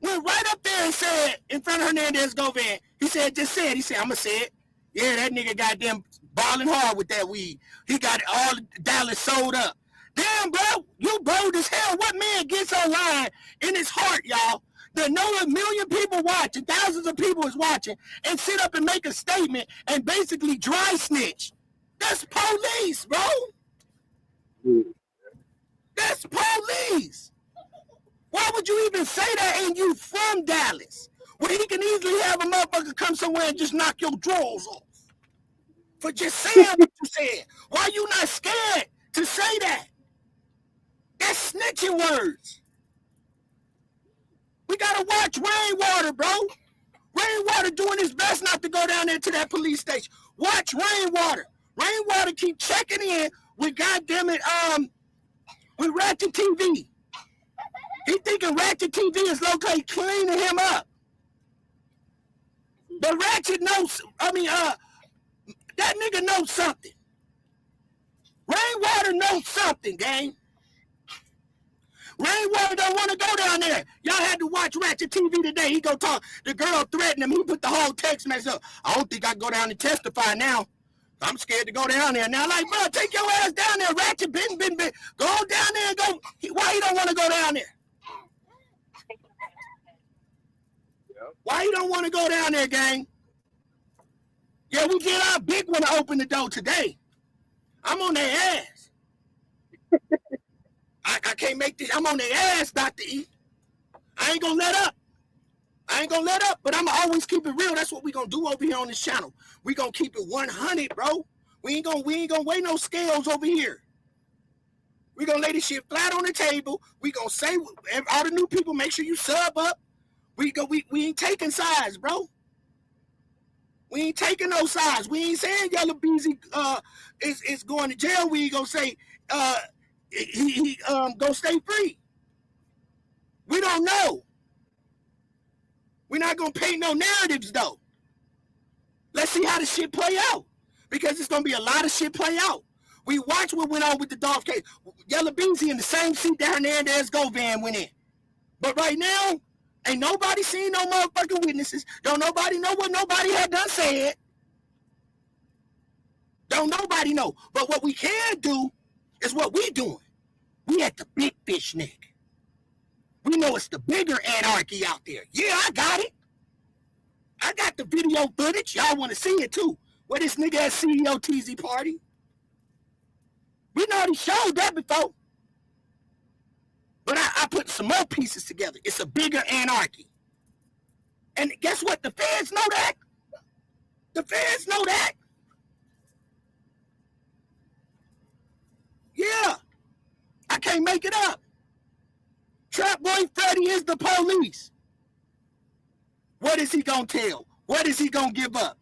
Went right up there and said, in front of Hernandez Govan, he said, I'm going to say it. Yeah, that nigga goddamn balling hard with that weed. He got all Dallas sold up. Damn, bro, you bold as hell. What man gets online in his heart, y'all, that know a million people watching, thousands of people is watching, and sit up and make a statement and basically dry snitch? That's police, bro. That's police. Why would you even say that and you from Dallas? Where he can easily have a motherfucker come somewhere and just knock your drawers off. For just saying what you said. Why you not scared to say that? That's snitching words. We gotta watch Rainwater, bro. Rainwater doing his best not to go down there to that police station. Watch Rainwater. Rainwater keep checking in with goddammit, with Ratchet TV. He thinking Ratchet TV is located cleaning him up. But Ratchet knows, that nigga knows something. Rainwater knows something, gang. Rainwater don't want to go down there. Y'all had to watch Ratchet TV today. He go talk. The girl threatened him. He put the whole text message up. I don't think I can go down and testify now. I'm scared to go down there. Now, like, bro, take your ass down there. Ratchet been. Go down there and go. Why he don't want to go down there? Why you don't want to go down there, gang? Yeah, we get our big one to open the door today. I'm on their ass. I can't make this. I'm on their ass, Dr. E. I ain't gonna let up. But I'm gonna always keep it real. That's what we gonna do over here on this channel. We gonna keep it 100, bro. We ain't gonna weigh no scales over here. We gonna lay this shit flat on the table. We gonna say all the new people, make sure you sub up. We ain't taking sides, bro. We ain't taking no sides. We ain't saying Yellow Beezy is going to jail. We ain't gonna say he gonna stay free. We don't know. We're not gonna paint no narratives though. Let's see how the shit play out. Because it's gonna be a lot of shit play out. We watched what went on with the Dolph case. Yellow Beezy in the same seat down there and there's Govan went in. But right now, ain't nobody seen no motherfucking witnesses. Don't nobody know what nobody had done said. Don't nobody know. But what we can do is what we doing. We at the big fish neck. We know it's the bigger anarchy out there. Yeah, I got it. I got the video footage. Y'all want to see it too. Where this nigga at CEO TZ party. We know he showed that before. But I put some more pieces together. It's a bigger anarchy. And guess what? The feds know that. The feds know that. Yeah. I can't make it up. Trap Boy Freddy is the police. What is he gonna tell? What is he gonna give up?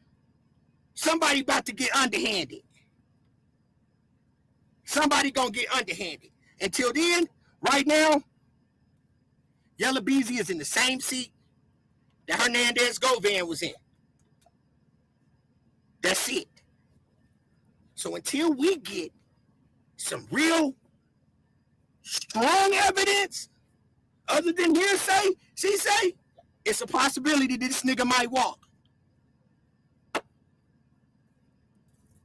Somebody about to get underhanded. Somebody gonna get underhanded. Until then, right now, Yellow Beezy is in the same seat that Hernandez Govan was in. That's it. So until we get some real strong evidence, other than hearsay, she say, it's a possibility that this nigga might walk.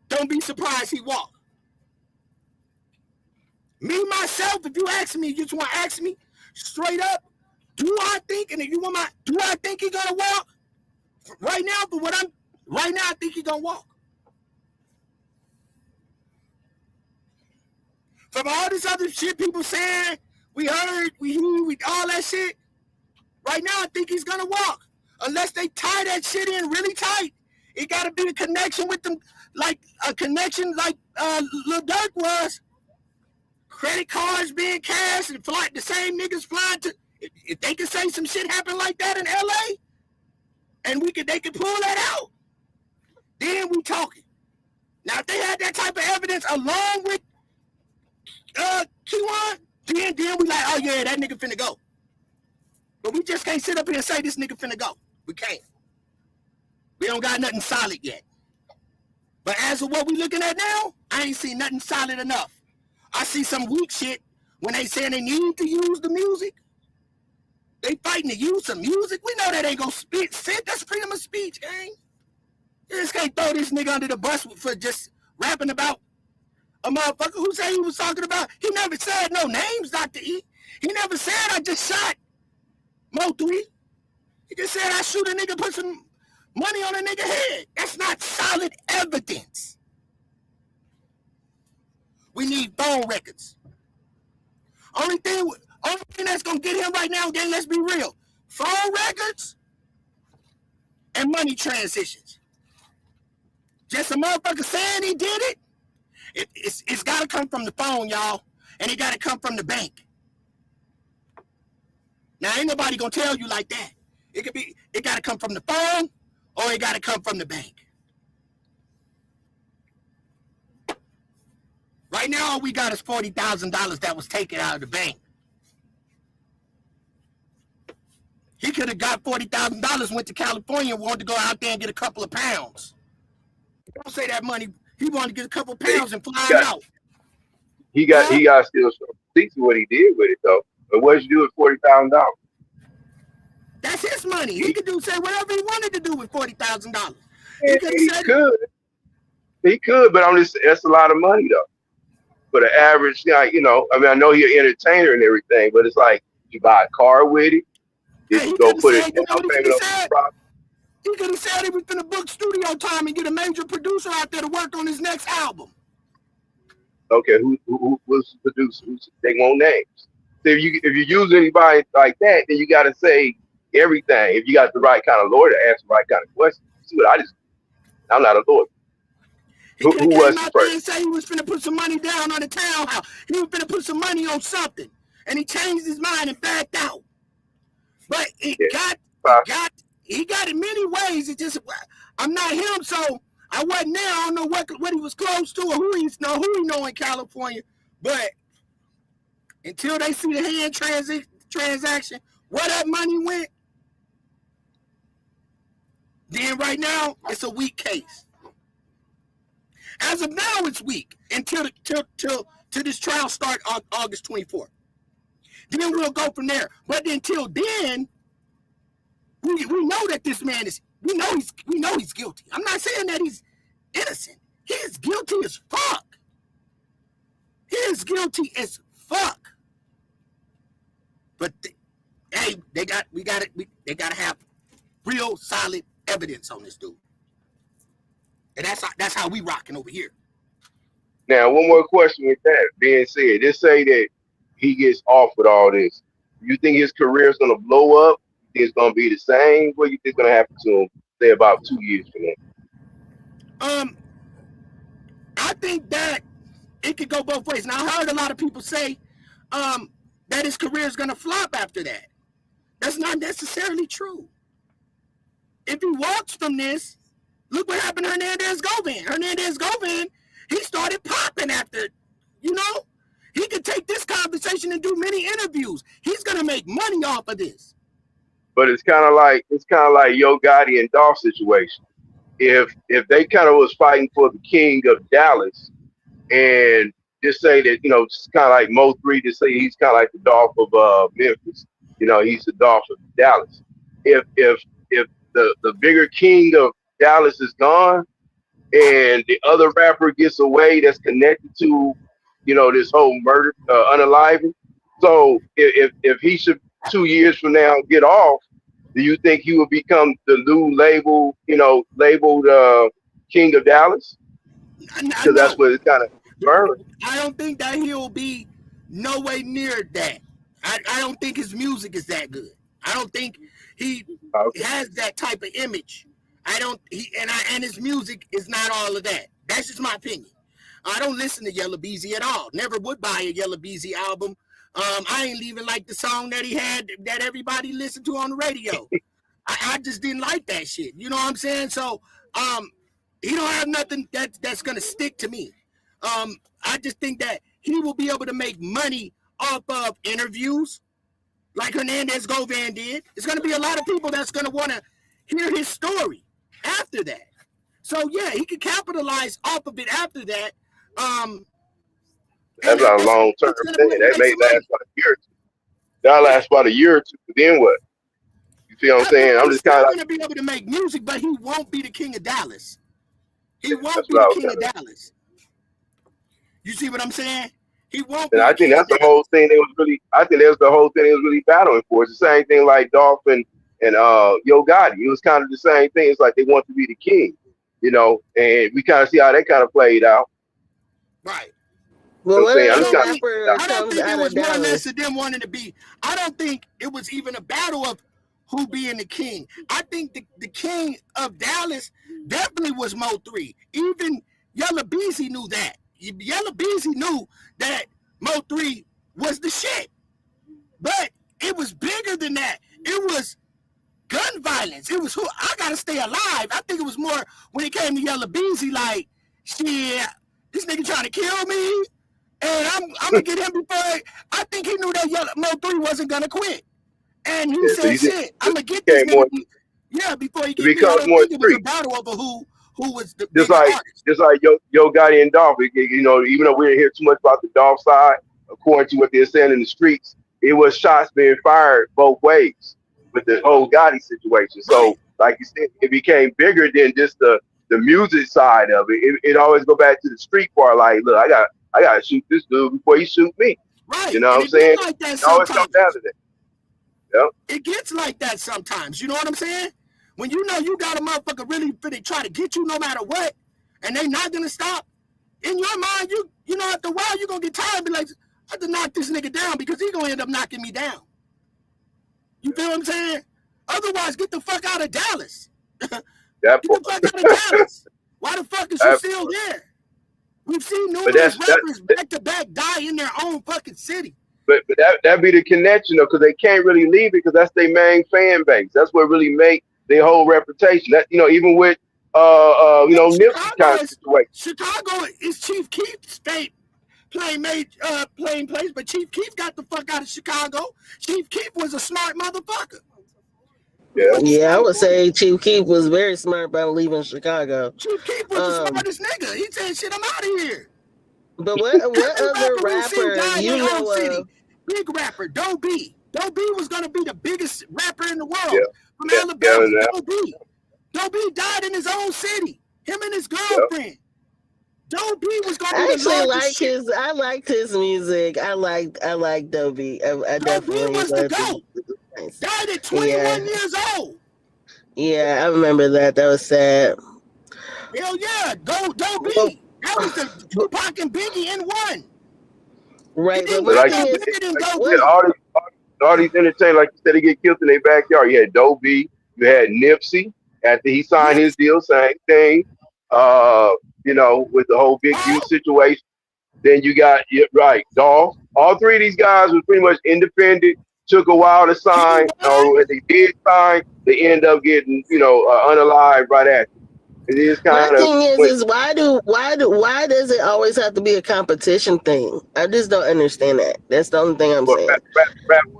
Don't be surprised he walk. Me, myself, if you ask me, you just want to ask me straight up, do I think, and if you want my, do I think he gonna walk? Right now, I think he gonna walk. From all this other shit people saying, we heard, we all that shit, right now I think he's gonna walk. Unless they tie that shit in really tight. It gotta be a connection with them, like a connection like Lil Durk was. Credit cards being cashed and fly, the same niggas flying to, if they can say some shit happened like that in LA, and they can pull that out, then we talking. Now if they had that type of evidence along with Kewon, then we like, oh yeah, that nigga finna go. But we just can't sit up here and say this nigga finna go. We can't. We don't got nothing solid yet. But as of what we looking at now, I ain't seen nothing solid enough. I see some weak shit when they saying they need to use the music. They fighting to use some music. We know that ain't gonna sit. That's freedom of speech, gang. You just can't throw this nigga under the bus for just rapping about a motherfucker who said he was talking about. He never said no names, Dr. E. He never said I just shot Mo3. He just said I shoot a nigga, put some money on a nigga head. That's not solid evidence. We need phone records. Only thing that's gonna get him right now, gang, let's be real. Phone records and money transitions. Just a motherfucker saying he did it. It's gotta come from the phone, y'all. And it gotta come from the bank. Now ain't nobody gonna tell you like that. It gotta come from the phone or it gotta come from the bank. Right now, all we got is $40,000 that was taken out of the bank. He could have got $40,000, went to California, and wanted to go out there and get a couple of pounds. Don't say that money. He wanted to get a couple of pounds and fly out. He got still some receipts of what he did with it though. But what did you do with $40,000? That's his money. He could say whatever he wanted to do with $40,000. He could, but that's a lot of money though. For the average guy, I mean, I know you're an entertainer and everything, but it's like you buy a car with it. Did you go put it in a payment on the He could have said he was going to book studio time and get a major producer out there to work on his next album. Okay, who was the producer? They won't names. if you use anybody like that, then you got to say everything. If you got the right kind of lawyer to ask the right kind of questions. See what I'm not a lawyer. He could have Who came was this out there person? and said he was finna put some money down on the townhouse. He was finna put some money on something. And he changed his mind and backed out. But he got it many ways. It just, I'm not him, so I wasn't there. I don't know what he was close to or who he know in California. But until they see the hand transaction, where that money went, then right now it's a weak case. As of now, it's weak until this trial start on August 24th. Then we'll go from there. But until then, we know that this man is. We know he's guilty. I'm not saying that he's innocent. He is guilty as fuck. He is guilty as fuck. But they got to have real solid evidence on this dude. And that's how we rocking over here. Now, one more question with that being said. Just say that he gets off with all this. You think his career is going to blow up? You think it's going to be the same? What do you think is going to happen to him, say, about 2 years from now? I think that it could go both ways. Now, I heard a lot of people say that his career is going to flop after that. That's not necessarily true. If he walks from this, look what happened to Hernandez Govan, he started popping after, he could take this conversation and do many interviews. He's going to make money off of this. But it's kind of like Yo Gotti and Dolph situation. If they kind of was fighting for the king of Dallas, and just say that it's kind of like Mo3, just say he's kind of like the Dolph of Memphis. He's the Dolph of Dallas. If the bigger king of Dallas is gone, and the other rapper gets away that's connected to, this whole murder, unaliving. So if he should 2 years from now get off, do you think he will become the new labeled king of Dallas? Because that's what it's kind of burning. I don't think that he'll be no way near that. I don't think his music is that good. I don't think he has that type of image. And his music is not all of that. That's just my opinion. I don't listen to Yella Beezy at all. Never would buy a Yella Beezy album. I ain't even like the song that he had that everybody listened to on the radio. I just didn't like that shit. You know what I'm saying? So he don't have nothing that's gonna stick to me. I just think that he will be able to make money off of interviews like Hernandez Govan did. It's gonna be a lot of people that's gonna want to hear his story after that. So yeah, he could capitalize off of it after that. That's not a long-term thing. That may last about a year or two. That'll last about a year or two. But then what? You see what I'm saying? I'm just kind of going to be able to make music, but he won't be the king of Dallas. He won't be the king of Dallas. You see what I'm saying? He won't. And I think that's the whole thing. I think that's the whole thing they was really battling for. It's the same thing like Dolph and Yo Gotti. It was kind of the same thing. It's like they want to be the king, and we kind of see how that kind of played out. Right. Well, I don't think it was more or less of them wanting to be. I don't think it was even a battle of who being the king. I think the king of Dallas definitely was Mo3. Even Yella Beezy knew that. Yella Beezy knew that Mo3 was the shit. But it was bigger than that. It was gun violence. It was who I gotta stay alive. I think it was more when it came to Yella Beezy, like, shit, this nigga trying to kill me. And I'm gonna get him before. I think he knew that Mo3 wasn't gonna quit, and he said, "Shit, I'm gonna get this nigga." Before he gets me, I don't think it was a battle over who was the just like Yo Gotti and Dolph. Even though we didn't hear too much about the Dolph side, according to what they're saying in the streets, it was shots being fired both ways with the whole Gotti situation. So, like you said, it became bigger than just the music side of it. It always go back to the street part. Like, look, I gotta shoot this dude before he shoot me. Right. You know what I'm saying? Like that always comes down to that. Yep. It gets like that sometimes. You know what I'm saying? When you know you got a motherfucker really finna try to get you no matter what, and they not gonna stop, in your mind, you know, after a while you're gonna get tired and be like, I have to knock this nigga down because he gonna end up knocking me down. You feel what I'm saying? Otherwise, get the fuck out of Dallas. That Get the part. fuck out of Dallas. Why the fuck is you That still part. there? We've seen But numerous that's rappers back to back die in their own fucking city. but that be the connection though, because they can't really leave it because that's their main fan base. That's what really make their whole reputation. That even with Nipsey kind of situation. Chicago is Chief Keef's state playing place, but Chief Keef got the fuck out of Chicago. Chief Keef was a smart motherfucker. Yeah. Yeah, I would say Chief Keef was very smart about leaving Chicago. Chief Keef was the smartest nigga. He said, "Shit, I'm out of here." But what other we seen rapper die in you their own know city. of? Big rapper, Doe B. Doe B was gonna be the biggest rapper in the world Yeah. from Yeah. Alabama. Yeah. Doe B. Doe B died in his own city. Him and his girlfriend. Doe B was gonna I be the actually largest shit. I liked his music. I like Dobie. I Doe B definitely was the loved GOAT. it. Nice. Died at 21 years old. Yeah, I remember that. That was sad. Hell yeah, Doe B. Well, That was the Tupac and Biggie in one. right, It but didn't my But like get you no thing is, bigger than said, Doe what? B. all these entertainers, like you said, they get killed in their backyard. You had Doe B, you had Nipsey after he signed his deal, same thing. With the whole Big U situation. Then you got Dolph. All three of these guys was pretty much independent. Took a while to sign, or when they did sign, they end up getting unalived right after. It is My kind of thing is why does it always have to be a competition thing? I just don't understand that. That's the only thing I'm saying.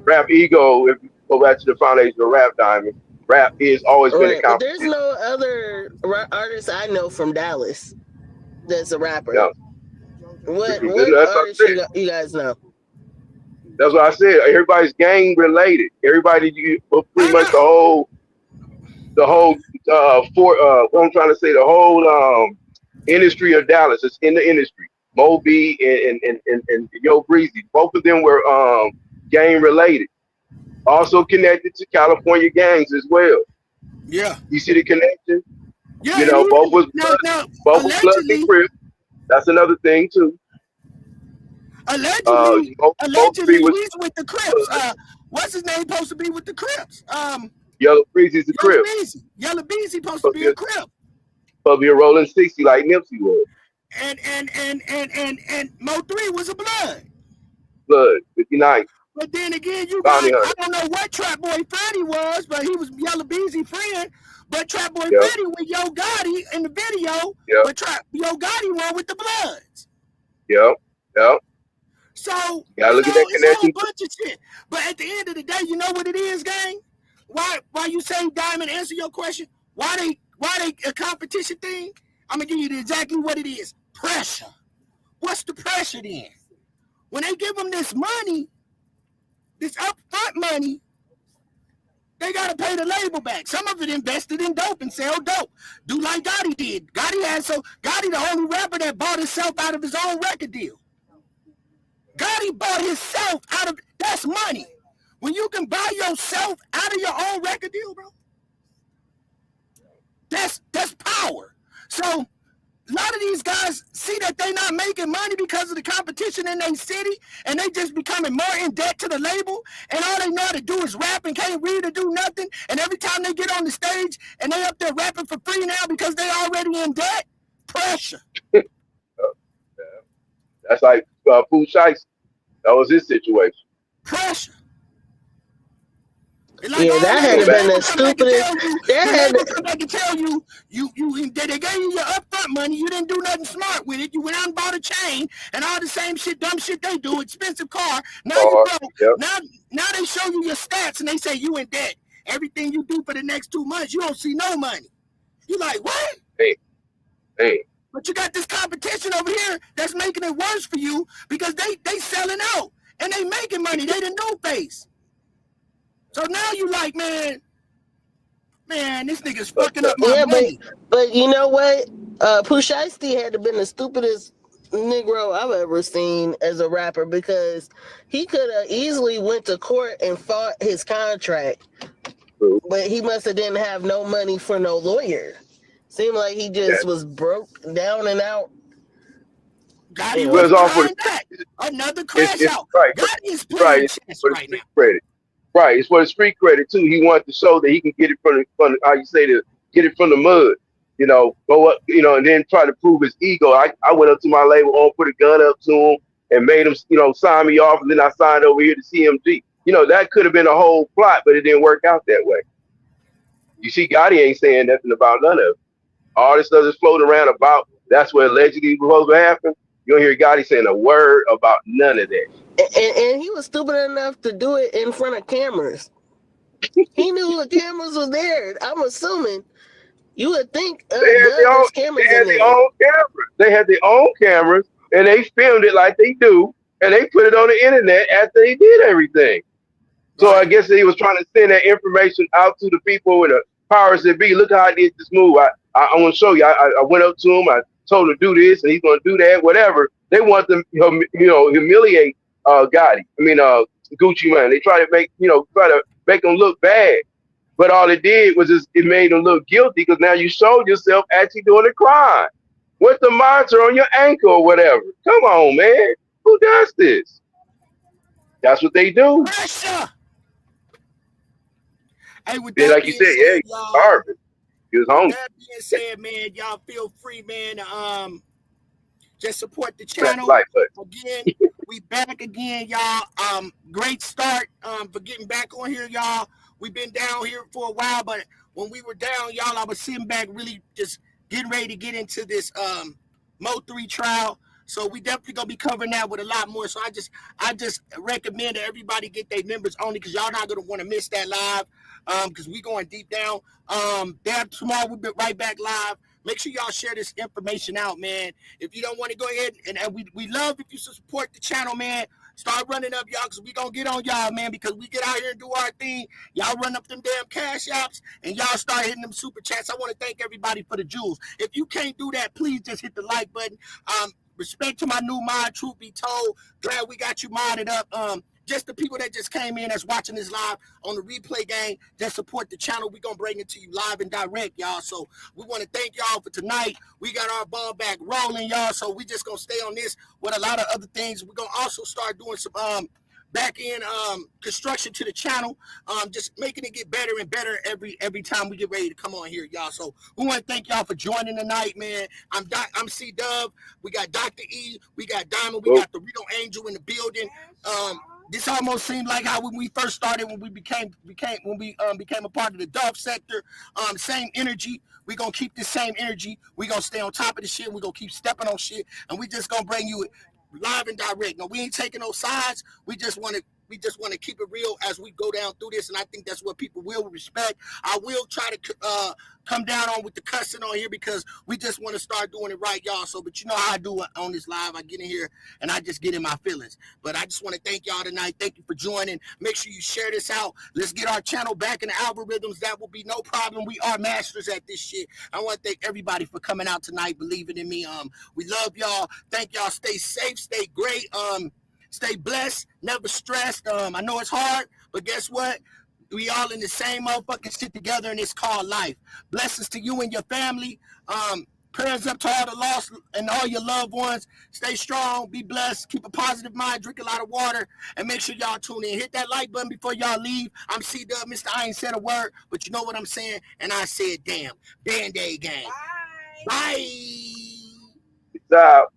rap ego. If you go back to the foundation of rap, Diamond, rap is always been a Right, but there's competition. no other artist I know from Dallas that's a rapper. Yeah. What That's what artists you guys know? That's what I said. Everybody's gang related. Everybody, pretty much the whole what I'm trying to say, the whole industry of Dallas is in the industry. Moby and Yo Breezy, both of them were gang related. Also connected to California gangs as well. Yeah. You see the connection? Yeah. Both was Blood Allegedly, and Crip. That's another thing too. Allegedly, was he's with the Crips. What's his name supposed to be with the Crips? Yellow Breezy's the Crip. Yellow Beezy supposed to be a Crip. Supposed to be a rolling 60 like Nipsey was. And Mo 3 was a Blood. Blood, 59. But then again, I don't know what Trap Boy Freddy was, but he was Yellow Beezy friend. But Trap Boy Freddy with Yo Gotti in the video, but Yo Gotti won with the Bloods. Yep. So look at that connection. It's a whole bunch of shit. But at the end of the day, you know what it is, gang? Why you say, Diamond, answer your question? Why they a competition thing? I'm gonna give you exactly what it is. Pressure. What's the pressure then? When they give them this money, this upfront money, they gotta pay the label back. Some of it invested in dope and sell dope. Do like Gotti did. Gotti the only rapper that bought himself out of his own record deal. Gotti bought himself out of, that's money. When you can buy yourself out of your own record deal, bro, that's power. So a lot of these guys see that they're not making money because of the competition in their city, and they just becoming more in debt to the label, and all they know how to do is rap and can't read or do nothing, and every time they get on the stage and they up there rapping for free now because they already in debt, pressure. That's like Pooh Shiesty. That was his situation. Pressure. Like that had been the stupidest. Come back and tell you they gave you your upfront money. You didn't do nothing smart with it. You went out and bought a chain and all the same shit, dumb shit they do. Expensive car. Now you broke. Yep. Now they show you your stats and they say you in debt. Everything you do for the next 2 months, you don't see no money. You like what? Hey. But you got this competition over here that's making it worse for you because they selling out and they making money. They the new face. So now you like, man, this nigga's fucking up my money. But you know what? Pooh Shiesty had to been the stupidest Negro I've ever seen as a rapper because he could have easily went to court and fought his contract, but he must have didn't have no money for no lawyer. Seemed like he just was broke down and out. Gotti Yeah. Well, was it's all for behind that. Another it's crash out. right, Gotti is right. playing It's chess for the right now. street credit. Right, it's for the street credit too. He wanted to show that he can get it from the, how you say to get it from the mud. Go up, and then try to prove his ego. I went up to my label, put a gun up to him, and made him, sign me off, and then I signed over here to CMG. That could have been a whole plot, but it didn't work out that way. You see, Gotti ain't saying nothing about none of it. All this stuff is floating around about that's what allegedly was supposed to happen. You don't hear Gotti saying a word about none of that. And he was stupid enough to do it in front of cameras. He knew the cameras was there. I'm assuming. You would think, They had their own, there's cameras in there. cameras. They had their own cameras, and they filmed it like they do, and they put it on the internet after they did everything. So I guess he was trying to send that information out to the people with the powers that be. Look how I did this move. I want to show you. I went up to him. I told him to do this, and he's going to do that. Whatever. They want them, humiliate Gotti. Gucci Mane. They try to make him look bad. But all it did was it made him look guilty because now you showed yourself actually doing a crime with the monitor on your ankle or whatever. Come on, man. Who does this? That's what they do. Pressure. Hey, with Yeah, that like you being said, yeah, said, he was y'all. starving. He was With hungry. that being said, man, y'all feel free, man. Just support the Press channel. like button. Again, we back again, y'all. Great start for getting back on here, y'all. We've been down here for a while, but when we were down, y'all, I was sitting back really just getting ready to get into this Mo3 trial. So we definitely gonna be covering that with a lot more. So I just recommend that everybody get their members only because y'all not gonna want to miss that live. Because we going deep down. Damn, tomorrow we'll be right back live. Make sure y'all share this information out, man. If you don't want to go ahead, and we love if you support the channel, man. Start running up, y'all, because we going to get on y'all, man, because we get out here and do our thing. Y'all run up them damn cash apps, and y'all start hitting them super chats. I want to thank everybody for the jewels. If you can't do that, please just hit the like button. Respect to my new mod, truth be told. Glad we got you modded up. Just the people that just came in that's watching this live on the replay game, that support the channel. We're going to bring it to you live and direct, y'all. So we want to thank y'all for tonight. We got our ball back rolling, y'all. So we just going to stay on this with a lot of other things. We're going to also start doing some back end construction to the channel, just making it get better and better every time we get ready to come on here, y'all. So we want to thank y'all for joining tonight, man. I'm C Dub. We got Dr. E. We got Diamond. We got the Real Angel in the building. This almost seemed like how when we first started, when we became a part of the Dove sector. Same energy. We're gonna keep this same energy. We're gonna stay on top of the shit. We're gonna keep stepping on shit, and we just gonna bring you live and direct. No, we ain't taking no sides. We just want to keep it real as we go down through this, and I think that's what people will respect. I will try to come down on with the cussing on here because we just want to start doing it right, y'all. So, but you know how I do it on this live. I get in here and I just get in my feelings. But I just want to thank y'all tonight. Thank you for joining. Make sure you share this out. Let's get our channel back in the algorithms. That will be no problem. We are masters at this shit. I want to thank everybody for coming out tonight, believing in me. We love y'all. Thank y'all. Stay safe. Stay great. Stay blessed. Never stressed. I know it's hard, but guess what? We all in the same motherfucking shit together, and it's called life. Blessings to you and your family. Prayers up to all the lost and all your loved ones. Stay strong. Be blessed. Keep a positive mind. Drink a lot of water. And make sure y'all tune in. Hit that like button before y'all leave. I'm C-Dub, Mr. I ain't said a word, but you know what I'm saying? And I said, damn. Band-Aid gang. Bye. Bye. Peace out.